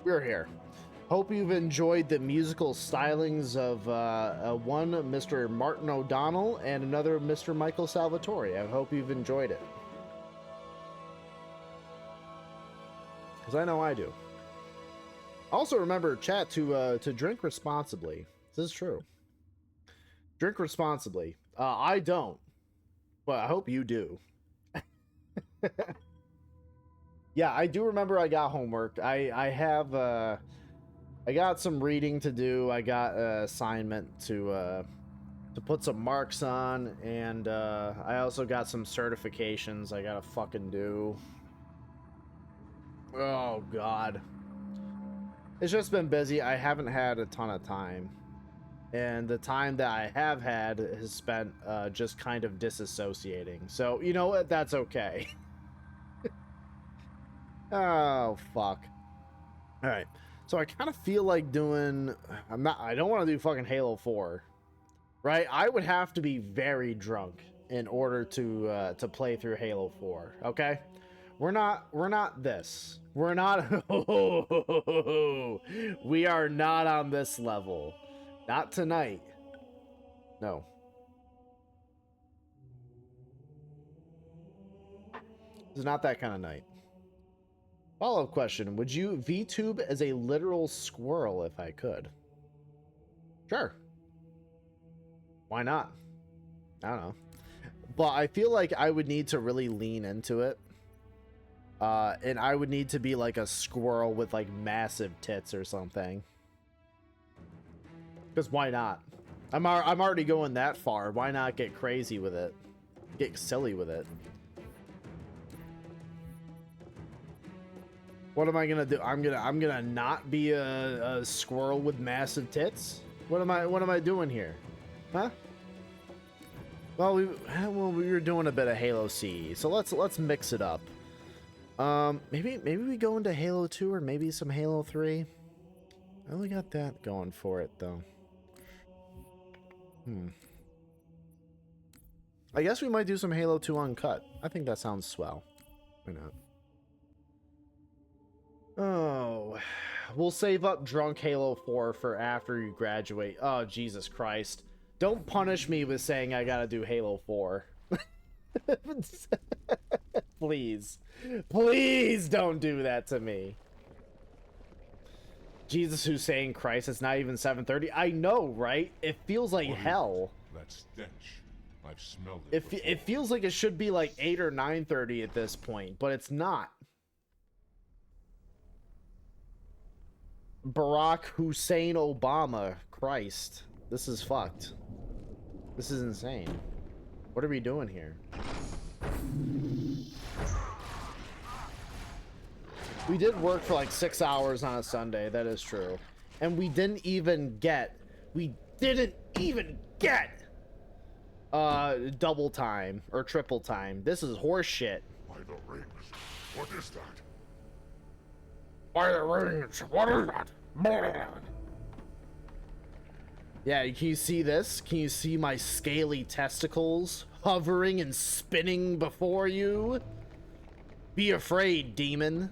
We're here. Hope you've enjoyed the musical stylings of one Mr. Martin O'Donnell and another Mr. Michael Salvatore. I hope you've enjoyed it. Because I know I do. Also remember, chat, to drink responsibly. This is true. Drink responsibly. I don't, but I hope you do. Yeah, I do remember I got homework. I got some reading to do. I got an assignment to put some marks on, and I also got some certifications I gotta fucking do. Oh god. It's just been busy. I haven't had a ton of time. And the time that I have had is spent just kind of disassociating. So, you know what? That's okay. Oh, fuck. Alright. So I kind of feel like doing... I don't want to do fucking Halo 4. Right? I would have to be very drunk in order to play through Halo 4. Okay? We're not this. We're not... We are not on this level. Not tonight. No. This is not that kind of night. Follow-up question. Would you VTube as a literal squirrel if I could? Sure. Why not? I don't know. But I feel like I would need to really lean into it. And I would need to be like a squirrel with like massive tits or something. Because why not? I'm already going that far. Why not get crazy with it? Get silly with it. What am I gonna do? I'm gonna not be a squirrel with massive tits? What am I doing here? Huh? Well, we were doing a bit of Halo CE, so let's mix it up. Maybe we go into Halo 2 or maybe some Halo 3. I only got that going for it though. I guess we might do some Halo 2 uncut. I think that sounds swell. Why not? Oh, we'll save up drunk Halo 4 for after you graduate. Oh, Jesus Christ. Don't punish me with saying I gotta do Halo 4. Please. Please don't do that to me. Jesus Hussein Christ, it's not even 7:30. I know, right? It feels like hell. That stench. I've smelled it. It feels like it should be like 8 or 9:30 at this point, but it's not. Barack Hussein Obama. Christ. This is fucked. This is insane. What are we doing here? We did work for like 6 hours on a Sunday. That is true. And we didn't even get double time or triple time. This is horse shit. By the rings. What is that? By the rings. What is that? Yeah, can you see this? Can you see my scaly testicles hovering and spinning before you? Be afraid, demon.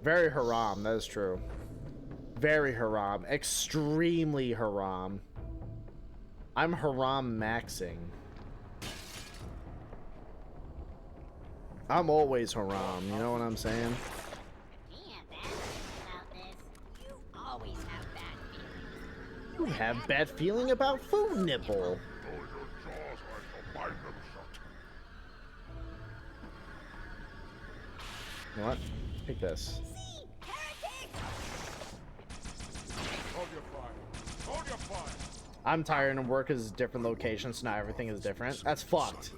Very haram, that is true. Very haram. Extremely haram. I'm haram maxing. I'm always haram, you know what I'm saying? You have bad feeling about food nipple. What? Take this. Hold your fire. Hold your fire. I'm tired and work is different locations, so now everything is different. That's fucked.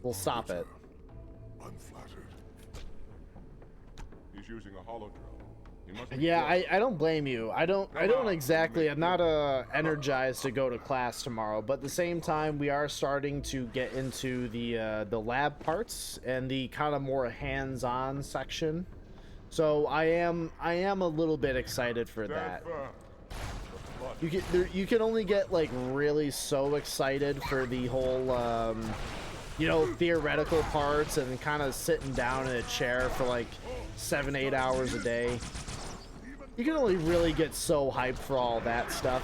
We'll stop it. Unflattered. He's using a hollow drone. He must be Yeah, close. I don't blame you. I don't exactly. I'm not energized to go to class tomorrow, but at the same time, we are starting to get into the lab parts and the kind of more hands-on section. So I am a little bit excited for that. You can only get like really so excited for the whole you know, theoretical parts and kind of sitting down in a chair for like 7-8 hours a day. You can only really get so hyped for all that stuff.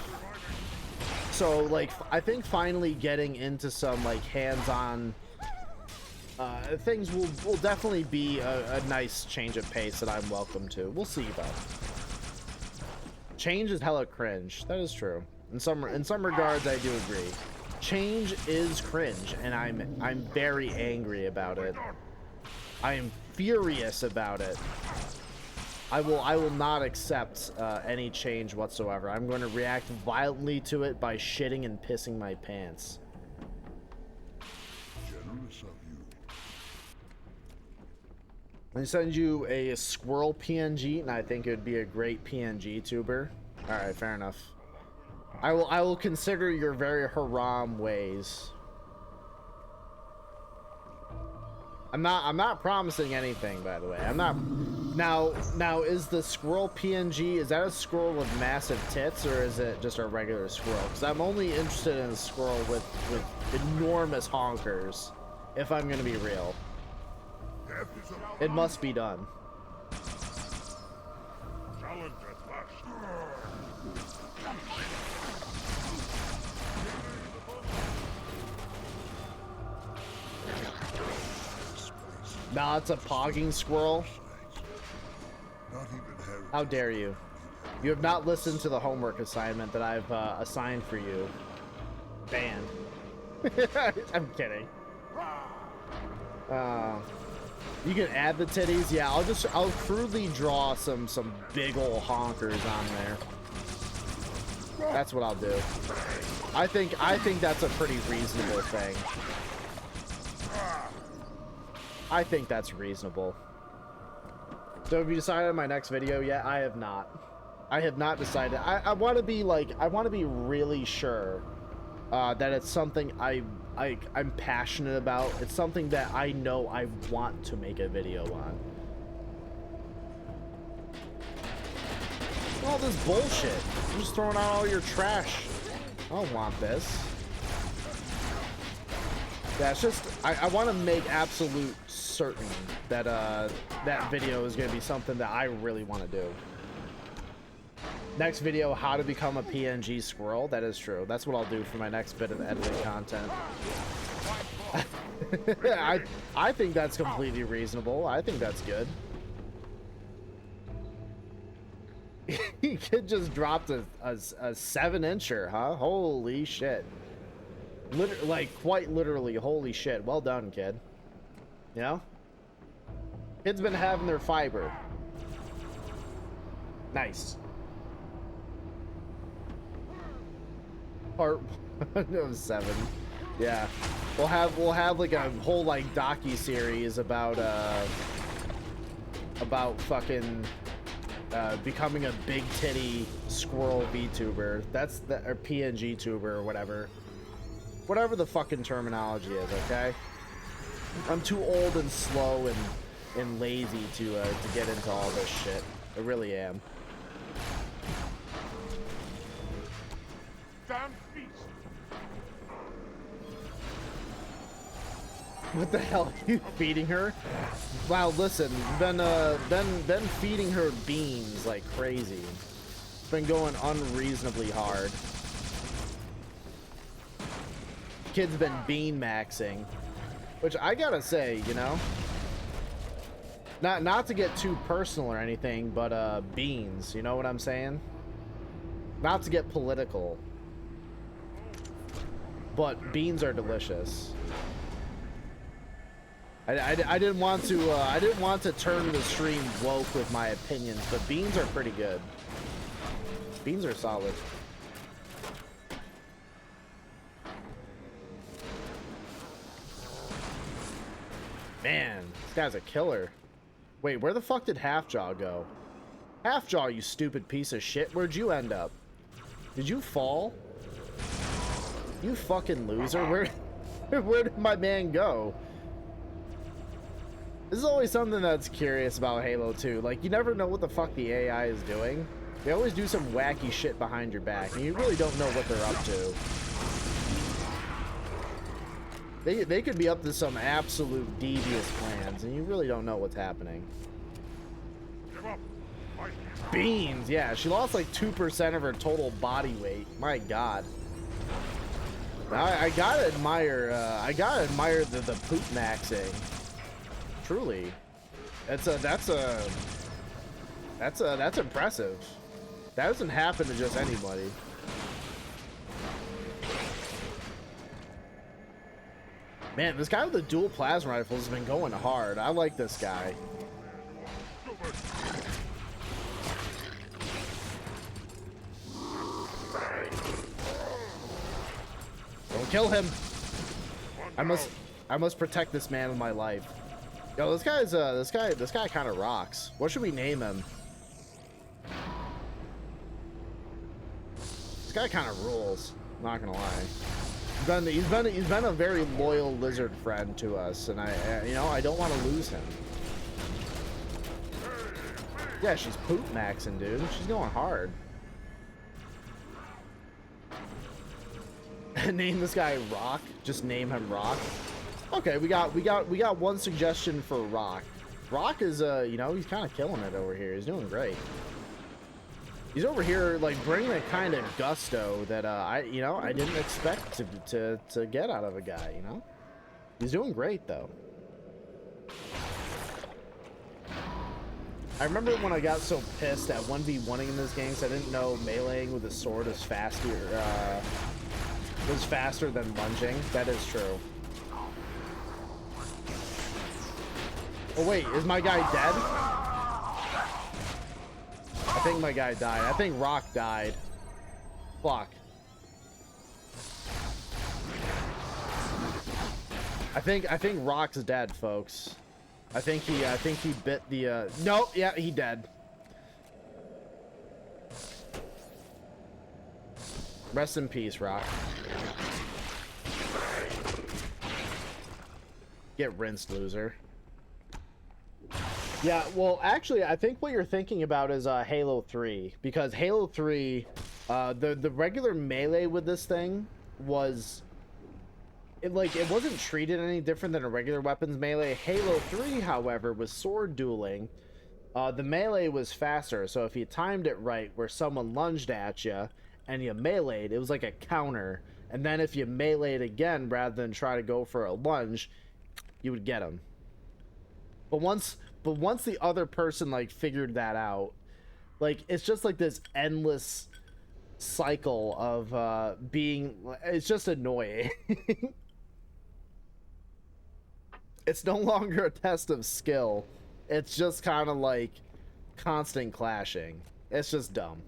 So like, I think finally getting into some like hands-on things will definitely be a nice change of pace that I'm welcome to. We'll see though. Change is hella cringe. That is true. In some regards, I do agree. Change is cringe, and I'm very angry about it. I am furious about it. I will not accept any change whatsoever. I'm going to react violently to it by shitting and pissing my pants. Generous of you. I send you a squirrel PNG, and I think it would be a great PNG tuber. All right, fair enough. I will consider your very haram ways. I'm not promising anything, by the way. I'm not. Now is the squirrel PNG, is that a squirrel with massive tits, or is it just a regular squirrel? Because I'm only interested in a squirrel with enormous honkers, if I'm gonna be real. It must be done. Challenge at last. Nah, it's a pogging squirrel. Not even Harry. How dare you? You have not listened to the homework assignment that I've assigned for you. Banned. I'm kidding. You can add the titties. Yeah, I'll crudely draw some big ol' honkers on there. That's what I'll do. I think that's a pretty reasonable thing. I think that's reasonable. So have you decided on my next video yet? I have not. I have not decided. I want to be like, I want to be really sure that it's something I'm passionate about. It's something that I know I want to make a video on. All this bullshit. I'm just throwing out all your trash. I don't want this. Yeah, it's just, I want to make absolute certain that that video is going to be something that I really want to do. Next video, how to become a PNG squirrel. That is true. That's what I'll do for my next bit of editing content. I think that's completely reasonable. I think that's good. He kid just dropped a 7-incher, huh? Holy shit. Like, quite literally, holy shit. Well done, kid. You know? Kids been having their fiber. Nice. Part 7. Yeah. We'll have like a whole like docu-series about fucking becoming a big titty squirrel VTuber. That's the or PNG tuber or whatever. Whatever the fucking terminology is, okay? I'm too old and slow and lazy to get into all this shit. I really am. Damn beast. What the hell are you feeding her? Wow, listen, been feeding her beans like crazy. It's been going unreasonably hard. Kid's been bean maxing, which I gotta say, you know, not to get too personal or anything, but beans, you know what I'm saying? Not to get political, but beans are delicious. I didn't want to turn the stream woke with my opinions, but beans are pretty good. Beans are solid. Man, this guy's a killer. Wait, where the fuck did Halfjaw go? Halfjaw, you stupid piece of shit. Where'd you end up? Did you fall? You fucking loser. Where did my man go? This is always something that's curious about Halo 2. Like, you never know what the fuck the AI is doing. They always do some wacky shit behind your back, and you really don't know what they're up to. They could be up to some absolute devious plans, and you really don't know what's happening. Give up. Fight. Beans, yeah, she lost like 2% of her total body weight. My God. I gotta admire the poop maxing. Truly, that's impressive. That doesn't happen to just anybody. Man, this guy with the dual plasma rifle has been going hard. I like this guy. Don't kill him. I must protect this man with my life. Yo, this guy kind of rocks. What should we name him? This guy kind of rules. I'm not gonna lie. He's been a very loyal lizard friend to us, and I don't want to lose him. Yeah, she's poop maxing, dude. She's going hard. Name this guy Rock. Just name him Rock. Okay, we got one suggestion for Rock. Rock is he's kind of killing it over here. He's doing great. He's over here like bringing a kind of gusto that I didn't expect to get out of a guy. You know, he's doing great though. I remember when I got so pissed at 1v1ing in this game, 'cause I didn't know meleeing with a sword was faster than lunging. That is true. Oh wait, is my guy dead? I think my guy died. I think Rock died. Fuck. I think Rock's dead, folks. I think he bit the no, yeah, he dead. Rest in peace, Rock. Get rinsed, loser. Yeah, well, actually, I think what you're thinking about is Halo 3, because Halo 3, the regular melee with this thing was, it wasn't treated any different than a regular weapons melee. Halo 3, however, was sword dueling. The melee was faster, so if you timed it right, where someone lunged at you and you meleeed, it was like a counter, and then if you meleeed again rather than try to go for a lunge, you would get them. But once the other person like figured that out, like it's just like this endless cycle of being, it's just annoying. It's no longer a test of skill. It's just kind of like constant clashing. It's just dumb.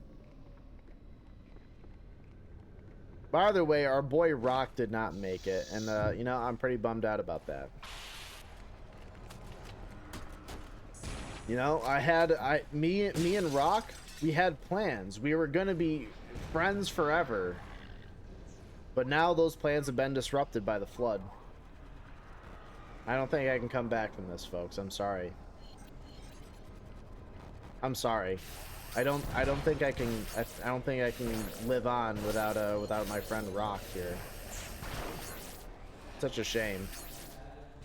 By the way, our boy Rock did not make it, and I'm pretty bummed out about that. Me and Rock, we had plans. We were gonna be friends forever. But now those plans have been disrupted by the flood. I don't think I can come back from this, folks. I'm sorry. I'm sorry. I don't think I can live on without my friend Rock here. Such a shame.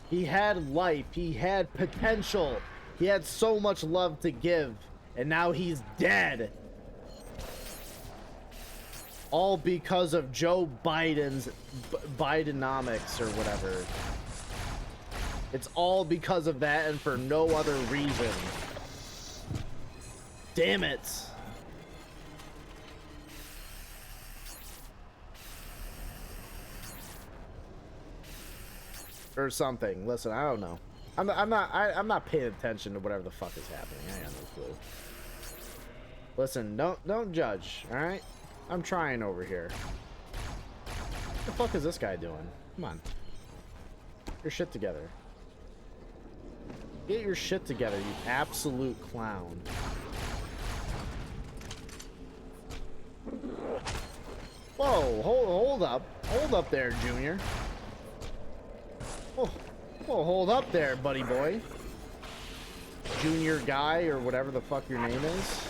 He had life, he had potential. He had so much love to give, and now he's dead. All because of Joe Biden's Bidenomics or whatever. It's all because of that and for no other reason. Damn it. Or something. Listen, I don't know. I'm not paying attention to whatever the fuck is happening. I got no clue. Listen, don't judge, all right? I'm trying over here. What the fuck is this guy doing? Come on. Get your shit together. Get your shit together, you absolute clown. Whoa, hold up. Hold up there, Junior. Oh. Well, hold up there, buddy boy. Junior guy, or whatever the fuck your name is.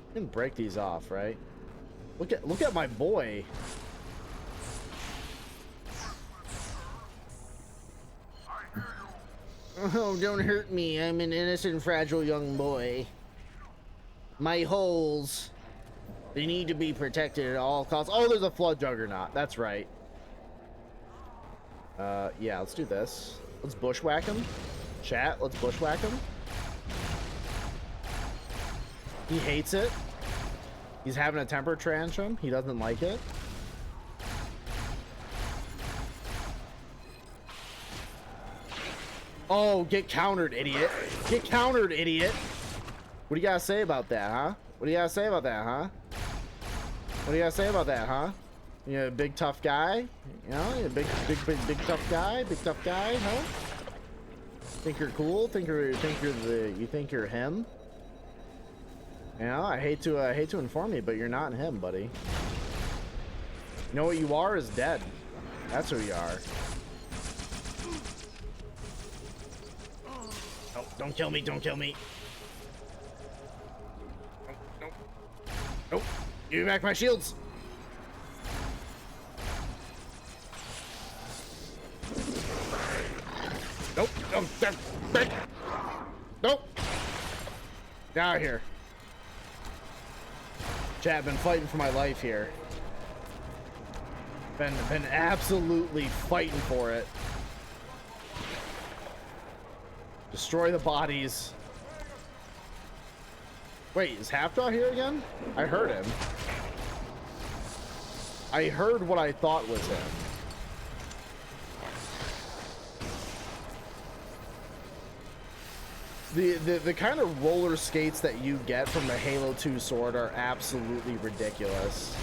You can break these off, right? Look at my boy. Oh, don't hurt me. I'm an innocent, fragile young boy. My holes, they need to be protected at all costs. Oh, there's a flood juggernaut. That's right. Yeah, let's do this. Let's bushwhack him. Chat, let's bushwhack him. He hates it. He's having a temper tantrum. He doesn't like it. Oh, get countered, idiot. Get countered, idiot. What do you gotta say about that, huh? What do you gotta say about that, huh? What do you gotta say about that, huh? You a big tough guy? You know, you a big tough guy? Big tough guy, huh? Think you're cool? Think you're him? You know, I hate to inform you, but you're not him, buddy. You know what you are is dead. That's who you are. Oh, don't kill me, don't kill me. Nope. Nope. Give me back my shields. Nope. Nope. Get out of here. Chat, been fighting for my life here. Been absolutely fighting for it. Destroy the bodies. Wait, is Halfjaw here again? I heard him. I heard what I thought was him. The kind of roller skates that you get from the Halo 2 sword are absolutely ridiculous.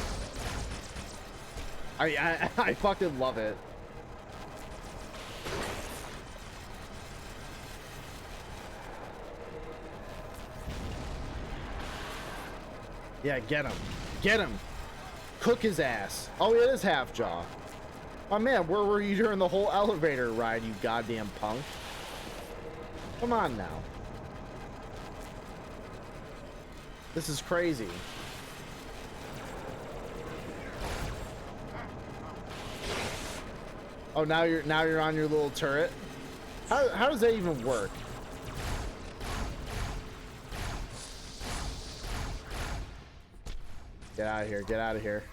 I fucking love it. Yeah, get him. Get him. Cook his ass. Oh, it is Halfjaw. Oh man, where were you during the whole elevator ride, you goddamn punk? Come on now. This is crazy. Oh, now you're on your little turret. How does that even work? Get out of here. Get out of here.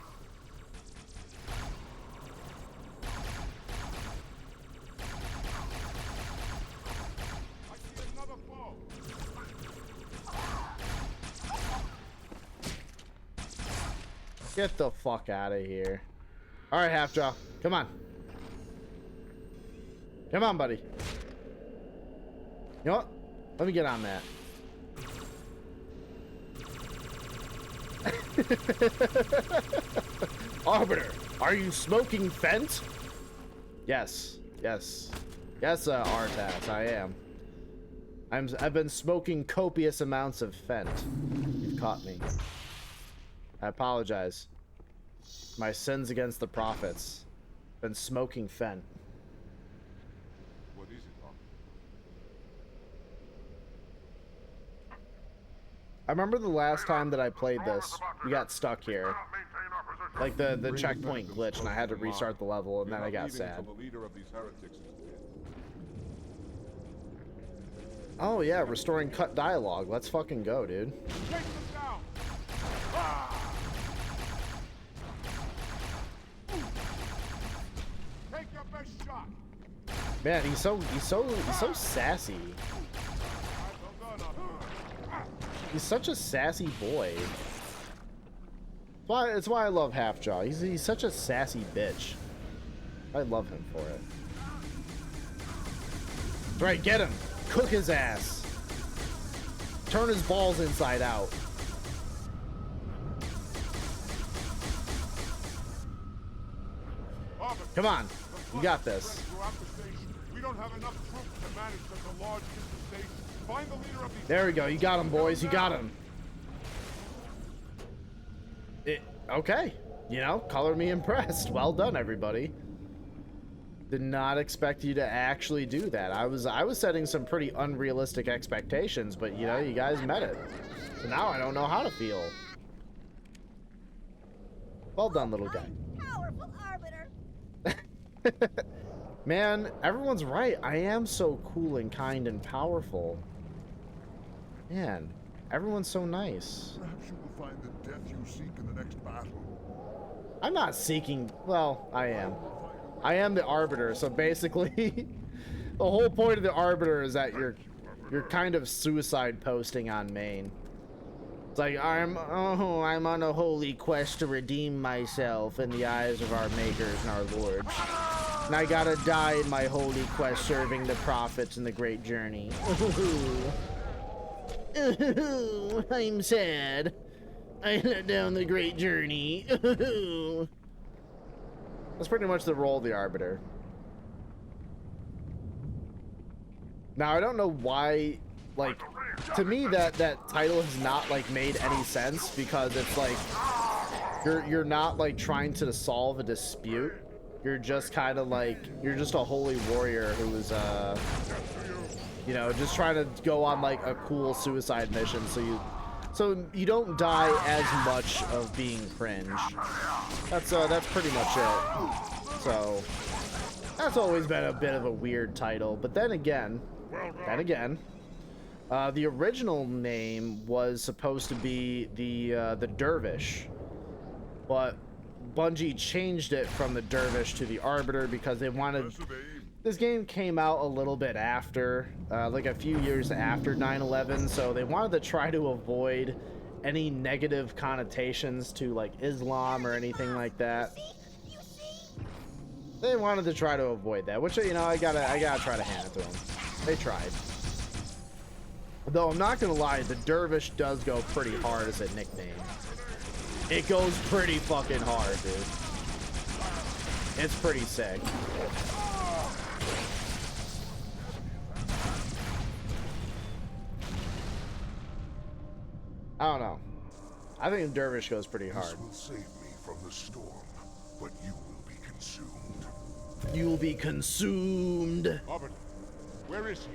I see another foe. Get the fuck out of here. All right, Halfjaw. Come on. Come on, buddy. You know what? Let me get on that. Arbiter, are you smoking Fent? Yes, yes, yes, Artas, I am. I've been smoking copious amounts of Fent. You've caught me. I apologize. My sins against the prophets. Been smoking Fent. What is it, Doc? I remember the last time that I played this, we got stuck here. Like the checkpoint glitch, and I had to restart the level, and then I got sad. Oh yeah, restoring cut dialogue. Let's fucking go, dude. Take them down. Ah! Take your best shot. Man, he's so sassy. He's such a sassy boy. It's why I love Halfjaw. He's such a sassy bitch. I love him for it. Right, get him. Cook his ass. Turn his balls inside out. Come on. You got this. We don't have enough troops to manage such a large infestation. Find the leader of these. There we go. You got him, boys. You got him. Okay. You know, color me impressed. Well done, everybody. Did not expect you to actually do that. I was setting some pretty unrealistic expectations, but you know, you guys met it. So now I don't know how to feel. Well done, little guy. Powerful arbiter. Man, everyone's right. I am so cool and kind and powerful. Man, everyone's so nice. Perhaps you will find the death you seek in the next battle. I'm not seeking... Well, I am. I am the Arbiter, so basically... the whole point of the Arbiter is that you're kind of suicide posting on main. It's like, I'm on a holy quest to redeem myself in the eyes of our makers and our lords. And I gotta die in my holy quest serving the prophets in the great journey. I'm sad. I let down the great journey. That's pretty much the role of the Arbiter. Now, I don't know why, like, to me that title has not, like, made any sense, because it's like, you're not, like, trying to solve a dispute. You're just kind of like, you're just a holy warrior who is, you know, just trying to go on, like, a cool suicide mission, so you don't die as much of being cringe. That's pretty much it. So, that's always been a bit of a weird title, but then again, the original name was supposed to be the Dervish, but Bungie changed it from the Dervish to the Arbiter because they wanted... This game came out a little bit after, like a few years after 9/11, so they wanted to try to avoid any negative connotations to, like, Islam or anything like that. They wanted to try to avoid that, which, you know, I gotta try to hand it to them. They tried. Though I'm not gonna lie, the Dervish does go pretty hard as a nickname. It goes pretty fucking hard, dude. It's pretty sick. I don't know. I think the Dervish goes pretty hard. This will save me from the storm, but you will be consumed. You will be consumed. Arbiter, where is he?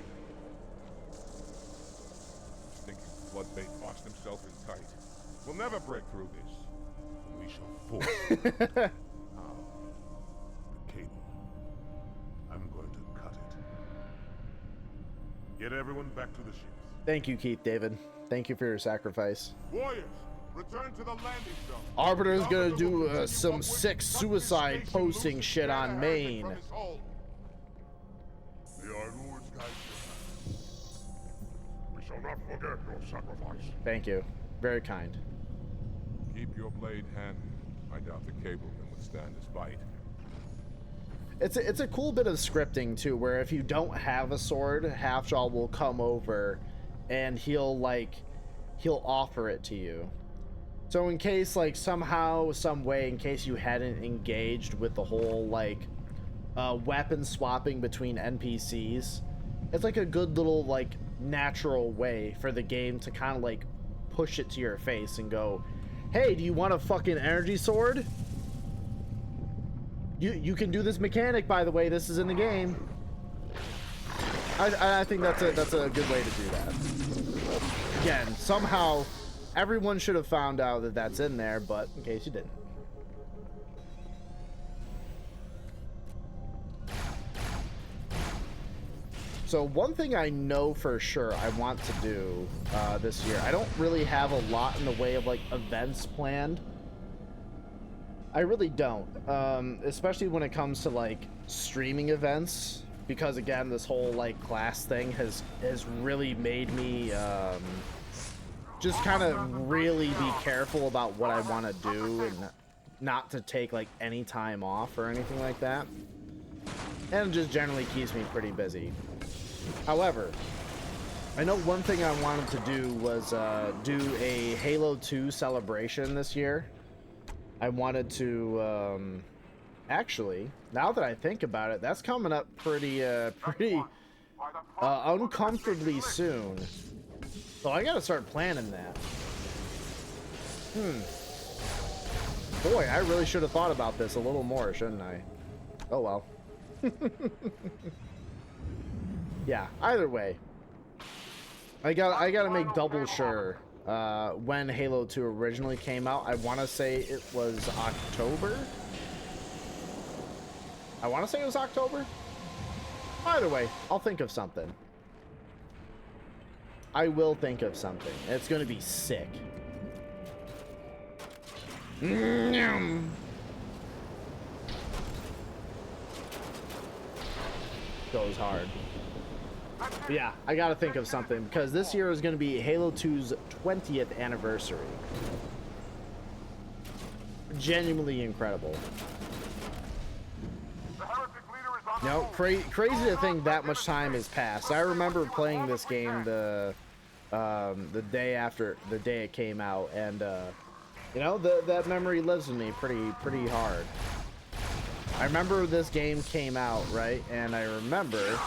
Thinking Floodbait boxed himself in tight. We'll never break through this. We shall force. Now, the cable. I'm going to cut it. Get everyone back to the ships. Thank you, Keith David. Thank you for your sacrifice. Warriors, return to the landing zone. Arbiter is gonna do some sick suicide posting shit on main. May our Lord's guide your hands. We shall not forget your sacrifice. Thank you. Very kind. Keep your blade handy. I doubt the cable can withstand this bite. It's a cool bit of scripting too, where if you don't have a sword, Halfjaw will come over and he'll offer it to you. So in case, like, somehow, some way, in case you hadn't engaged with the whole, like, weapon swapping between NPCs, it's like a good little, like, natural way for the game to kind of, like, push it to your face and go, hey, do you want a fucking energy sword? You can do this mechanic, by the way. This is in the game. I think that's a good way to do that. Again, somehow everyone should have found out that that's in there, but in case you didn't. So one thing I know for sure I want to do this year, I don't really have a lot in the way of, like, events planned. I really don't, especially when it comes to, like, streaming events, because again, this whole, like, class thing has really made me just kind of really be careful about what I want to do and not to take, like, any time off or anything like that, and it just generally keeps me pretty busy. However, I know one thing I wanted to do was do a Halo 2 celebration this year. I wanted to, actually, now that I think about it, that's coming up pretty uncomfortably soon. So I gotta start planning that. Boy, I really should have thought about this a little more, shouldn't I? Oh well. Yeah, either way. I gotta make double sure when Halo 2 originally came out. I want to say it was October. I want to say it was October. Either way, I'll think of something. I will think of something. It's gonna be sick. Goes hard. But yeah, I gotta think of something because this year is gonna be Halo 2's 20th anniversary. Genuinely incredible. You know, crazy to think that much time has passed. I remember playing this game the day after the day it came out, and you know, that memory lives with me pretty hard. I remember this game came out, right, and I remember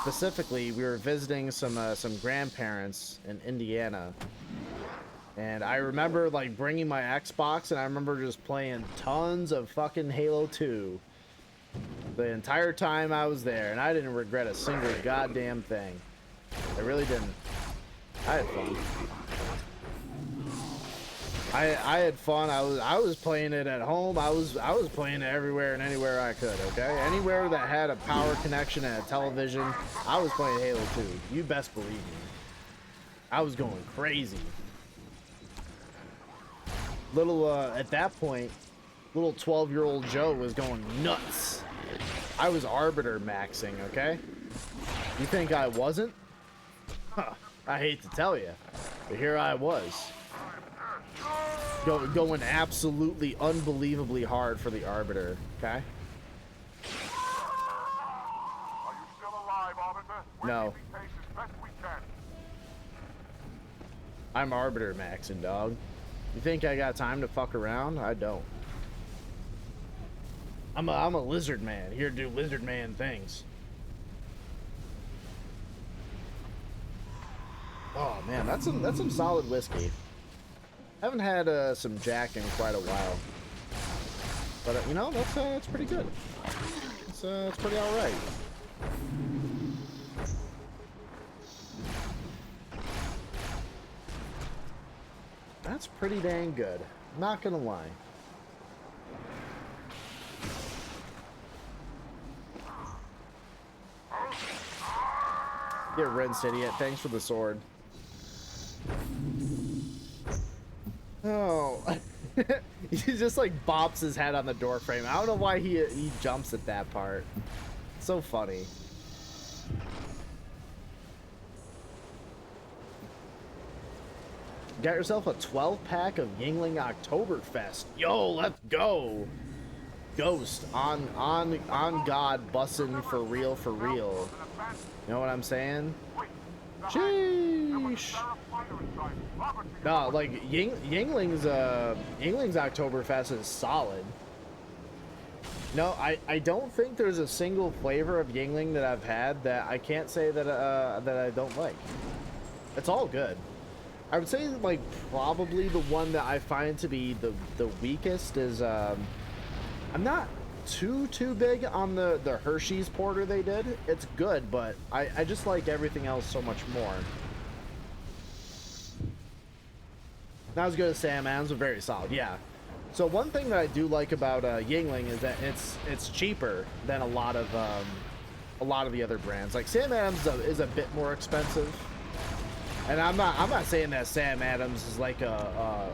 specifically we were visiting some grandparents in Indiana, and I remember like bringing my Xbox, and I remember just playing tons of fucking Halo 2 the entire time I was there, and I didn't regret a single goddamn thing. I really didn't. I had fun. I had fun. I was playing it at home. I was playing it everywhere and anywhere I could. Okay, anywhere that had a power connection and a television, I was playing Halo 2. You best believe me. I was going crazy. Little at that point, little 12-year-old Joe was going nuts. I was Arbiter maxing. Okay, you think I wasn't? Huh. I hate to tell you, but here I was. Going absolutely unbelievably hard for the Arbiter, okay? Are you still alive, Arbiter? No. Keeping pace as best we can. I'm Arbiter maxing, dog. You think I got time to fuck around? I don't. I'm a lizard man, here to do lizard man things. Oh man, that's some solid whiskey. Haven't had some Jack in quite a while, but you know, that's pretty good. It's pretty all right. That's pretty dang good. Not gonna lie. Get rinsed, idiot. Thanks for the sword. Oh, he just like bops his head on the door frame. I don't know why he jumps at that part. So funny. Got yourself a 12-pack of Yingling Oktoberfest. Yo, let's go. Ghost on God, bussin' for real, for real. You know what I'm saying? Sheesh. No, like Yingling's Oktoberfest is solid. No, I don't think there's a single flavor of Yingling that I've had that I can't say that that I don't like. It's all good. I would say like probably the one that I find to be the weakest is I'm not too big on the Hershey's porter they did. It's good, but I just like everything else so much more. Not as good as Sam Adams, but very solid. Yeah. So one thing that I do like about Yingling is that it's cheaper than a lot of the other brands. Like Sam Adams is a bit more expensive, and I'm not saying that Sam Adams is like a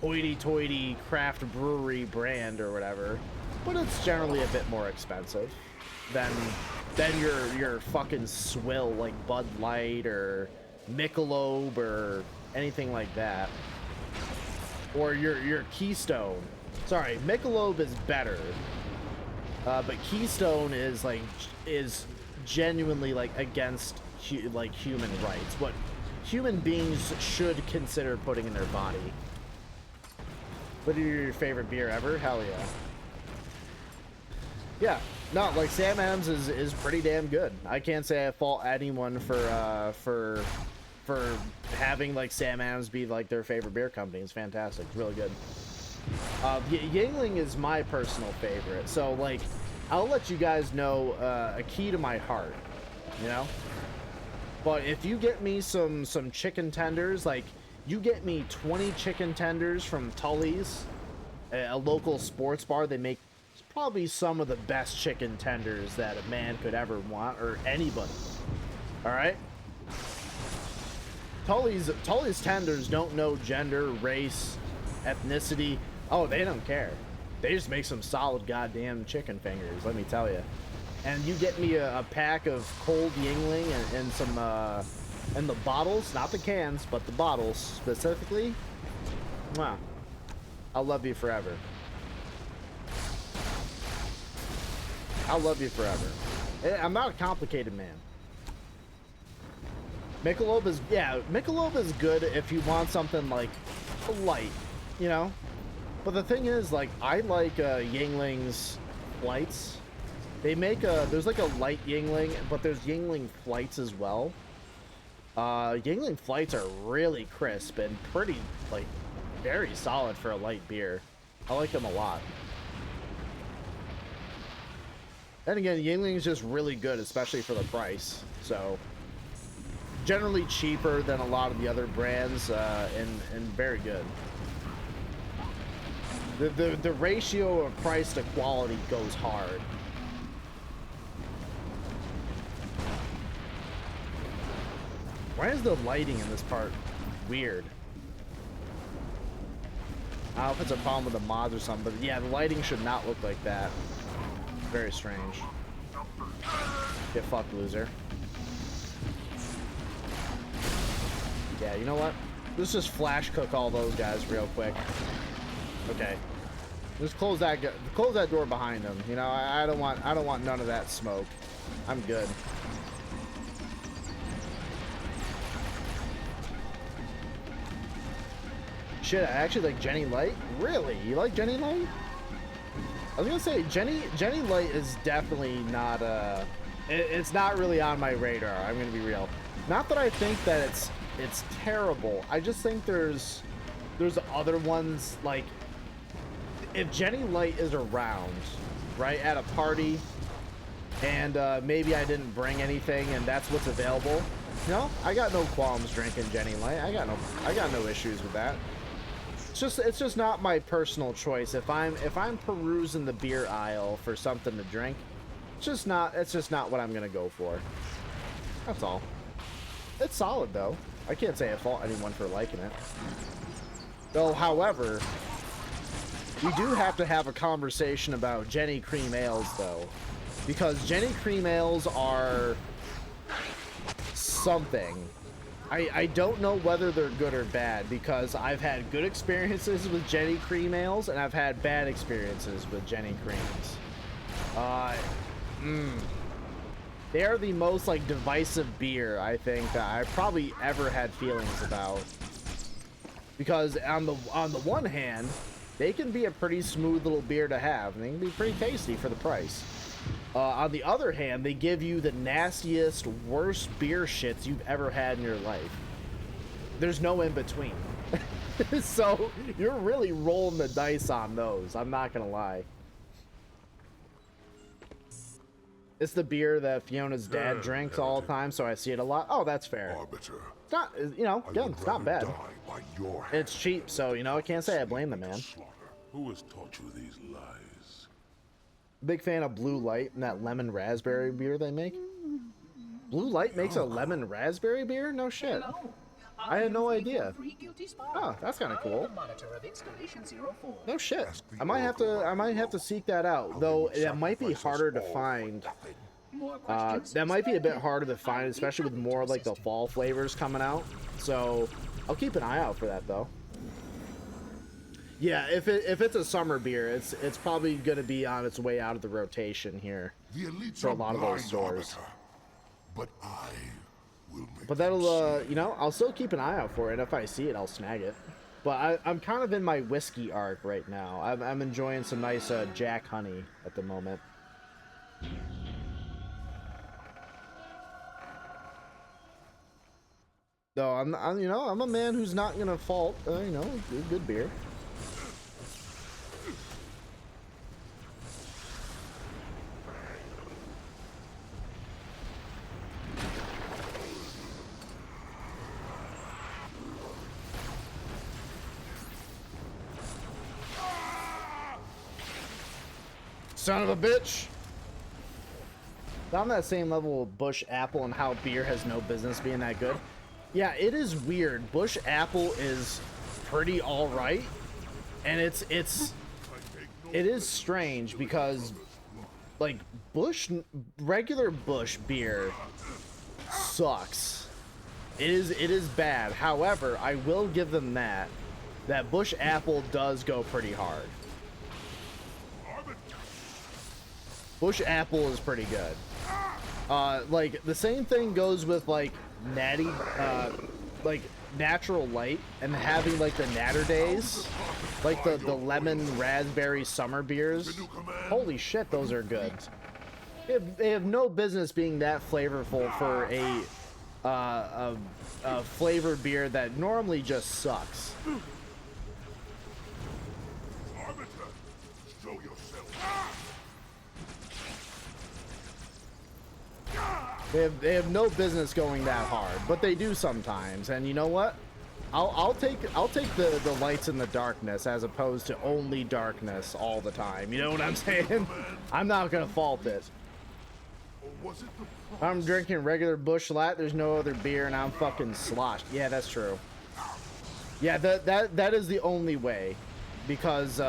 hoity-toity craft brewery brand or whatever, but it's generally a bit more expensive than your fucking swill like Bud Light or Michelob or anything like that. Or your Keystone. Sorry, Michelob is better, but Keystone is genuinely like against like human rights, what human beings should consider putting in their body. What are your favorite beer ever? Hell yeah. Yeah, no, like Sam Adams is pretty damn good. I can't say I fault anyone for having like Sam Adams be like their favorite beer company. It's fantastic. It's really good. Yingling is my personal favorite. So like, I'll let you guys know a key to my heart, you know. But if you get me some chicken tenders, like you get me 20 chicken tenders from Tully's, a local sports bar. They make probably some of the best chicken tenders that a man could ever want, or anybody. All right. Tully's tenders don't know gender, race, ethnicity. Oh, they don't care. They just make some solid goddamn chicken fingers, let me tell you. And you get me a pack of cold Yingling and some and the bottles, not the cans, but the bottles specifically. Wow. I'll love you forever. I'll love you forever. I'm not a complicated man. Michelob is, yeah, Michelob is good if you want something like light, you know? But the thing is, like, I like Yingling's flights. They make there's like a light Yingling, but there's Yingling flights as well. Yingling flights are really crisp and pretty, like, very solid for a light beer. I like them a lot. And again, Yingling is just really good, especially for the price. So, generally cheaper than a lot of the other brands, and very good. The ratio of price to quality goes hard. Why is the lighting in this part weird? I don't know if it's a problem with the mods or something, but yeah, the lighting should not look like that. Very strange. Get fucked, loser. Yeah, you know what? Let's just flash cook all those guys real quick. Okay. Just close that door behind them. You know, I don't want none of that smoke. I'm good. Shit, I actually like Jenny Light. Really? You like Jenny Light? I was gonna say Jenny Light is definitely not it's not really on my radar. I'm gonna be real. Not that I think that it's terrible. I just think there's other ones, like, if Jenny Light is around, right, at a party, and maybe I didn't bring anything and that's what's available, no, I got no qualms drinking Jenny Light. I got no issues with that. It's just not my personal choice. If I'm perusing the beer aisle for something to drink, it's just not what I'm gonna go for. That's all. It's solid though. I can't say I fault anyone for liking it. Though, however, we do have to have a conversation about Jenny Cream Ales though, because Jenny Cream Ales are something. I don't know whether they're good or bad, because I've had good experiences with Jenny Cream Ales and I've had bad experiences with Jenny Creams. They are the most, like, divisive beer, I think, that I've probably ever had feelings about. Because on the one hand, they can be a pretty smooth little beer to have, and they can be pretty tasty for the price. On the other hand, they give you the nastiest, worst beer shits you've ever had in your life. There's no in between. So you're really rolling the dice on those, I'm not gonna lie. It's the beer that Fiona's dad drinks all the time, so I see it a lot. Oh, that's fair. Arbiter, It's not, you know, again, it's not bad. die by your hand. It's cheap, so, you know, I can't say I blame the man. Slaughter. Who has taught you these lies? Big fan of Blue Light and that lemon raspberry beer they make. Blue Light makes a lemon raspberry beer? No shit. I had no idea. Oh, that's kind of cool. No shit. I might have to seek that out. Though it might be harder to find. That might be a bit harder to find, especially with more like the fall flavors coming out. So I'll keep an eye out for that though. Yeah, if it's a summer beer, it's probably gonna be on its way out of the rotation here for a lot of those stores. Arbiter, but I will make But that'll, you know, I'll still keep an eye out for it. If I see it, I'll snag it. But I'm kind of in my whiskey arc right now. I'm enjoying some nice Jack Honey at the moment. Though I'm you know, I'm a man who's not gonna fault, you know, good beer. Son of a bitch. On that same level with Bush Apple and how beer has no business being that good. Yeah, it is weird. Bush Apple is pretty all right, and it is strange because like regular Bush beer sucks. It is bad. However, I will give them that Bush Apple does go pretty hard. Bush Apple is pretty good. Like the same thing goes with like natty, like Natural Light, and having like the Natter Days, like the lemon raspberry summer beers. Holy shit, those are good. They have no business being that flavorful for a flavored beer that normally just sucks. Show yourself. They have no business going that hard, but they do sometimes. And you know what? I'll take the lights in the darkness as opposed to only darkness all the time. You know what I'm saying? I'm not gonna fault it. I'm drinking regular Busch Light. There's no other beer, and I'm fucking sloshed. Yeah, that's true. Yeah, that is the only way, because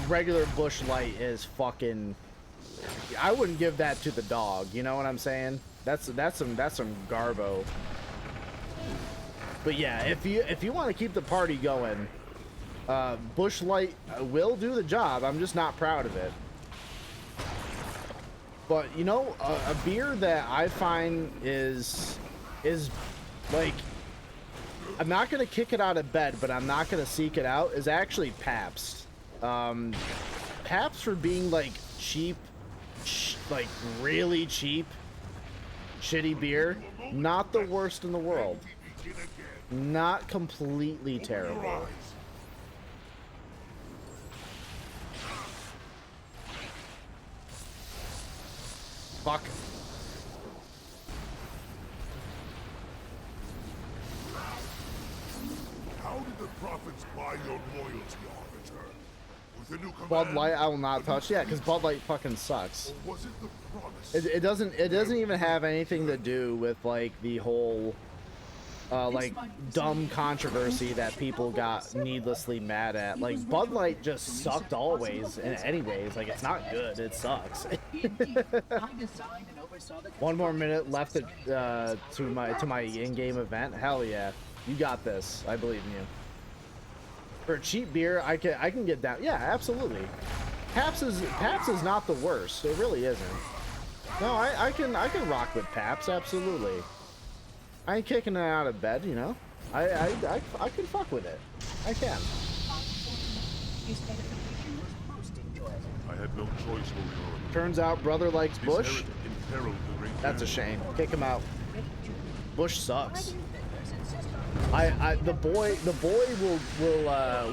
regular Busch Light is fucking. I wouldn't give that to the dog. You know what I'm saying? That's some garbo. But yeah, if you want to keep the party going, Busch Light will do the job. I'm just not proud of it. But you know, a beer that I find is like, I'm not gonna kick it out of bed, but I'm not gonna seek it out, is actually Pabst. Pabst, for being like cheap, like really cheap, shitty beer, not the worst in the world. Not completely terrible. Fuck. How did the prophets buy your loyalty, Arbiter? With the new command? Bud Light I will not touch. Yeah, because Bud Light fucking sucks. Or was it the promise? It doesn't even have anything to do with like the whole like dumb controversy that people got needlessly mad at. Like Bud Light just sucked always and anyways. Like it's not good. It sucks. One more minute left to my in-game event. Hell yeah, you got this. I believe in you. For a cheap beer, I can get down. Yeah, absolutely. Pabst is not the worst. It really isn't. No, I can rock with Pabst. Absolutely. I ain't kicking it out of bed, you know. I can fuck with it. I can. I had no choice, Orion. Turns out brother likes Bush. That's a shame. shame. Kick him out. Bush sucks. The boy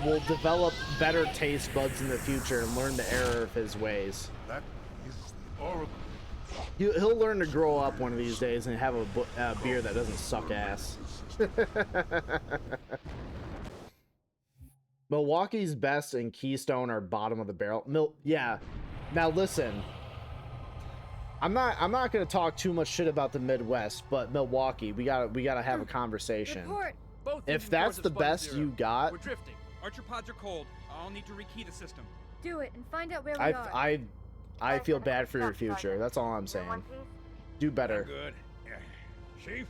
will develop better taste buds in the future and learn the error of his ways. That is horrible. He'll learn to grow up one of these days and have a beer that doesn't suck ass. Milwaukee's best and Keystone are bottom of the barrel. Yeah. Now listen. I'm not gonna talk too much shit about the Midwest, but Milwaukee, we gotta have a conversation. If that's the best you got, We're drifting. Archer pods are cold. I'll need to rekey the system. Do it and find out where we are. I feel bad for your future. That's all I'm saying. Do better. Good. Yeah. Chief?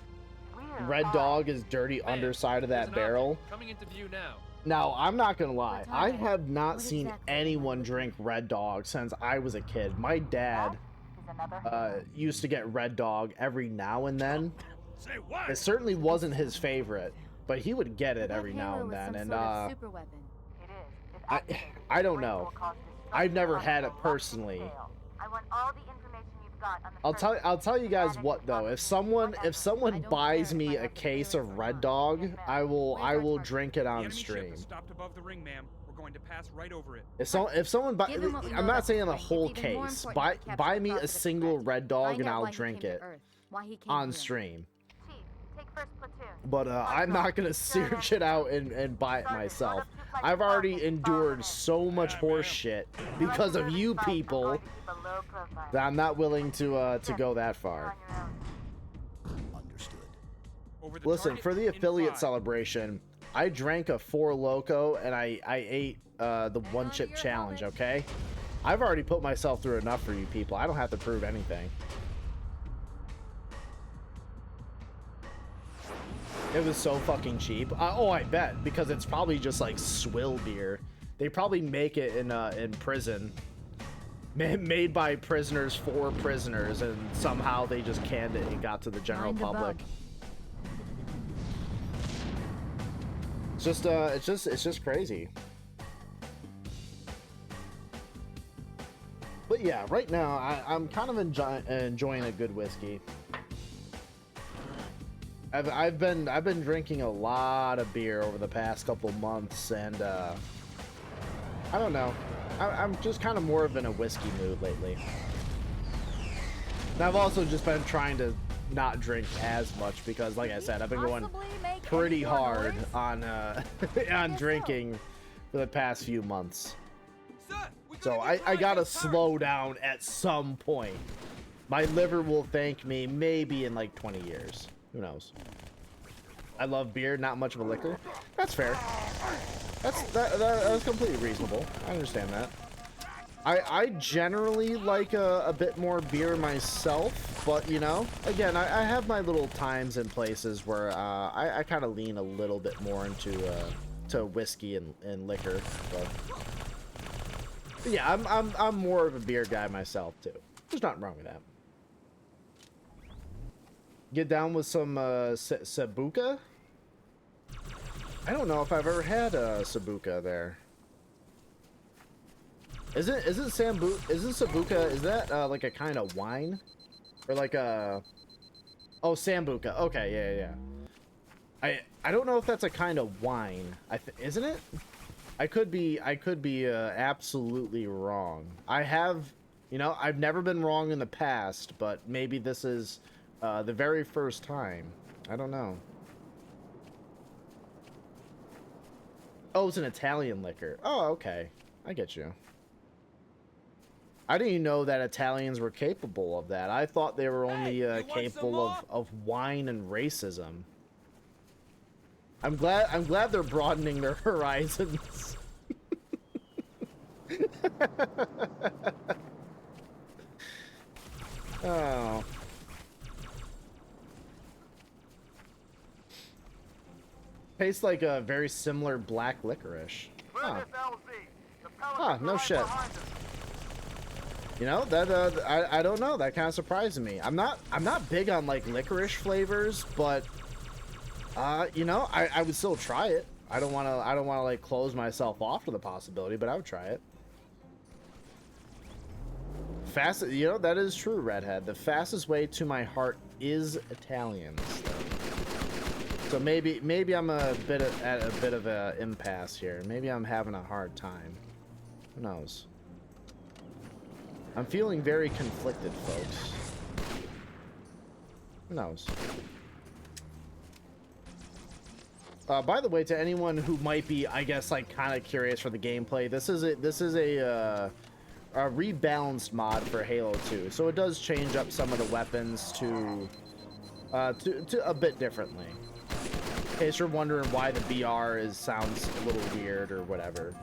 Red Dog is dirty underside of that barrel. Coming into view now. Now, I'm not gonna lie. I have not seen anyone drink Red Dog since I was a kid. My dad used to get Red Dog every now and then. Say what? It certainly wasn't his favorite, but he would get it every now and then. And I don't know. I've never had it personally. I want all the information you've got on the I'll tell you guys what though. If someone buys me a case of Red Dog, I will drink it on stream. Stopped above the ring, ma'am. We're going to pass right over it. If someone buy, I'm not saying the whole case. Buy me a single Red Dog and I'll drink it on stream. Chief, take first platoon. But I'm not gonna search it out and buy it myself. I've already endured so much horse shit because of you people that I'm not willing to go that far. Understood. Listen, for the affiliate celebration, I drank a 4 Loko and I ate the 1 chip challenge, okay? I've already put myself through enough for you people. I don't have to prove anything. It was so fucking cheap. Oh, I bet, because it's probably just like swill beer. They probably make it in prison. Made by prisoners for prisoners, and somehow they just canned it and got to the general public. It's just crazy. But yeah, right now I'm kind of enjoying a good whiskey. I've been drinking a lot of beer over the past couple months, and I don't know. I'm just kind of more of in a whiskey mood lately. And I've also just been trying to not drink as much because, like I said, I've been going pretty hard on on drinking for the past few months. So I gotta slow down at some point. My liver will thank me maybe in like 20 years. Who knows? I love beer, not much of a liquor. That's fair. That's completely reasonable. I understand that. I generally like a bit more beer myself, but you know, again, I have my little times and places where I kind of lean a little bit more into to whiskey and liquor. So. But yeah, I'm more of a beer guy myself too. There's nothing wrong with that. Get down with some Sabuka. I don't know if I've ever had Sabuka there. Isn't Sabuka, is that like a kind of wine? Or like a... Oh, Sambuca. Okay, yeah. I don't know if that's a kind of wine. Isn't it? I could be absolutely wrong. I have, you know, I've never been wrong in the past, but maybe this is the very first time. I don't know. Oh, it's an Italian liquor. Oh, okay. I get you. I didn't even know that Italians were capable of that. I thought they were only capable of wine and racism. I'm glad they're broadening their horizons. Oh. Tastes like a very similar black licorice. Huh. Huh, no shit. You know, that I don't know, that kind of surprised me. I'm not big on like licorice flavors, but you know, I would still try it. I don't want to like close myself off to the possibility, but I would try it. You know, that is true, Redhead. The fastest way to my heart is Italians. So maybe I'm at a bit of a impasse here. Maybe I'm having a hard time. Who knows? I'm feeling very conflicted, folks. Who knows? By the way, to anyone who might be, I guess, like kind of curious for the gameplay, this is a rebalanced mod for Halo 2, so it does change up some of the weapons to a bit differently. In case you're wondering why the BR sounds a little weird or whatever,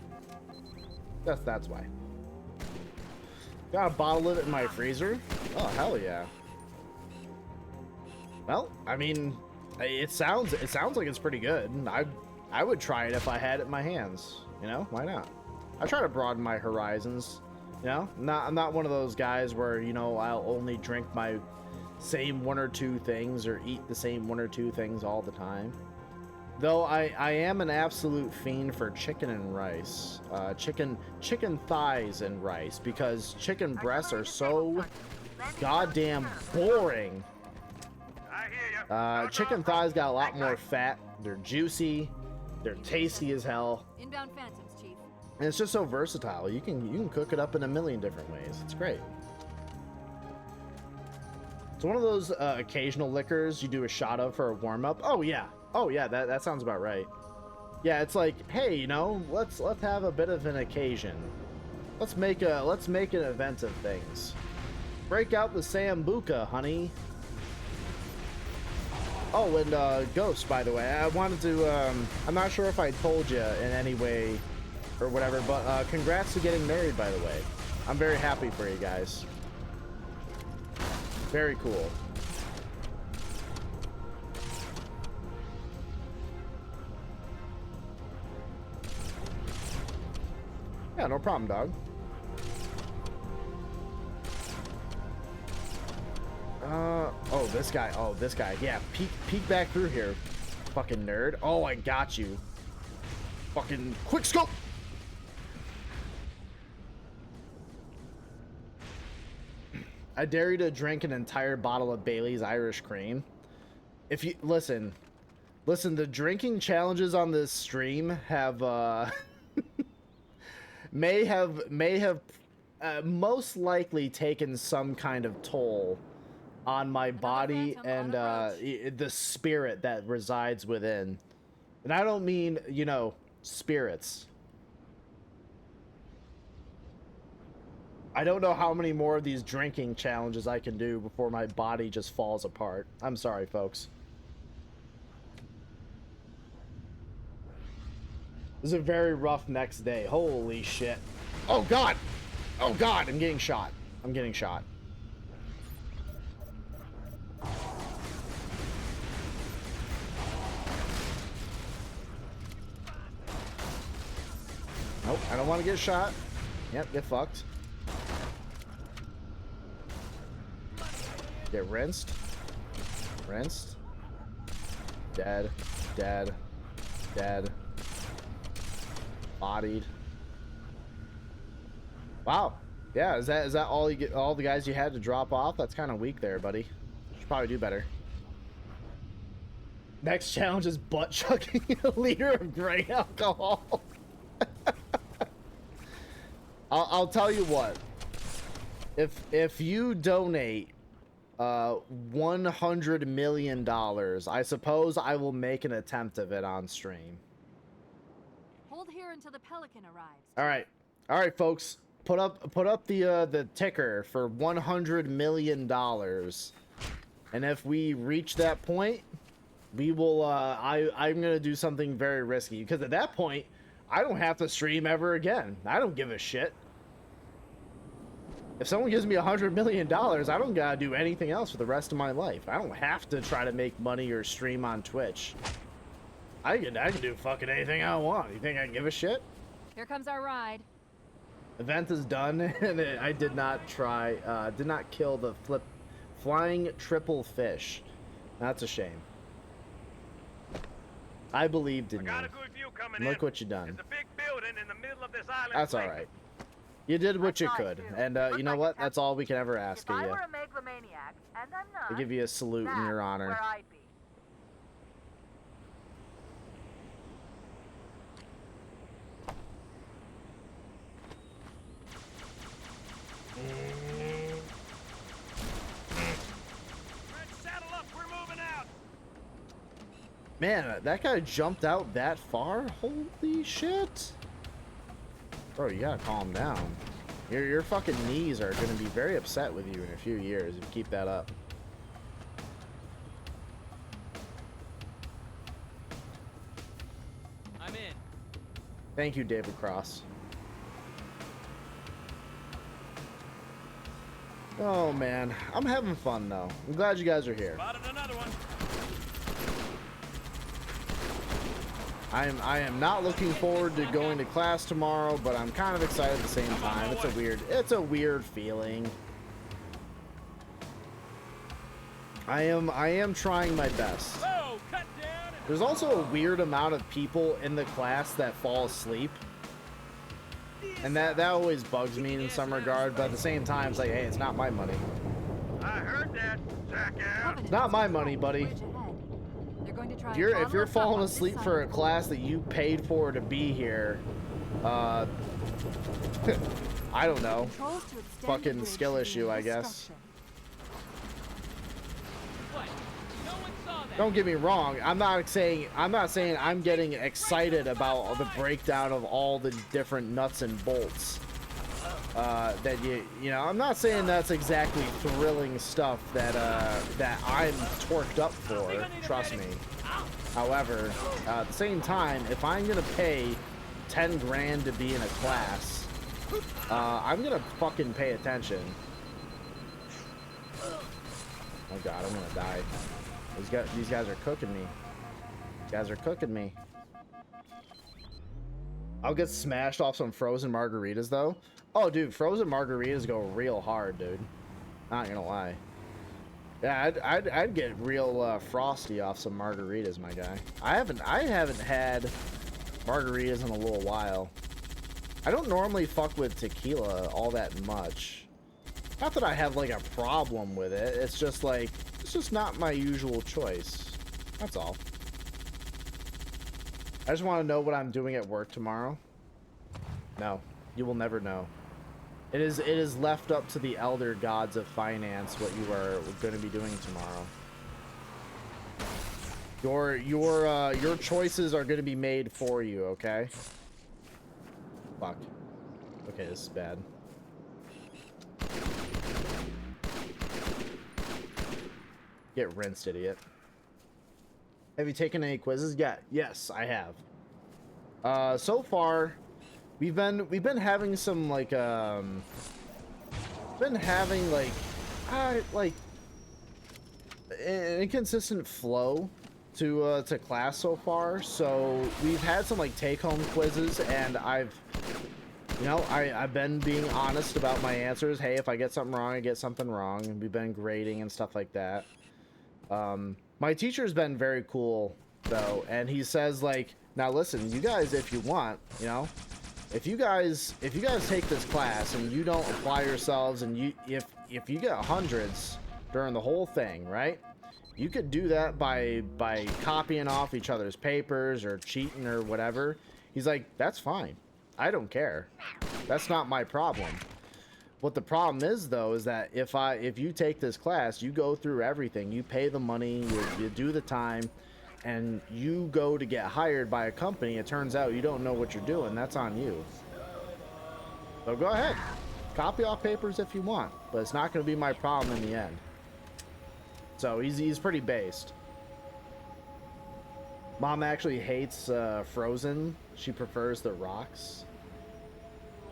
that's why. Got a bottle of it in my freezer. Oh hell yeah. Well, I mean, it sounds like it's pretty good. I would try it if I had it in my hands. You know, why not? I try to broaden my horizons. You know, I'm not one of those guys where, you know, I'll only drink my same 1 or 2 things or eat the same 1 or 2 things all the time. Though I am an absolute fiend for chicken and rice. Chicken thighs and rice, because chicken breasts are so goddamn boring. Chicken thighs got a lot more fat. They're juicy. They're tasty as hell. Inbound Phantoms, Chief. And it's just so versatile. You can cook it up in a million different ways. It's great. It's one of those occasional liquors you do a shot of for a warm-up. Oh yeah, Oh yeah, that sounds about right. Yeah, it's like, hey, you know, let's have a bit of an occasion. Let's make an event of things. Break out the Sambuca, honey. Oh, and Ghost, by the way, I wanted to I'm not sure if I told you in any way or whatever, but congrats to getting married, by the way. I'm very happy for you guys. Very cool. Yeah, no problem, dog. Oh, this guy. Oh, this guy. Yeah, peek back through here. Fucking nerd. Oh, I got you. Fucking quick scope. I dare you to drink an entire bottle of Bailey's Irish Cream. If you listen, the drinking challenges on this stream have may have most likely taken some kind of toll on my body and the spirit that resides within. And I don't mean, you know, spirits. I don't know how many more of these drinking challenges I can do before my body just falls apart. I'm sorry, folks. This is a very rough next day. Holy shit. Oh, God. Oh, God. I'm getting shot. I'm getting shot. Nope, I don't want to get shot. Yep, get fucked. Get rinsed. Rinsed. Dead. Dead. Dead. Bodied. Wow. Yeah, is that all you get? All the guys you had to drop off? That's kind of weak there, buddy. Should probably do better. Next challenge is butt chugging a liter of gray alcohol. I'll tell you what. If you donate $100 million, I suppose I will make an attempt of it on stream. Hold here until the Pelican arrives. All right, folks. Put up the ticker for $100 million, and if we reach that point, we will. I'm gonna do something very risky, because at that point, I don't have to stream ever again. I don't give a shit. If someone gives me $100 million, I don't gotta do anything else for the rest of my life. I don't have to try to make money or stream on Twitch. I can do fucking anything I want. You think I give a shit? Here comes our ride. Event is done, and I did not kill the flying triple fish. That's a shame. I believed in you. Got a good view coming Look in. what you done. There's a big building in the middle of this island. That's all right. You did what you could, and you know what? That's all we can ever ask of If I you. were a megalomaniac, and I'm not, I give you a salute in your honor. where I'd be. Saddle up, we're moving out. Man, that guy jumped out that far? Holy shit. Bro, you gotta calm down. Your fucking knees are gonna be very upset with you in a few years if you keep that up. I'm in. Thank you, David Cross. Oh man, I'm having fun though. I'm glad you guys are here. Spotted another one. I am not looking forward to going to class tomorrow, but I'm kind of excited at the same time. It's a weird feeling. I am trying my best. Whoa, cut down. There's also a weird amount of people in the class that fall asleep. And that always bugs me in some regard, but at the same time, it's like, hey, it's not my money. I heard that, jackass. It's not my money, buddy. They're going to try If you're falling asleep for a class that you paid for to be here, I don't know. Fucking skill issue, I guess. What? No one saw Don't get me wrong. I'm not saying I'm getting excited about the breakdown of all the different nuts and bolts. That you know, I'm not saying that's exactly thrilling stuff that I'm torqued up for. Trust me. However, at the same time, if I'm gonna pay 10 grand to be in a class, I'm gonna fucking pay attention. Oh god, I'm gonna die. These guys are cooking me. These guys are cooking me. I'll get smashed off some frozen margaritas though. Oh dude, frozen margaritas go real hard, dude. Not gonna lie. Yeah, I'd get real frosty off some margaritas, my guy. I haven't had margaritas in a little while. I don't normally fuck with tequila all that much. Not that I have like a problem with it. It's just like, it's just not my usual choice. That's all. I just want to know what I'm doing at work tomorrow. No, you will never know. It is left up to the elder gods of finance what you are going to be doing tomorrow. Your choices are going to be made for you, okay? Fuck. Okay, this is bad. Get rinsed, idiot. Have you taken any quizzes? Yeah, yes, I have. So far, we've been having some like an inconsistent flow to class so far. So we've had some like take-home quizzes, and I've been being honest about my answers. Hey, if I get something wrong, I get something wrong, and we've been grading and stuff like that. My teacher's been very cool though, and he says like, now listen, you guys, if you want, you know, if you guys take this class and you don't apply yourselves, and if you get hundreds during the whole thing, right, you could do that by copying off each other's papers or cheating or whatever. He's like, that's fine, I don't care, that's not my problem. What the problem is though is that if you take this class, you go through everything, you pay the money, you do the time, and you go to get hired by a company, it turns out you don't know what you're doing, that's on you. So go ahead, copy off papers if you want, but it's not going to be my problem in the end. So he's pretty based. Mom actually hates Frozen. She prefers the rocks.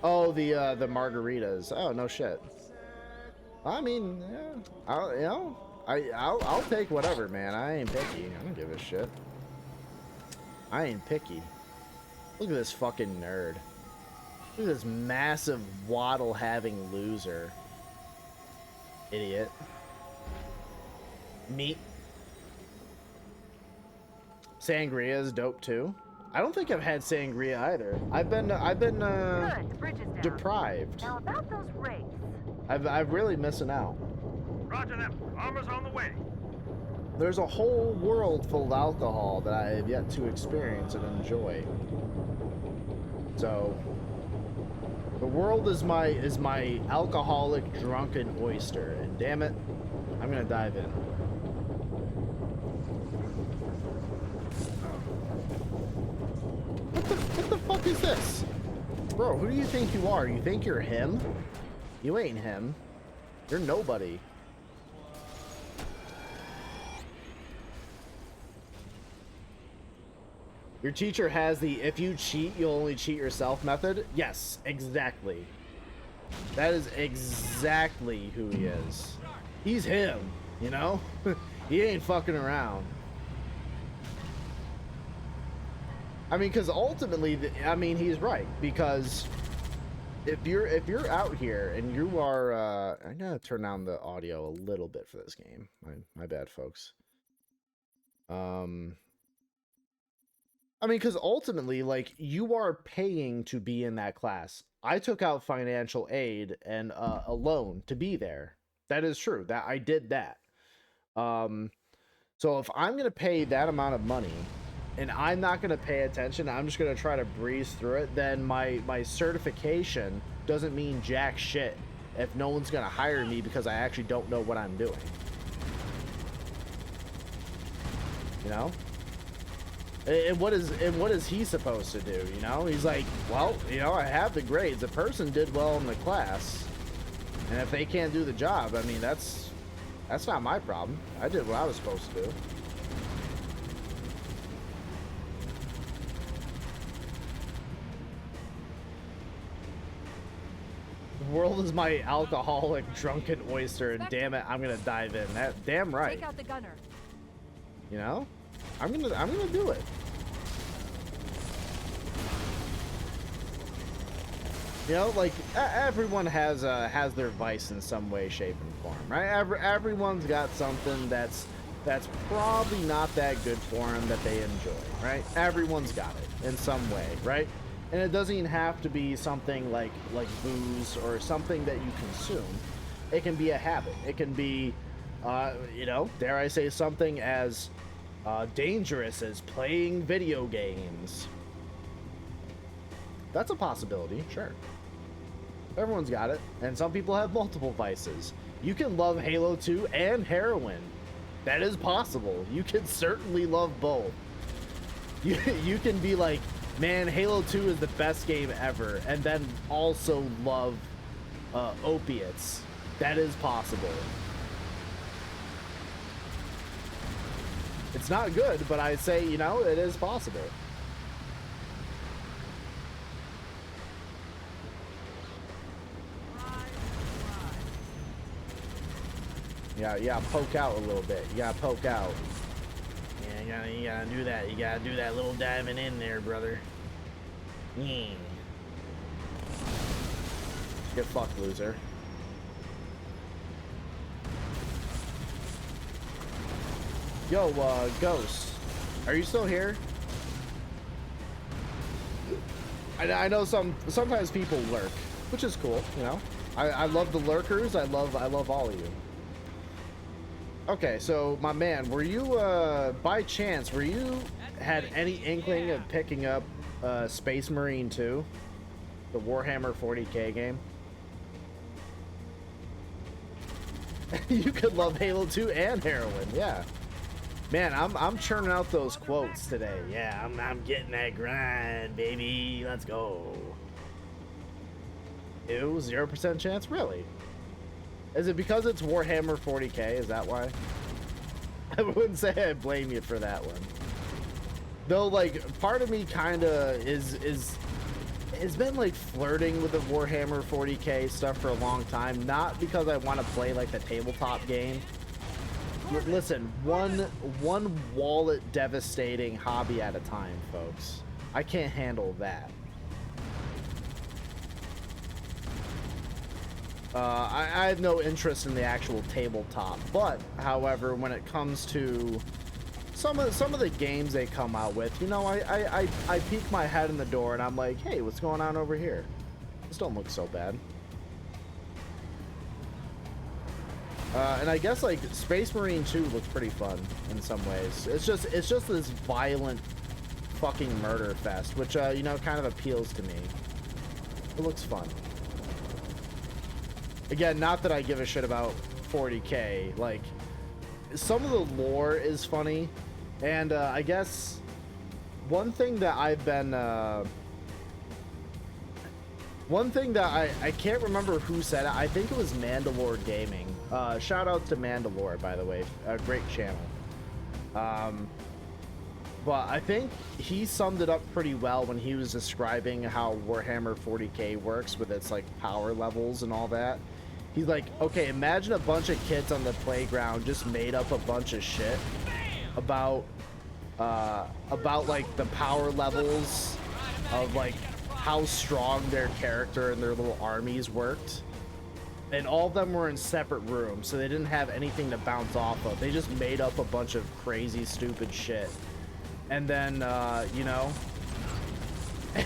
Oh, the margaritas. Oh, no shit. I mean, yeah, I'll take whatever, man. I ain't picky. I don't give a shit. I ain't picky. Look at this fucking nerd. Look at this massive waddle-having loser. Idiot. Meat. Sangria is dope too. I don't think I've had sangria either. I've been Good, the bridge is down. deprived. Now about those wraiths. I've really missing out. Roger that. Armor's on the way. There's a whole world full of alcohol that I have yet to experience and enjoy. So the world is my alcoholic drunken oyster, and damn it, I'm gonna dive in. What the fuck is this? Bro, who do you think you are? You think you're him? You ain't him. You're nobody. Your teacher has the if you cheat, you'll only cheat yourself method? Yes, exactly. That is exactly who he is. He's him, you know? He ain't fucking around. I mean, because ultimately, I mean, he's right. Because if you're out here and you are, I'm gonna turn down the audio a little bit for this game. My bad, folks. I mean, because ultimately, like, you are paying to be in that class. I took out financial aid and a loan to be there. That is true. That I did that. So if I'm gonna pay that amount of money, and I'm not going to pay attention, I'm just going to try to breeze through it, then my certification doesn't mean jack shit if no one's going to hire me because I actually don't know what I'm doing. you know? And what is he supposed to do, you know? He's like, well, you know, I have the grades. The person did well in the class. And if they can't do the job, I mean, that's not my problem. I did what I was supposed to do. The world is my alcoholic drunken oyster, and damn it, I'm gonna dive in. That damn right. Take out the gunner. You know? I'm gonna do it. You know, like everyone has their vice in some way, shape, and form, right? Everyone's got something that's probably not that good for them that they enjoy, right? Everyone's got it in some way, right? And it doesn't even have to be something like booze or something that you consume. It can be a habit. It can be, you know, dare I say, something as dangerous as playing video games. That's a possibility, sure. Everyone's got it, and some people have multiple vices. You can love Halo 2 and heroin. That is possible. You can certainly love both. You can be like, man, Halo 2 is the best game ever, and then also love opiates. That is possible. It's not good, but I say, you know, it is possible. Yeah, you gotta poke out a little bit. You gotta poke out. Yeah, you gotta do that. You gotta do that little diving in there, brother. Yeah. Get fucked, loser. Yo, Ghost, are you still here? I know sometimes people lurk, which is cool, you know. I love the lurkers. I love all of you. Okay, so my man, were you by chance had any inkling of picking up Space Marine 2, the Warhammer 40K game? You could love Halo 2 and heroin, yeah. Man, I'm churning out those quotes today. Yeah, I'm getting that grind, baby. Let's go. Ew, 0% chance? Really? Is it because it's Warhammer 40K? Is that why? I wouldn't say I blame you for that one. Though, like, part of me kind of has been like flirting with the Warhammer 40K stuff for a long time. Not because I want to play like the tabletop game. Listen, one wallet devastating hobby at a time, folks. I can't handle that. I have no interest in the actual tabletop, but however, when it comes to some of the games they come out with, you know, I peek my head in the door and I'm like, hey, what's going on over here? This don't look so bad. And I guess like Space Marine 2 looks pretty fun in some ways. It's just this violent fucking murder fest, which you know, kind of appeals to me. It looks fun. Again, not that I give a shit about 40K. Like, some of the lore is funny, and I guess one thing that I've been I can't remember who said it. I think it was Mandalore Gaming. Shout out to Mandalore, by the way, a great channel. But I think he summed it up pretty well when he was describing how Warhammer 40K works with its like power levels and all that. He's like, okay, imagine a bunch of kids on the playground just made up a bunch of shit about like the power levels of like how strong their character and their little armies worked. And all of them were in separate rooms, so they didn't have anything to bounce off of. They just made up a bunch of crazy, stupid shit. And then, you know,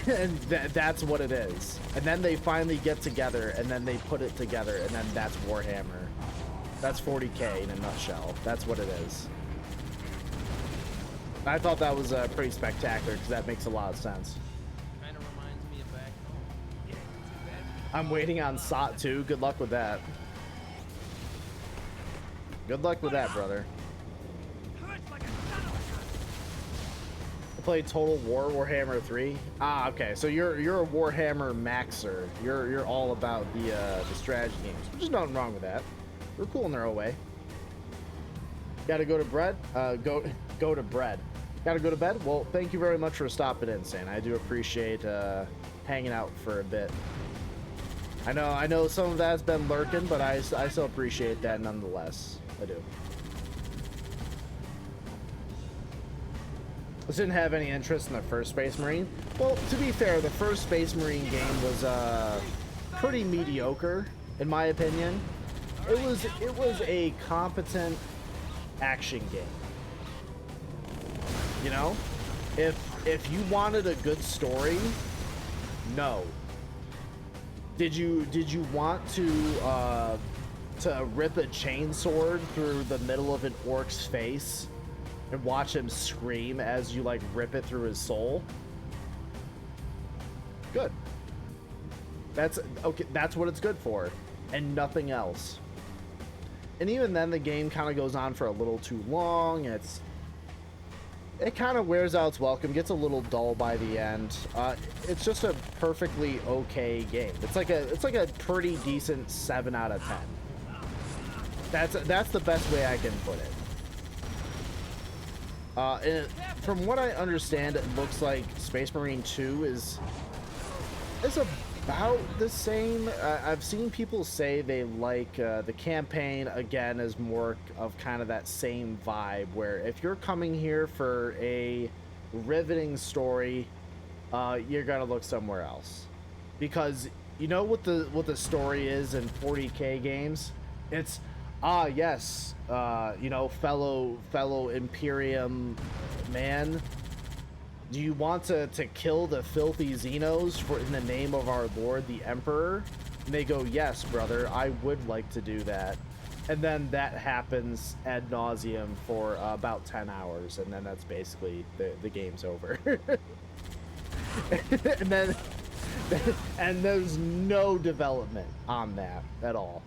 and that's what it is. And then they finally get together, and then they put it together, and then that's Warhammer. That's 40K in a nutshell. That's what it is. I thought that was pretty spectacular, because that makes a lot of sense. Kind of reminds me of back home. Yeah, too bad. I'm waiting on SOT 2. Good luck with that. Good luck with that, brother. Hurts like a son of a gun. Play Total War Warhammer 3. Ah, okay. So you're a Warhammer maxer. You're all about the strategy games. There's nothing wrong with that. We're cool in their own way. Gotta go to bread. Go to bread. Gotta go to bed. Well, thank you very much for stopping in, San. I do appreciate hanging out for a bit. I know some of that's been lurking, but I still appreciate that nonetheless. I do. I didn't have any interest in the first Space Marine. Well, to be fair, the first Space Marine game was pretty mediocre, in my opinion. It was a competent action game. You know, if you wanted a good story, no. Did you want to rip a chainsword through the middle of an orc's face and watch him scream as you like rip it through his soul? Good. That's okay. That's what it's good for, and nothing else. And even then, the game kind of goes on for a little too long. It kind of wears out its welcome, gets a little dull by the end. It's just a perfectly okay game. It's like a pretty decent 7 out of 10. That's the best way I can put it. And from what I understand, it looks like Space Marine 2 is about the same. I've seen people say they like the campaign, again, is more of kind of that same vibe, where if you're coming here for a riveting story, you're gonna look somewhere else. Because you know what the story is in 40K games? It's yes, you know, fellow Imperium man, do you want to kill the filthy Xenos in the name of our Lord the Emperor? And they go, yes, brother, I would like to do that. And then that happens ad nauseum for about 10 hours, and then that's basically the game's over. and there's no development on that at all.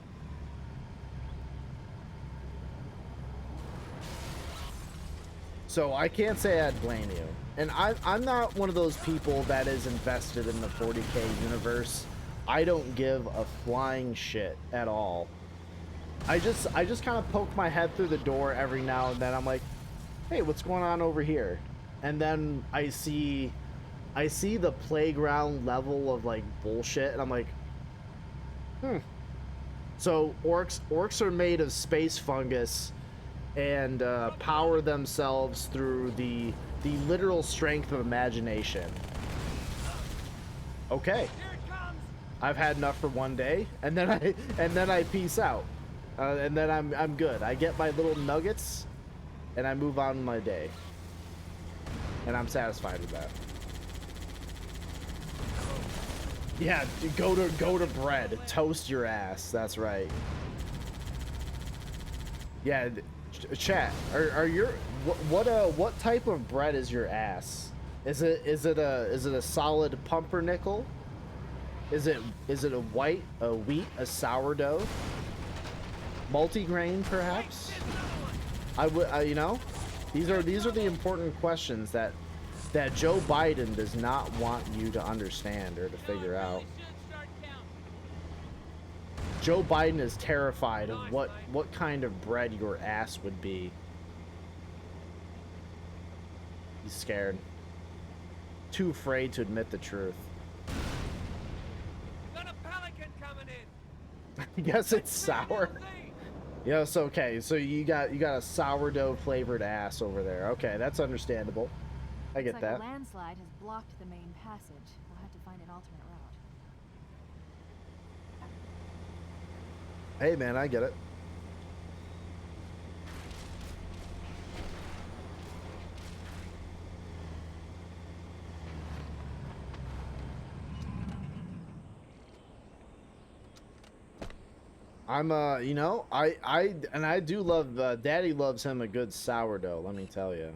So I can't say I'd blame you. And I'm not one of those people that is invested in the 40K universe. I don't give a flying shit at all. I just kind of poke my head through the door every now and then. I'm like, hey, what's going on over here? And then I see the playground level of like bullshit, and I'm like, So orcs are made of space fungus and power themselves through the literal strength of imagination. Okay, I've had enough for one day, and then I peace out, and then I'm good. I get my little nuggets, and I move on with my day, and I'm satisfied with that. Yeah, go to bread, toast your ass. That's right. Yeah. Chat, are your what type of bread is your ass? Is it a solid pumpernickel? Is it a white, a wheat, a sourdough, multigrain perhaps? I would you know, these are the important questions that Joe Biden does not want you to understand or to figure out. Joe Biden is terrified of what kind of bread your ass would be. He's scared. Too afraid to admit the truth. Got a pelican coming in. I guess it's sour. Yeah, it's okay. So you got a sourdough flavored ass over there. Okay, that's understandable. I get Looks like that. a landslide has blocked the main passage. We'll have to find an alternate route. Hey man, I get it. I'm you know, I do love Daddy loves him a good sourdough, let me tell you.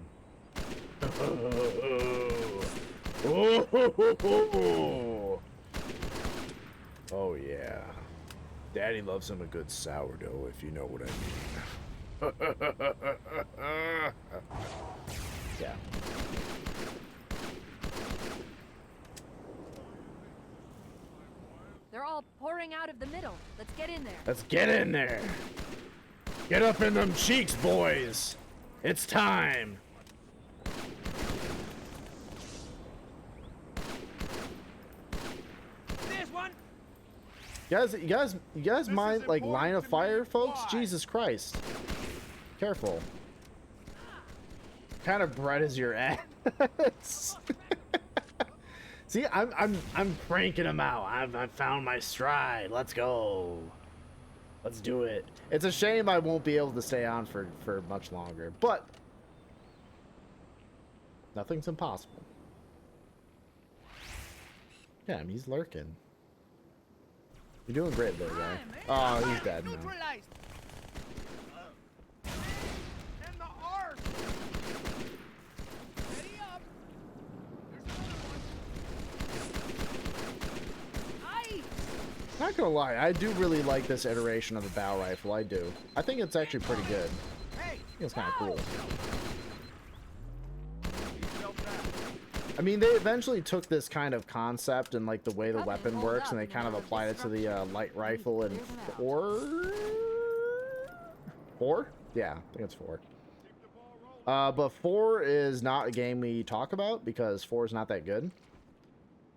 Oh yeah. Daddy loves him a good sourdough, if you know what I mean. Yeah. pouring out of the middle. Let's get in there. Let's get in there. Get up in them cheeks, boys. It's time. There's one. You guys mind like line of fire, folks? Jesus Christ. Careful. What kind of bread is your ass? See, I'm cranking them out. I've found my stride. Let's go. Let's do it. It's a shame I won't be able to stay on for much longer, but nothing's impossible. Yeah, I mean, he's lurking. You're doing great, little guy. Oh, he's dead now. Neutralized. And the arse. Ready up. There's another one. Aye. Not gonna lie, I do really like this iteration of the bow rifle. I do. I think it's actually pretty good. Hey. I think it's kind of cool. He fell back. I mean, they eventually took this kind of concept and like the way the Probably weapon hold works, up and they in the kind of middle of applied it this to the light rifle in Clear them out. 4? Yeah, I think it's 4. But 4 is not a game we talk about because 4 is not that good.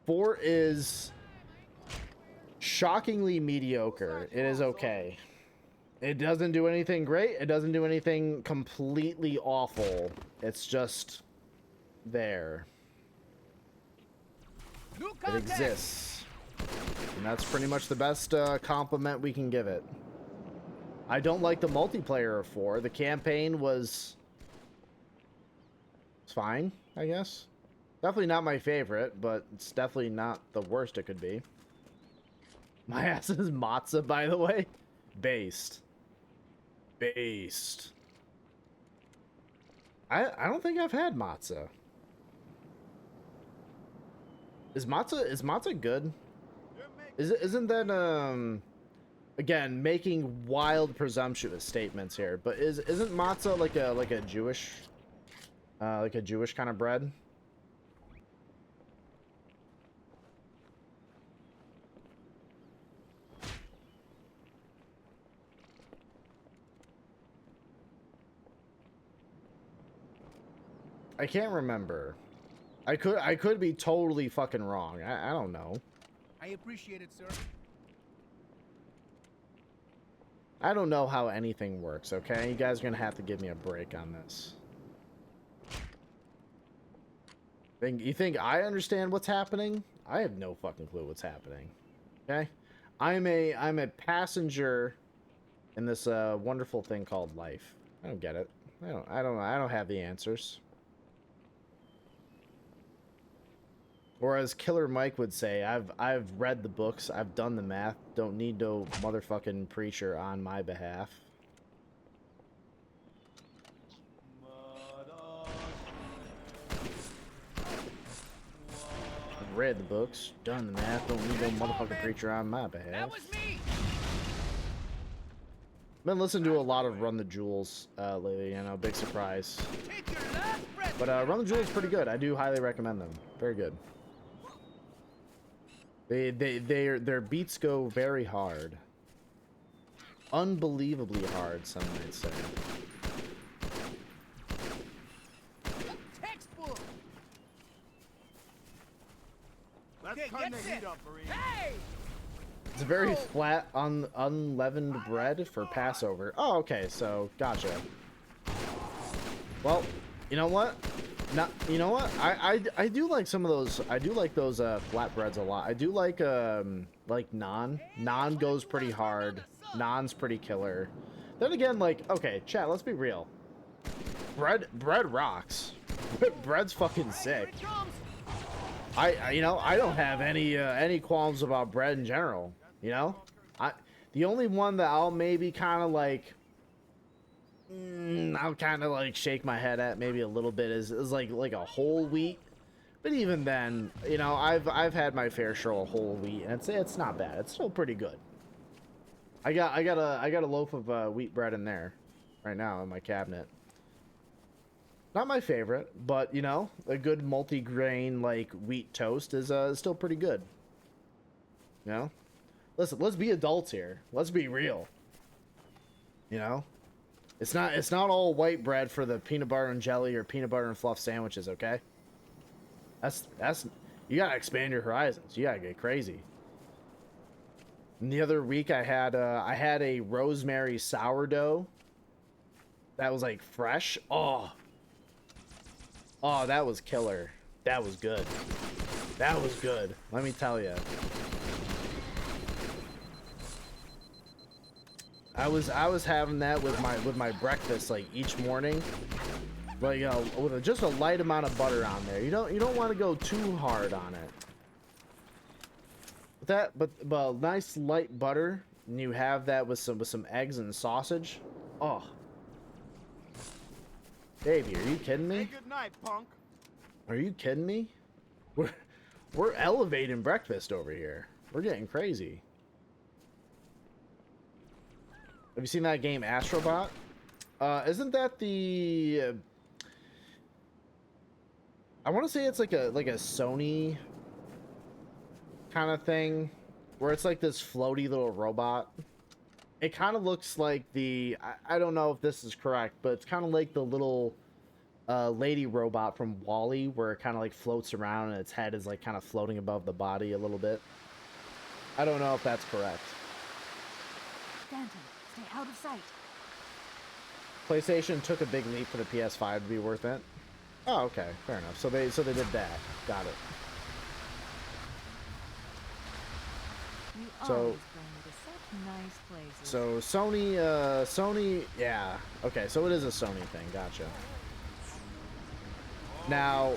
4 is shockingly mediocre. It is okay. It doesn't do anything great. It doesn't do anything completely awful. It's just there. New It contact. exists. And that's pretty much the best compliment we can give it. I don't like the multiplayer of 4. The campaign was fine, I guess. Definitely not my favorite, but it's definitely not the worst it could be. My ass is matzo, by the way. Based. Based. I don't think I've had matzo. Is matzo good? Isn't that again making wild presumptuous statements here, but isn't matzah like a Jewish kind of bread? I can't remember. I could be totally fucking wrong. I don't know. I appreciate it, sir. I don't know how anything works, okay? You guys are gonna have to give me a break on this. You think I understand what's happening? I have no fucking clue what's happening. Okay? I'm a passenger in this wonderful thing called life. I don't get it. I don't have the answers. Or as Killer Mike would say, I've read the books, I've done the math, don't need no motherfucking preacher on my behalf. I've read the books, done the math, don't need no motherfucking preacher on my behalf. That was me. Been listening to a lot of Run the Jewels lately, you know, big surprise. Take your last breath. But Run the Jewels is pretty good. I do highly recommend them. Very good. Their beats go very hard. Unbelievably hard, some might say. Textbook. Let's Okay, turn the get heat set. up, Marine. Hey. It's a very flat, unleavened bread for Passover. Oh, okay, so gotcha. Well, you know what? You know what? I do like some of those. I do like those flatbreads a lot. I do like naan. Naan goes pretty hard. Naan's pretty killer. Then again, like, okay, chat. Let's be real. Bread rocks. Bread's fucking sick. You know, I don't have any qualms about bread in general. You know, the only one that I'll maybe kind of like. I'll kind of like shake my head at maybe a little bit is like a whole wheat, but even then, you know, I've had my fair share of whole wheat, and it's not bad. It's still pretty good. I got a loaf of wheat bread in there right now in my cabinet. Not my favorite, but you know, a good multi-grain like wheat toast is still pretty good. You know, Listen, let's be adults here. Let's be real. You know? It's not all white bread for the peanut butter and jelly or peanut butter and fluff sandwiches, okay? That's you gotta expand your horizons. You gotta get crazy. And the other week I had a rosemary sourdough that was like fresh. Oh, that was killer. That was good. That was good. Let me tell you. I was having that with my breakfast like each morning, like with just a light amount of butter on there. You don't want to go too hard on it. But nice light butter, and you have that with some eggs and sausage. Oh, baby, are you kidding me? Hey, good night, punk. Are you kidding me? We're elevating breakfast over here. We're getting crazy. Have you seen that game Astrobot? Isn't that the? I want to say it's like a Sony kind of thing, where it's like this floaty little robot. It kind of looks like the. I don't know if this is correct, but it's kind of like the little lady robot from Wall-E, where it kind of like floats around and its head is like kind of floating above the body a little bit. I don't know if that's correct. Stanton, stay out of sight. PlayStation took a big leap for the PS5 to be worth it. Oh, okay, fair enough. So they did that. Got it. You So- always bring me to such nice places. So Sony, yeah. Okay, so it is a Sony thing. Gotcha. Now,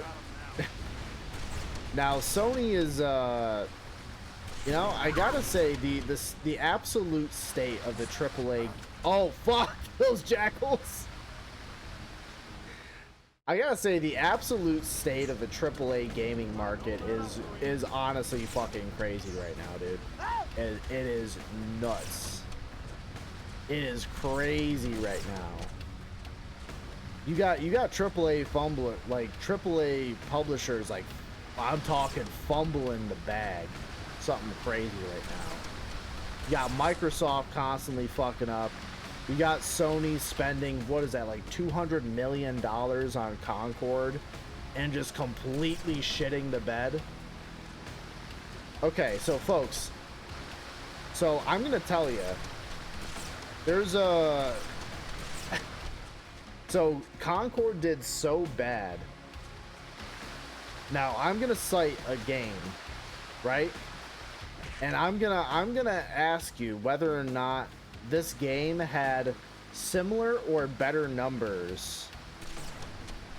now Sony is, you know, I gotta say the absolute state of the AAA. Oh fuck, those jackals! I gotta say the absolute state of the AAA gaming market is honestly fucking crazy right now, dude. It is nuts. It is crazy right now. You got AAA AAA publishers like, I'm talking fumbling the bag, something crazy right now. You got Microsoft constantly fucking up. You got Sony spending, what is that, like $200 million on Concord and just completely shitting the bed. Okay, so folks, so I'm gonna tell you, there's a so Concord did so bad. Now I'm gonna cite a game, right? And I'm gonna ask you whether or not this game had similar or better numbers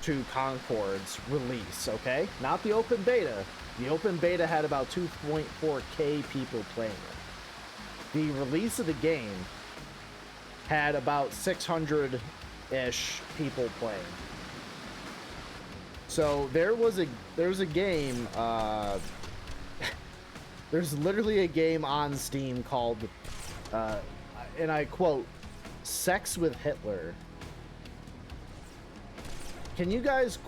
to Concord's release, okay? Not the open beta. The open beta had about 2.4K people playing it. The release of the game had about 600-ish people playing. So there was a game, there's literally a game on Steam called, and I quote, Sex with Hitler. Can you guys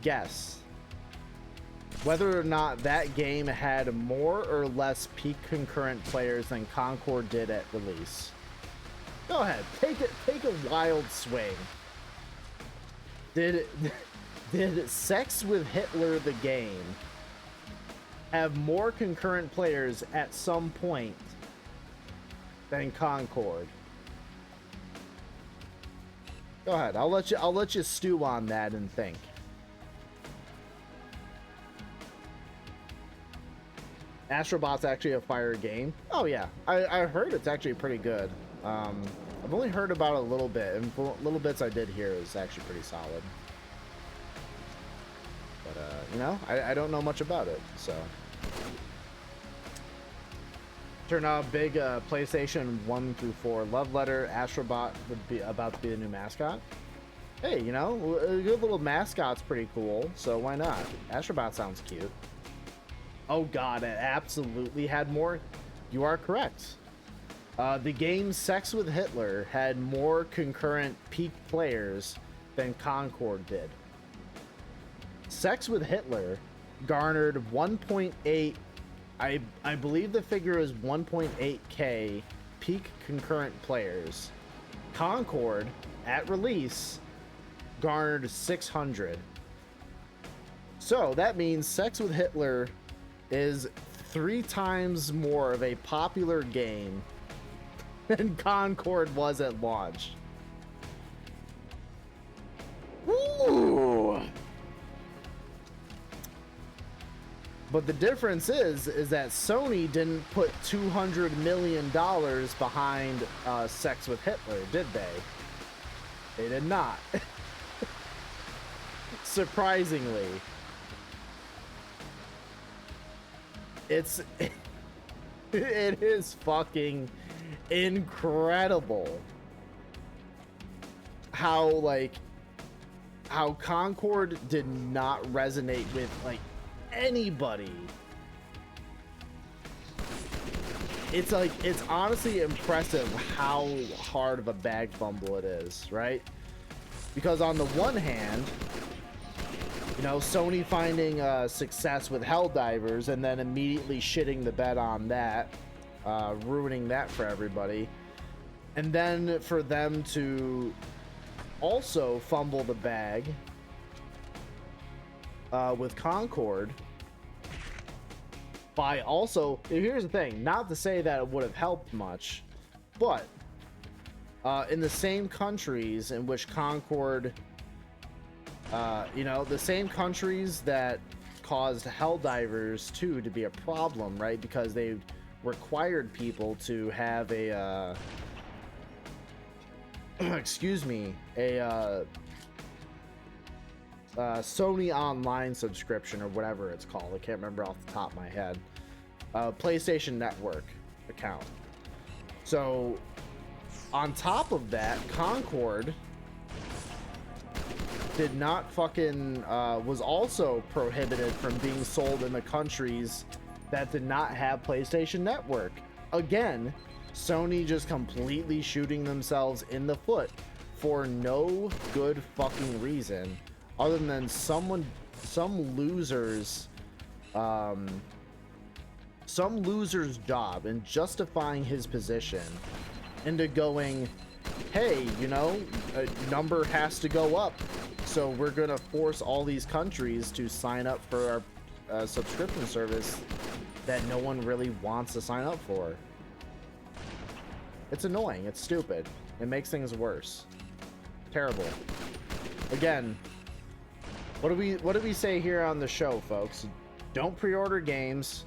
guess whether or not that game had more or less peak concurrent players than Concord did at release? Go ahead, take a wild swing. Did Sex with Hitler the game have more concurrent players at some point than Concord? Go ahead. I'll let you stew on that and think. Astrobot's actually a fire game. Oh yeah, I heard it's actually pretty good. I've only heard about it a little bit, and little bits I did hear is actually pretty solid. But you know, I don't know much about it, so. Turn out big PlayStation 1 through 4 love letter. Astrobot would be about to be the new mascot. Hey, you know, a good little mascot's pretty cool, so why not? Astrobot sounds cute. Oh god, it absolutely had more. You are correct. The game Sex with Hitler had more concurrent peak players than Concord did. Sex with Hitler garnered 1.8, I believe the figure is 1.8K peak concurrent players. Concord, at release, garnered 600. So that means Sex with Hitler is 3 times more of a popular game than Concord was at launch. Woo! But the difference is that Sony didn't put $200 million behind Sex with Hitler, did they? They did not. Surprisingly. It is fucking incredible how Concord did not resonate with like anybody. It's honestly impressive how hard of a bag fumble it is, right? Because on the one hand, you know, Sony finding success with Helldivers and then immediately shitting the bed on that, ruining that for everybody, and then for them to also fumble the bag with Concord by also, here's the thing, not to say that it would have helped much, but in the same countries in which Concord, you know, the same countries that caused Helldivers 2 to be a problem, right? Because they required people to have a excuse me, a Sony Online subscription or whatever it's called. I can't remember off the top of my head. PlayStation Network account. So on top of that, Concord did not fucking was also prohibited from being sold in the countries that did not have PlayStation Network. Again, Sony just completely shooting themselves in the foot for no good fucking reason other than some loser's job in justifying his position into going, hey, you know, a number has to go up, so we're gonna force all these countries to sign up for our subscription service that no one really wants to sign up for. It's annoying. It's stupid. It makes things worse. Terrible. Again, what do we say here on the show, folks? Don't pre-order games,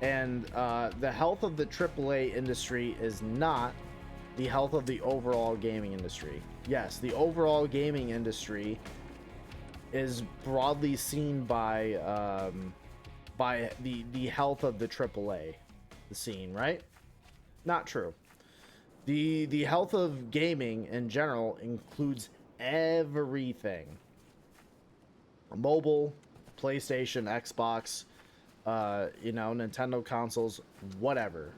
and the health of the AAA industry is not the health of the overall gaming industry. Yes, the overall gaming industry is broadly seen by the health of the AAA scene, right? Not true. The health of gaming in general includes everything. Mobile, PlayStation, Xbox, you know, Nintendo consoles, whatever.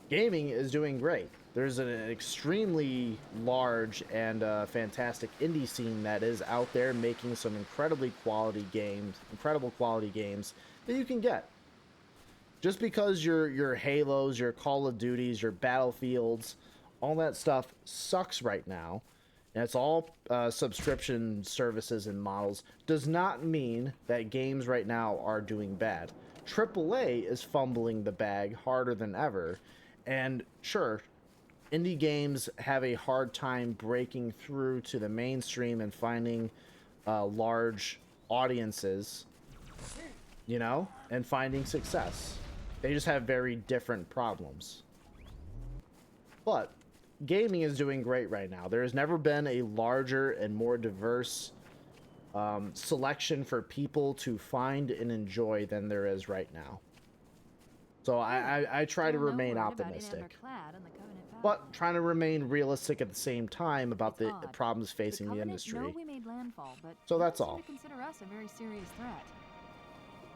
Gaming is doing great. There's an extremely large and fantastic indie scene that is out there making some incredible quality games that you can get. Just because your Halos, your Call of Duties, your Battlefields, all that stuff sucks right now, and it's all subscription services and models, does not mean that games right now are doing bad. AAA is fumbling the bag harder than ever, and sure, indie games have a hard time breaking through to the mainstream and finding large audiences, you know, and finding success. They just have very different problems. But gaming is doing great right now. There has never been a larger and more diverse selection for people to find and enjoy than there is right now. So I try to remain optimistic, but trying to remain realistic at the same time about the problems facing the industry. We made landfall, but so that's all. they consider us a very serious threat.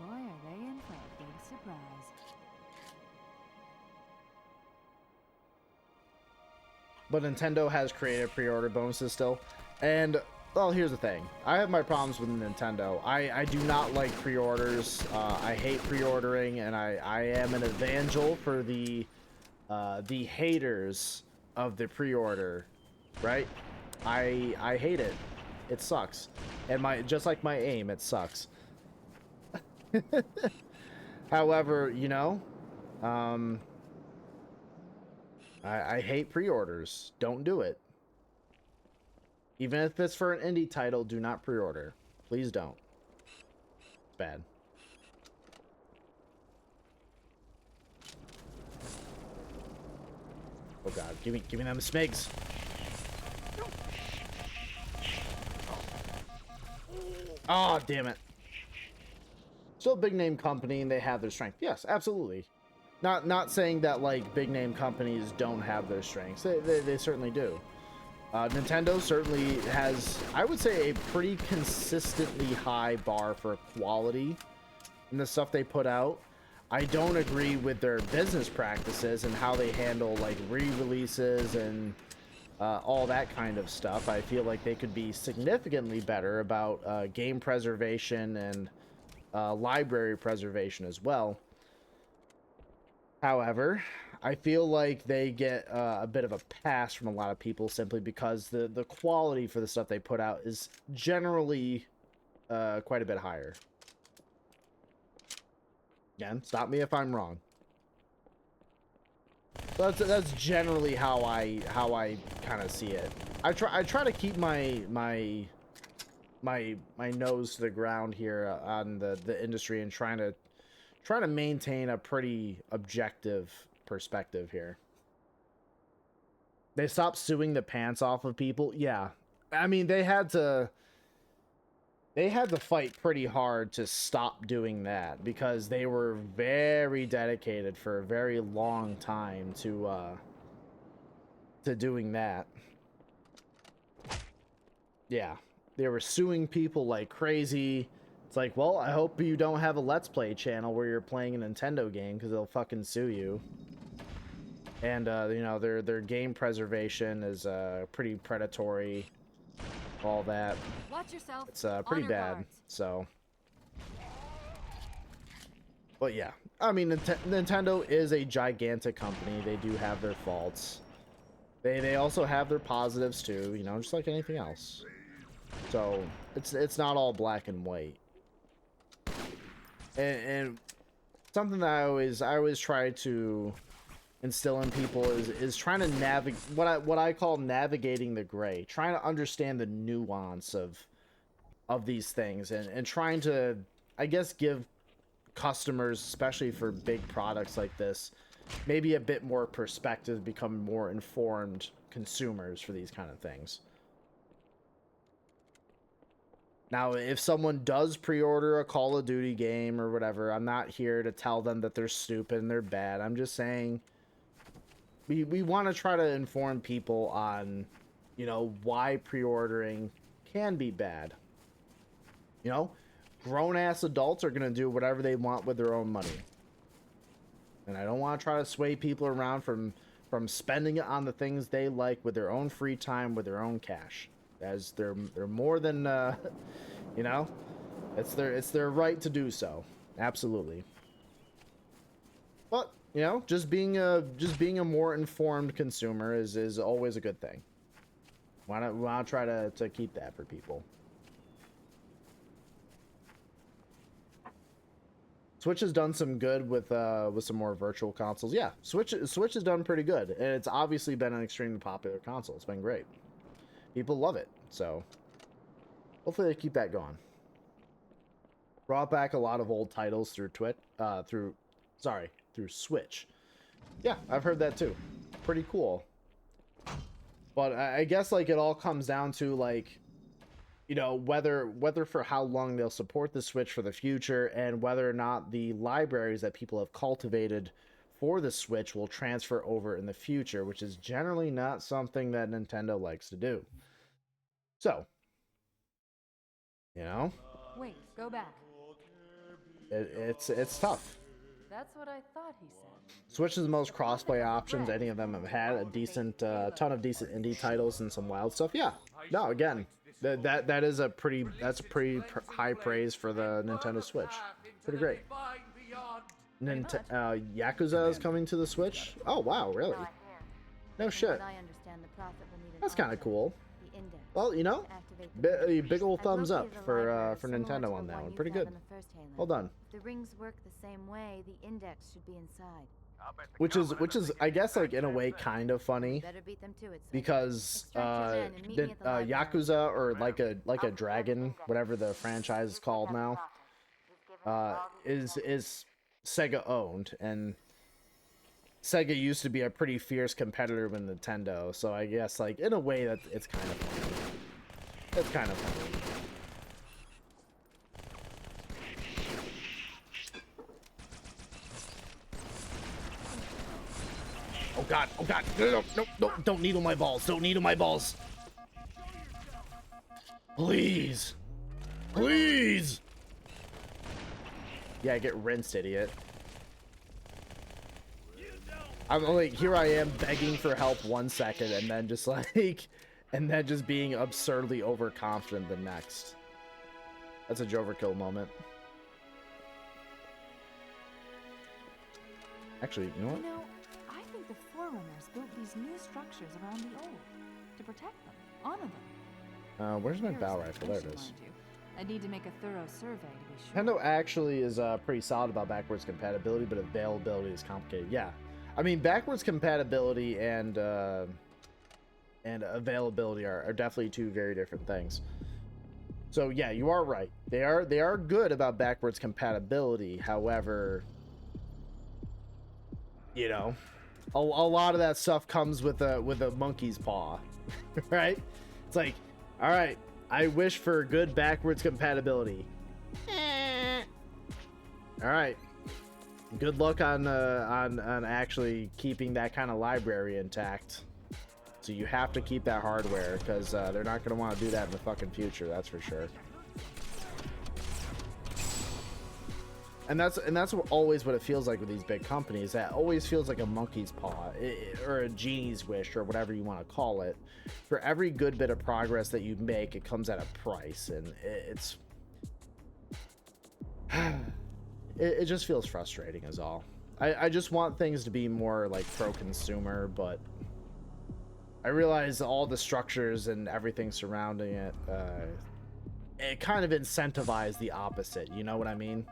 Boy, are they in for a big surprise. But Nintendo has creative pre-order bonuses still, and well, here's the thing. I have my problems with Nintendo. I do not like pre-orders. I hate pre-ordering, and I am an evangel for the haters of the pre-order, right? I hate it. It sucks. And just like my aim, it sucks. However, you know, I hate pre-orders. Don't do it. Even if it's for an indie title, do not pre-order. Please don't. It's bad. Oh god, give me them smigs. Oh, damn it. Still a big name company and they have their strength. Yes, absolutely. Not saying that like big name companies don't have their strengths. They certainly do. Nintendo certainly has, I would say, a pretty consistently high bar for quality in the stuff they put out. I don't agree with their business practices and how they handle like re-releases and all that kind of stuff. I feel like they could be significantly better about game preservation and library preservation as well. However, I feel like they get a bit of a pass from a lot of people simply because the quality for the stuff they put out is generally quite a bit higher. Again, stop me if I'm wrong. So that's generally how I kind of see it. I try to keep my nose to the ground here on the industry and trying to maintain a pretty objective perspective here. They stopped suing the pants off of people. Yeah, I mean they had to fight pretty hard to stop doing that because they were very dedicated for a very long time to doing that. Yeah, they were suing people like crazy. It's like, well, I hope you don't have a Let's Play channel where you're playing a Nintendo game because they'll fucking sue you. And you know, their game preservation is pretty predatory. All that. Watch yourself. It's pretty bad. Guards. So, but yeah, I mean, Nintendo is a gigantic company. They do have their faults. They also have their positives too. You know, just like anything else. So it's not all black and white. And something that I always try to instill in people is trying to navigate what I call navigating the gray, trying to understand the nuance of these things and trying to, I guess, give customers, especially for big products like this, maybe a bit more perspective, become more informed consumers for these kind of things. Now, if someone does pre-order a Call of Duty game or whatever, I'm not here to tell them that they're stupid and they're bad. I'm just saying we want to try to inform people on, you know, why pre-ordering can be bad. You know, grown-ass adults are going to do whatever they want with their own money. And I don't want to try to sway people around from spending it on the things they like with their own free time, with their own cash. As they're more than you know, it's their right to do so. Absolutely. But you know, just being a more informed consumer is always a good thing. Why not try to keep that for people? Switch has done some good with some more virtual consoles. Yeah, Switch has done pretty good, and it's obviously been an extremely popular console. It's been great. People love it, so hopefully they keep that going. Brought back a lot of old titles through Switch. Yeah, I've heard that too. Pretty cool. But I guess like it all comes down to like, you know, whether for how long they'll support the Switch for the future and whether or not the libraries that people have cultivated for the Switch will transfer over in the future, which is generally not something that Nintendo likes to do. So, you know, Wait, go back. it's tough. That's what I thought he said. Switch is the most crossplay options any of them have had. A decent ton of decent indie titles and some wild stuff. Yeah. No, again, That is a pretty high praise for the Nintendo Switch. Pretty great. Yakuza is coming to the Switch. Oh wow, really? No shit. That's kind of cool. Well, you know, big old thumbs up for Nintendo on that one. Pretty good. Well done. If the rings work the same way, the index should be inside. Which is I guess like in a way kind of funny Better beat them to it. because Yakuza, or like a Dragon, whatever the franchise is called now, is Sega owned, and Sega used to be a pretty fierce competitor with Nintendo, so I guess like in a way that it's kind of funny. It's kind of funny. Oh god, no, don't needle my balls, don't needle my balls. Please. Please. Yeah, get rinsed, idiot. I'm like, here I am begging for help 1 second, and then just like, and then just being absurdly overconfident the next. That's a j0everkill moment. Actually, you know what? I think the Forerunners built these new structures around the old to protect them, honor them. Where's my bow rifle? There it is. I need to make a thorough survey to be sure. Nintendo actually is pretty solid about backwards compatibility, but availability is complicated. Yeah, I mean backwards compatibility and availability are definitely two very different things. So yeah, you are right. They are good about backwards compatibility. However, you know, a lot of that stuff comes with a monkey's paw, right? It's like, all right, I wish for good backwards compatibility. All right, good luck on actually keeping that kind of library intact. So you have to keep that hardware, because they're not going to want to do that in the fucking future. That's for sure. And that's always what it feels like with these big companies. That always feels like a monkey's paw, or a genie's wish, or whatever you want to call it. For every good bit of progress that you make, it comes at a price, and it just feels frustrating is all. I just want things to be more like pro-consumer, but I realize all the structures and everything surrounding it, it kind of incentivize the opposite, you know what I mean?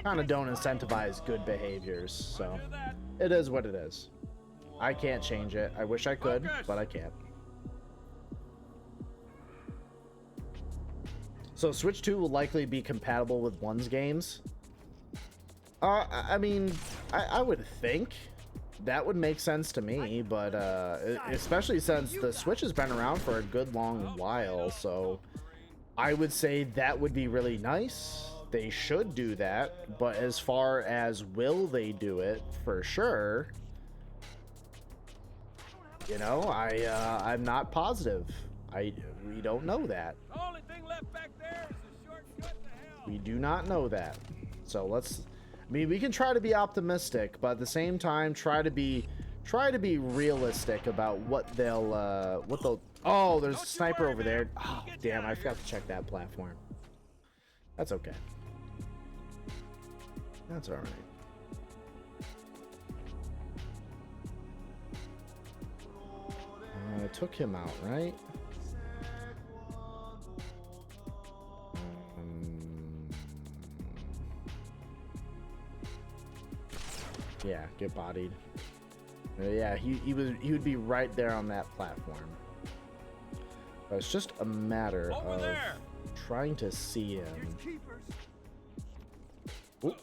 Kind of don't incentivize good behaviors, so it is what it is. I can't change it. I wish I could, but I can't. So Switch 2 will likely be compatible with One's games. I mean, I would think that would make sense to me, but especially since the Switch has been around for a good long while, so I would say that would be really nice. They should do that, but as far as will they do it, for sure, you know, I'm not positive. We don't know that. The only thing left back there is a shortcut to hell. We do not know that. So I mean, we can try to be optimistic, but at the same time, try to be realistic about what they'll. Oh, there's a sniper over there. Oh, damn! I forgot to check that platform. That's okay. That's all right. I took him out, right? Yeah, get bodied. Yeah, he would be right there on that platform. But it's just a matter of trying to see him. Oop.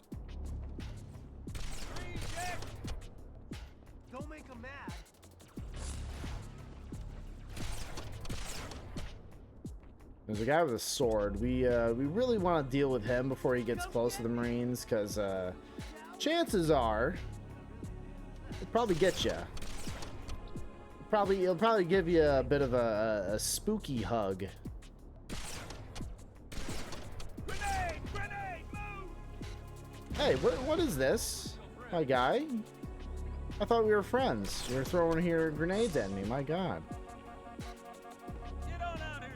Don't make him mad. There's a guy with a sword. We really want to deal with him before he gets close to the Marines, because chances are he'll probably get you. He'll probably give you a bit of a spooky hug. Grenade! Grenade! Move! Hey, what is this, my guy? I thought we were friends. You're throwing here grenades at me. My God. Get on out here,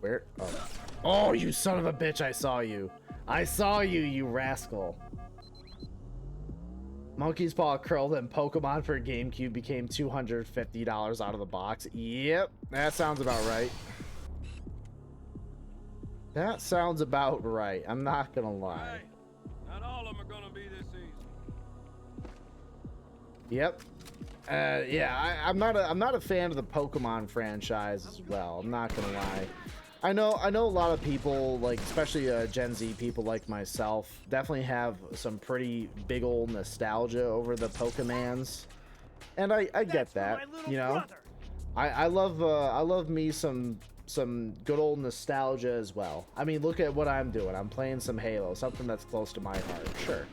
Where? Oh. Oh, you son of a bitch, I saw you. I saw you, you rascal. Monkey's Paw Curled and Pokemon for GameCube became $250 out of the box. Yep, that sounds about right. That sounds about right. I'm not gonna lie. Hey, not all of them are gonna be this easy. Yep. Yeah, I'm not a fan of the Pokemon franchise as well. I'm not gonna lie. I know a lot of people, like especially Gen Z people like myself, definitely have some pretty big old nostalgia over the Pokemans, and I get that. You know, I love me some good old nostalgia as well. I mean, look at what I'm doing. I'm playing some Halo, something that's close to my heart. Sure.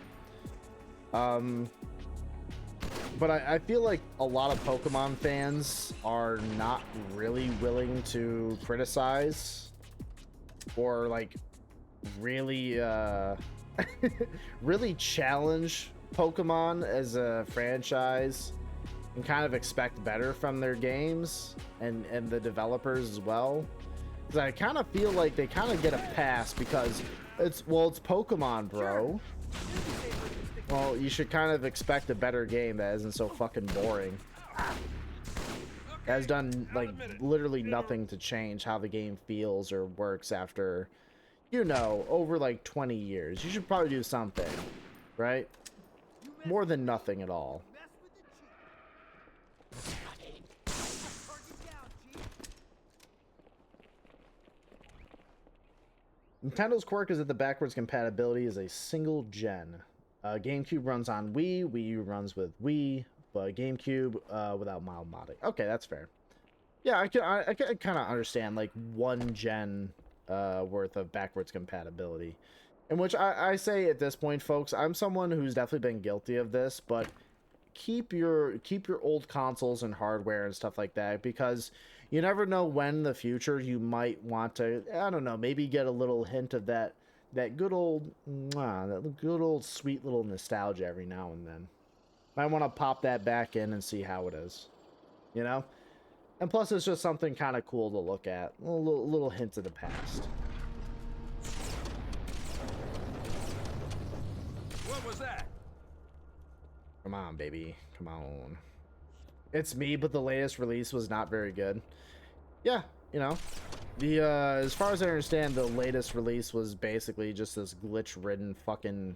But I feel like a lot of Pokemon fans are not really willing to criticize or like really really challenge Pokemon as a franchise and kind of expect better from their games and the developers as well. Because I kind of feel like they kind of get a pass because it's Pokemon, bro. Well, you should kind of expect a better game that isn't so fucking boring. That has done, like, literally nothing to change how the game feels or works after, you know, over, like, 20 years. You should probably do something, right? More than nothing at all. Nintendo's quirk is that the backwards compatibility is a single gen. GameCube runs on Wii, Wii U runs with Wii, but GameCube without mild modding. Okay, that's fair. Yeah, I can kind of understand like one gen worth of backwards compatibility, in which I say at this point, folks, I'm someone who's definitely been guilty of this, but keep your old consoles and hardware and stuff like that, because you never know when in the future you might want to, I don't know, maybe get a little hint of that good old sweet little nostalgia every now and then. Might want to pop that back in and see how it is, you know? And plus it's just something kind of cool to look at, a little hint of the past. What was that? Come on, baby, come on. It's me, but the latest release was not very good. Yeah, you know, the as far as I understand, the latest release was basically just this glitch-ridden fucking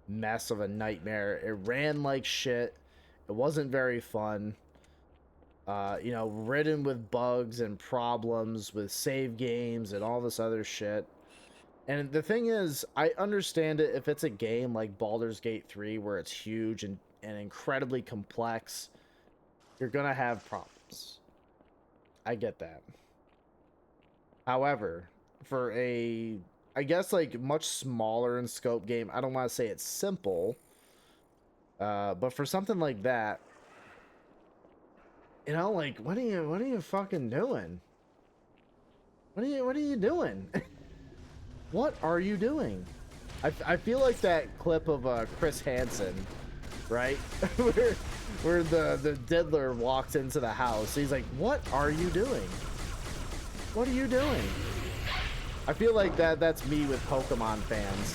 mess of a nightmare. It ran like shit. It wasn't very fun. You know, ridden with bugs and problems with save games and all this other shit. And the thing is, I understand it if it's a game like Baldur's Gate 3 where it's huge and incredibly complex. You're gonna have problems. I get that. However, for a, I guess, like, much smaller in scope game, I don't want to say it's simple, but for something like that, you know, like, what are you fucking doing? What are you doing? What are you doing? I feel like that clip of Chris Hansen, right? where the diddler walks into the house. He's like, "What are you doing? What are you doing?" I feel like that's me with Pokemon fans.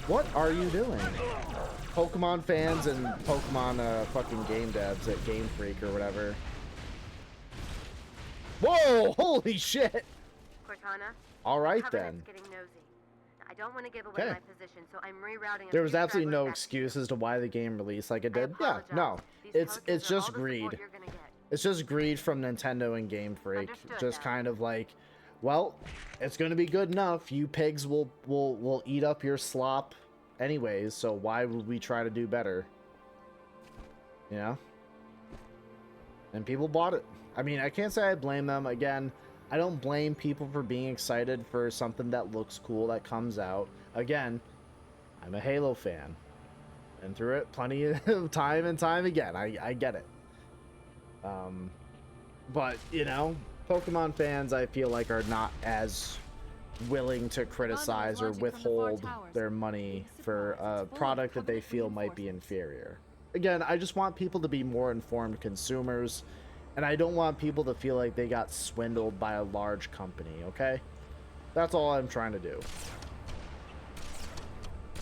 What are you doing? Pokemon fans and Pokemon fucking game devs at Game Freak or whatever. Whoa! Holy shit! Cortana? All right Covenant's then. getting nosy. I don't want to give away Okay. my position, so I'm rerouting. There was absolutely no excuse as to why the game released like it did. Yeah, no. It's just greed. It's just greed from Nintendo and Game Freak. Just kind of like, well, it's going to be good enough. You pigs will eat up your slop anyways, so why would we try to do better? You know? And people bought it. I mean, I can't say I blame them. Again, I don't blame people for being excited for something that looks cool that comes out. Again, I'm a Halo fan. Been through it plenty of time and time again. I get it. But, you know, Pokemon fans, I feel like, are not as willing to criticize or withhold their money for a product that they feel might be inferior. Again, I just want people to be more informed consumers And I don't want people to feel like they got swindled by a large company, okay? That's all I'm trying to do.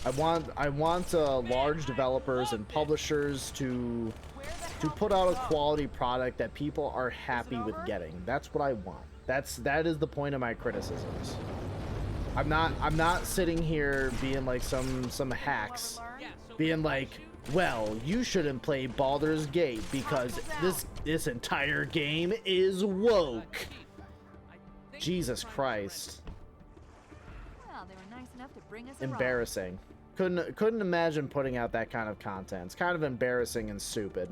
I want large developers and publishers to put out a quality product that people are happy with getting. That's what I want. That is the point of my criticisms. I'm not sitting here being like some hacks, being like, well, you shouldn't play Baldur's Gate because this entire game is woke. Jesus Christ. Well, they were nice enough to bring us a ride. Embarrassing. Couldn't imagine putting out that kind of content. It's kind of embarrassing and stupid.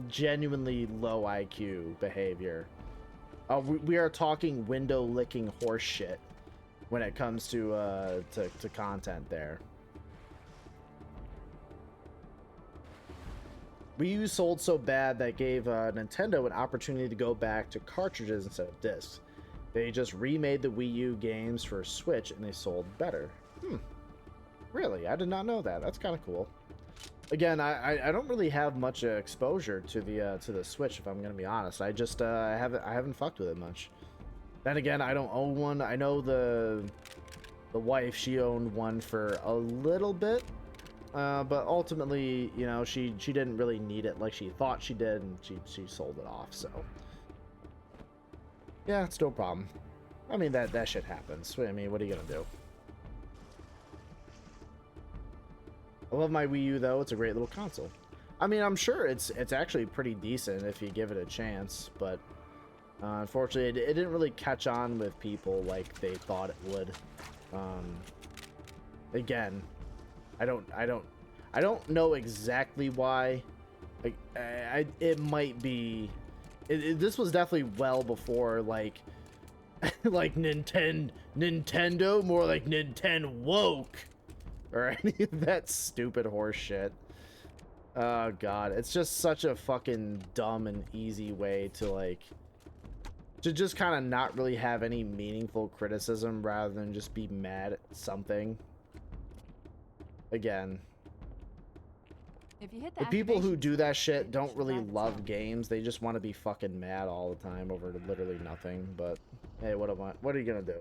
Genuinely low IQ behavior. We are talking window licking horse shit when it comes to content there. Wii U sold so bad that gave Nintendo an opportunity to go back to cartridges instead of discs. They just remade the Wii U games for Switch and they sold better. Really? I did not know that. That's kind of cool. Again, I don't really have much exposure to the Switch, if I'm gonna be honest. I just I haven't fucked with it much. Then again, I don't own one. I know the wife, she owned one for a little bit. But ultimately, you know, she didn't really need it like she thought she did, and she sold it off, so. Yeah, it's no problem. I mean, that shit happens. I mean, what are you gonna do? I love my Wii U, though. It's a great little console. I mean, I'm sure it's actually pretty decent if you give it a chance, but unfortunately, it didn't really catch on with people like they thought it would. Again, I don't know exactly why. Like, it might be. This was definitely well before like Nintendo, more like Nintendo woke, or any of that stupid horse shit. Oh god, it's just such a fucking dumb and easy way to just kind of not really have any meaningful criticism rather than just be mad at something. Again, If you hit the people who do that shit don't really love games. They just want to be fucking mad all the time over literally nothing. But hey, what are you gonna do?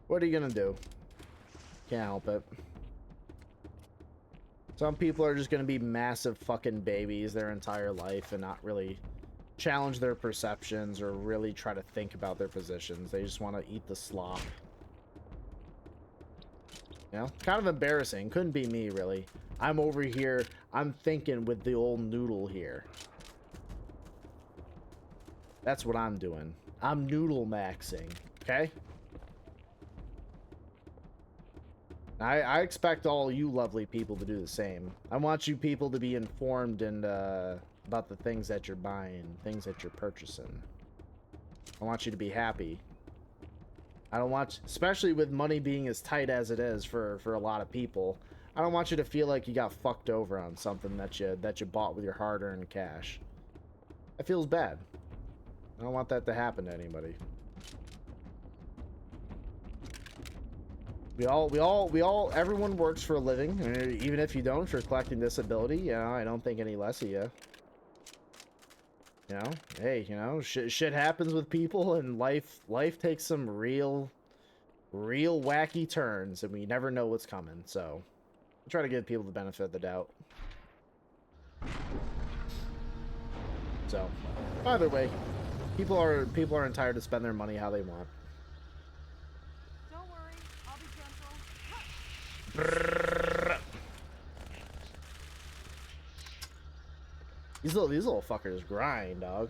What are you gonna do? Can't help it. Some people are just gonna be massive fucking babies their entire life and not really challenge their perceptions or really try to think about their positions. They just want to eat the slop. You know, kind of embarrassing. Couldn't be me, really. I'm over here. I'm thinking with the old noodle here. That's what I'm doing. I'm noodle maxing. Okay? I expect all you lovely people to do the same. I want you people to be informed and about the things that you're buying, things that you're purchasing. I want you to be happy. I don't want, especially with money being as tight as it is for a lot of people, I don't want you to feel like you got fucked over on something that you bought with your hard-earned cash. That feels bad. I don't want that to happen to anybody. Everyone works for a living, and even if you don't, if you're collecting disability, you know, I don't think any less of you. You know, hey, you know, shit happens with people, and life takes some real wacky turns, and we never know what's coming. So, I try to give people the benefit of the doubt. So, either way, people are entitled to spend their money how they want. Don't worry, I'll be gentle. These little fuckers grind, dog.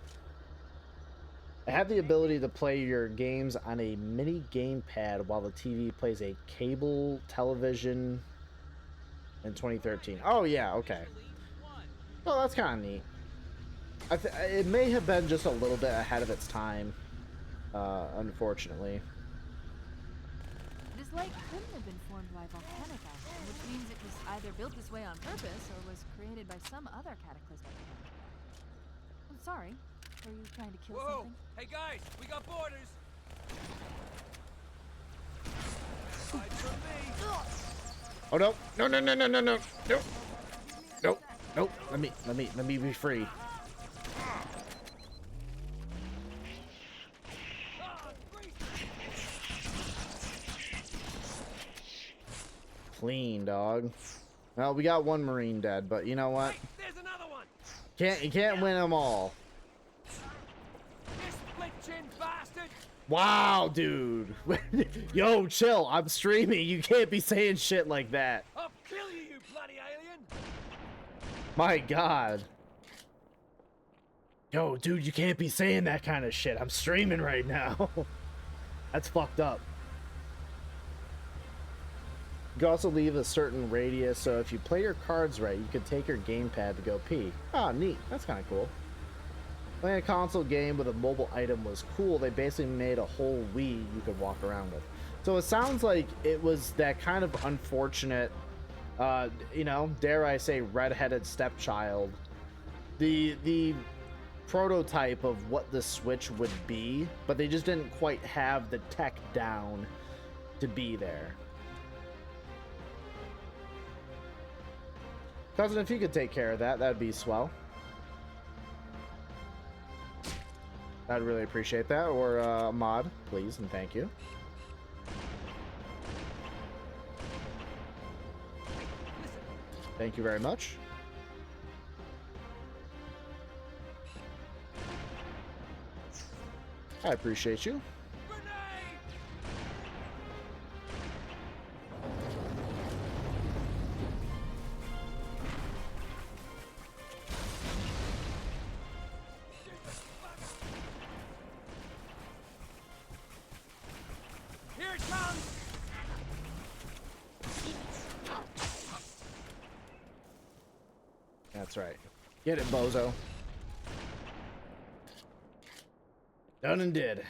I have the ability to play your games on a mini gamepad while the TV plays a cable television in 2013. Oh yeah, okay. Oh, that's kind of neat. It may have been just a little bit ahead of its time, unfortunately. This lake couldn't have been formed by volcanic action, which means it was either built this way on purpose or was created by some other cataclysmic event. I'm sorry. Were you trying to kill something? Hey guys, we got borders. Oh no! No! Nope. Nope. Nope. Let me be free. Clean, dog. Well, we got one Marine dead, but you know what? There's another one. You can't win them all. You split-chin bastard. Wow, dude. Yo, chill. I'm streaming. You can't be saying shit like that. I'll kill you, you bloody alien. My God. Yo, dude, you can't be saying that kind of shit. I'm streaming right now. That's fucked up. You can also leave a certain radius, so if you play your cards right, you can take your gamepad to go pee. Ah, neat. That's kind of cool. Playing a console game with a mobile item was cool. They basically made a whole Wii you could walk around with. So it sounds like it was that kind of unfortunate, you know, dare I say, redheaded stepchild. The prototype of what the Switch would be, but they just didn't quite have the tech down to be there. Cousin, if you could take care of that, that'd be swell. I'd really appreciate that. Or mod, please, and thank you. Thank you very much. I appreciate you. Here it comes. That's right. Get it, bozo. Done and did.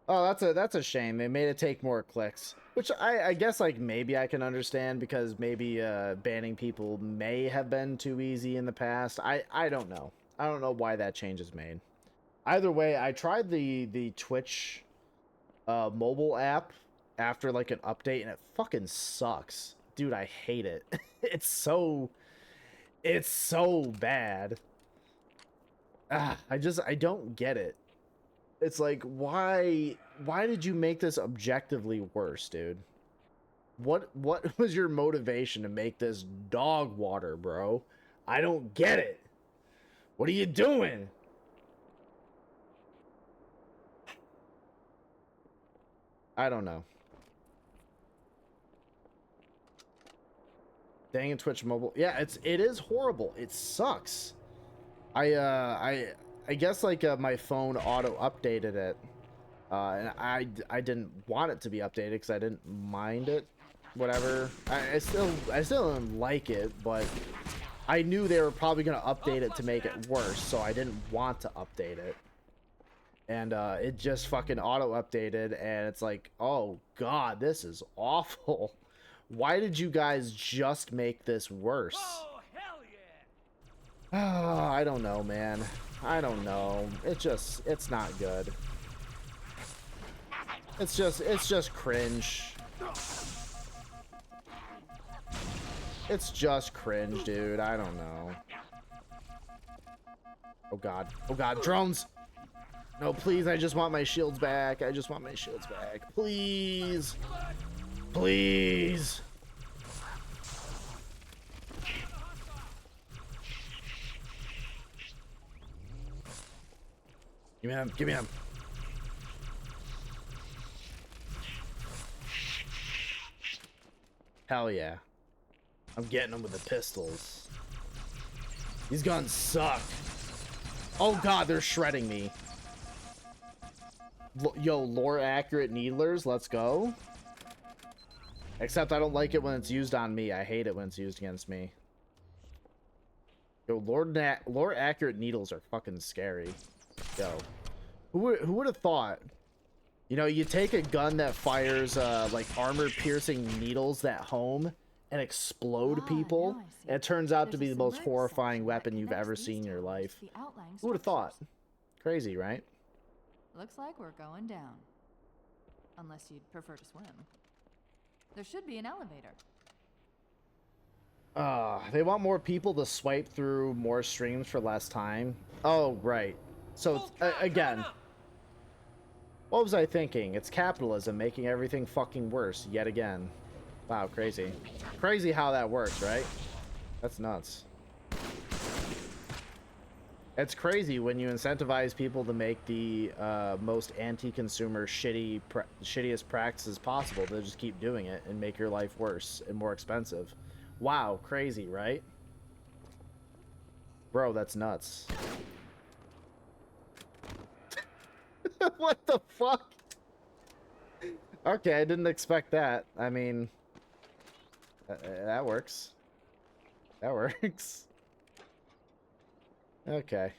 Oh, that's a shame. They made it take more clicks, which I guess like maybe I can understand, because maybe banning people may have been too easy in the past. I don't know. I don't know why that change is made. Either way, I tried the Twitch mobile app after like an update, and it fucking sucks, dude. I hate it. It's so bad. I don't get it. It's like, why did you make this objectively worse, dude? What was your motivation to make this dog water, bro? I don't get it. What are you doing? I don't know. Dang it, Twitch mobile. Yeah, it is horrible. It sucks. I guess like my phone auto updated it, and I didn't want it to be updated because I didn't mind it. Whatever. I still didn't like it, but I knew they were probably gonna update it to make it worse, so I didn't want to update it. And it just fucking auto updated, and it's like, oh god, this is awful. Why did you guys just make this worse? Oh, hell yeah. Oh, I don't know, man. I don't know. It's not good. It's just cringe. It's just cringe, dude. I don't know. Oh god. Oh god, drones! No, please, I just want my shields back. I just want my shields back. Please. Please. Give me him. Give me him. Hell yeah. I'm getting them with the pistols. These guns suck. Oh god, they're shredding me. Yo, lore accurate needlers, let's go. Except I don't like it when it's used on me. I hate it when it's used against me. Yo, lore accurate needles are fucking scary. Yo, who would have thought? You know, you take a gun that fires like armor piercing needles that home and explode people, and it turns out to be the most horrifying weapon you've ever seen in your life. Who would have thought? Crazy, right? Looks like we're going down. Unless you'd prefer to swim. There should be an elevator. They want more people to swipe through more streams for less time. Oh, right. So, again, what was I thinking? It's capitalism making everything fucking worse yet again. Wow, crazy. Crazy how that works, right? That's nuts. It's crazy when you incentivize people to make the most anti-consumer shittiest practices possible. They'll just keep doing it and make your life worse and more expensive. Wow, crazy, right? Bro, that's nuts. What the fuck? Okay, I didn't expect that. I mean, that works. That works. Okay.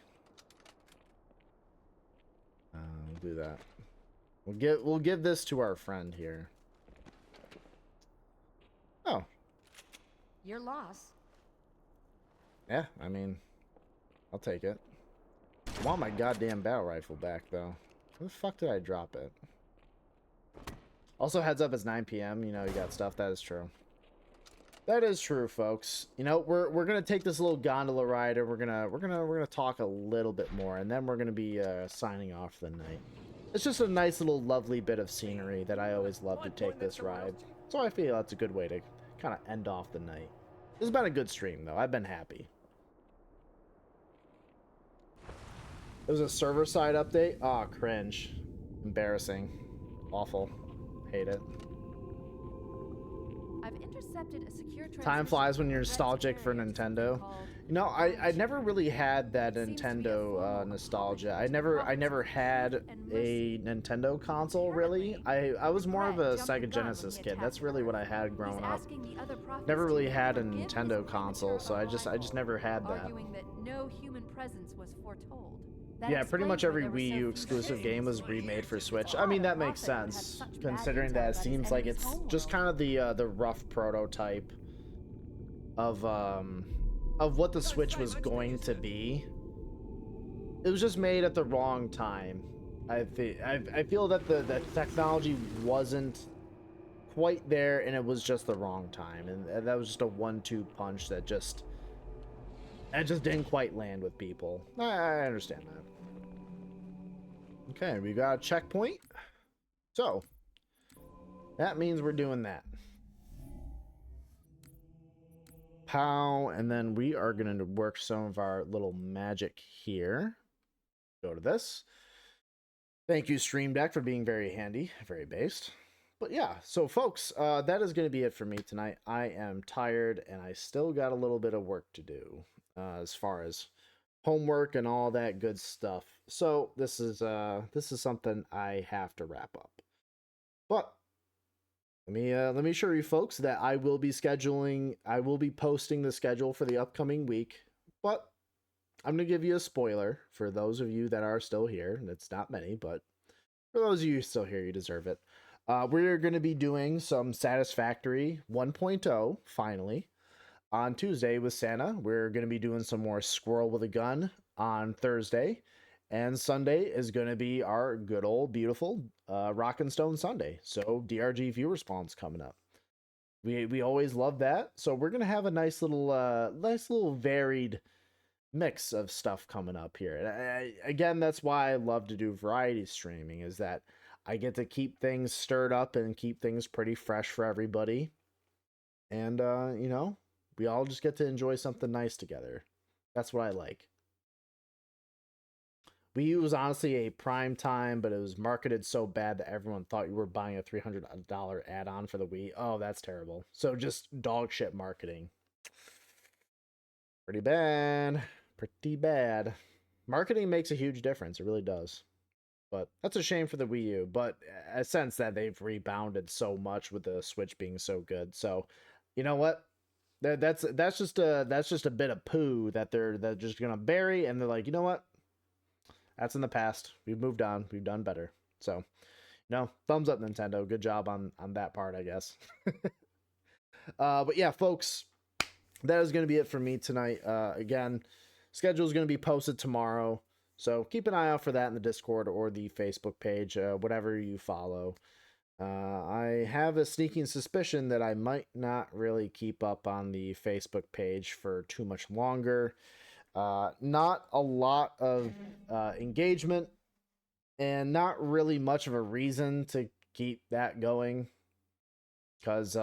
We'll do that. We'll give this to our friend here. Oh. Your loss. Yeah, I mean, I'll take it. I want my goddamn battle rifle back, though. Where the fuck did I drop it? Also, heads up, it's 9 p.m. You know, you got stuff. That is true. That is true, folks. You know, we're gonna take this little gondola ride, and we're gonna talk a little bit more, and then we're gonna be signing off for the night. It's just a nice little lovely bit of scenery that I always love to take this ride. So I feel that's a good way to kind of end off the night. This has been a good stream, though. I've been happy. It was a server side update. Oh, cringe. Embarrassing. Awful. Hate it. I've intercepted a secure Time flies when you're nostalgic for Nintendo. You know, I never really had that Nintendo nostalgia. I never had a Nintendo console, really. I was more of a Sega Genesis kid. That's really what I had growing up. Never really had a Nintendo console, so I just never had that. No human presence was foretold. Yeah, pretty much every Wii U exclusive game was remade for Switch. I mean, that makes sense, considering that it seems like it's just kind of the rough prototype of what the Switch was going to be. It was just made at the wrong time. I feel that the technology wasn't quite there, and it was just the wrong time, and that was just a 1-2 punch that just didn't quite land with people. I understand that. Okay, we got a checkpoint. So, that means we're doing that. Pow, and then we are going to work some of our little magic here. Go to this. Thank you, Stream Deck, for being very handy, very based. But yeah, so folks, that is going to be it for me tonight. I am tired, and I still got a little bit of work to do as far as homework and all that good stuff. So this is something I have to wrap up. But let me assure you folks that I will be posting the schedule for the upcoming week. But I'm gonna give you a spoiler for those of you that are still here. And it's not many, but for those of you still here, you deserve it. We're gonna be doing some Satisfactory 1.0 finally. On Tuesday with Santa, we're going to be doing some more Squirrel with a Gun on Thursday. And Sunday is going to be our good old beautiful Rock and Stone Sunday. So DRG viewer spawns coming up. We always love that. So we're going to have a nice little varied mix of stuff coming up here. And again, that's why I love to do variety streaming, is that I get to keep things stirred up and keep things pretty fresh for everybody. And, you know, we all just get to enjoy something nice together. That's what I like. Wii U was honestly a prime time, but it was marketed so bad that everyone thought you were buying a $300 add-on for the Wii. Oh, that's terrible. So just dog shit marketing. Pretty bad. Pretty bad. Marketing makes a huge difference. It really does. But that's a shame for the Wii U. But I sense that they've rebounded so much with the Switch being so good. So, you know what? That's just a bit of poo that they're just gonna bury, and they're like, you know what? That's in the past. We've moved on. We've done better. So, you know, thumbs up, Nintendo. Good job on that part, I guess. But yeah, folks, that is gonna be it for me tonight. Again, schedule is gonna be posted tomorrow, so keep an eye out for that in the Discord or the Facebook page, whatever you follow. I have a sneaking suspicion that I might not really keep up on the Facebook page for too much longer. Not a lot of engagement and not really much of a reason to keep that going, because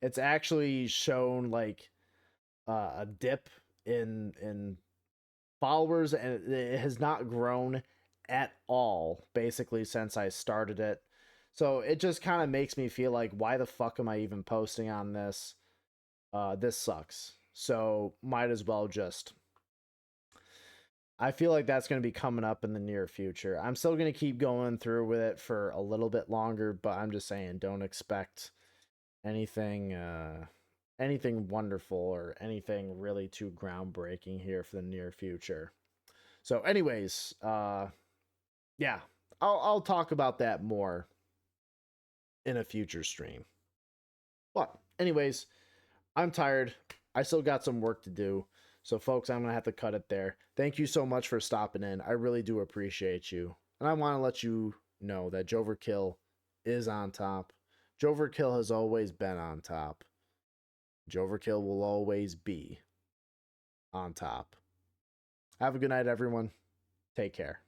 it's actually shown like a dip in followers, and it has not grown at all basically since I started it. So it just kind of makes me feel like, why the fuck am I even posting on this? This sucks. So might as well just, I feel like that's going to be coming up in the near future. I'm still going to keep going through with it for a little bit longer, but I'm just saying, don't expect anything anything wonderful or anything really too groundbreaking here for the near future. So anyways, yeah, I'll talk about that more in a future stream. But anyways, I'm tired. I still got some work to do. So folks, I'm going to have to cut it there. Thank you so much for stopping in. I really do appreciate you. And I want to let you know that j0everkill is on top. j0everkill has always been on top. j0everkill will always be on top. Have a good night, everyone. Take care.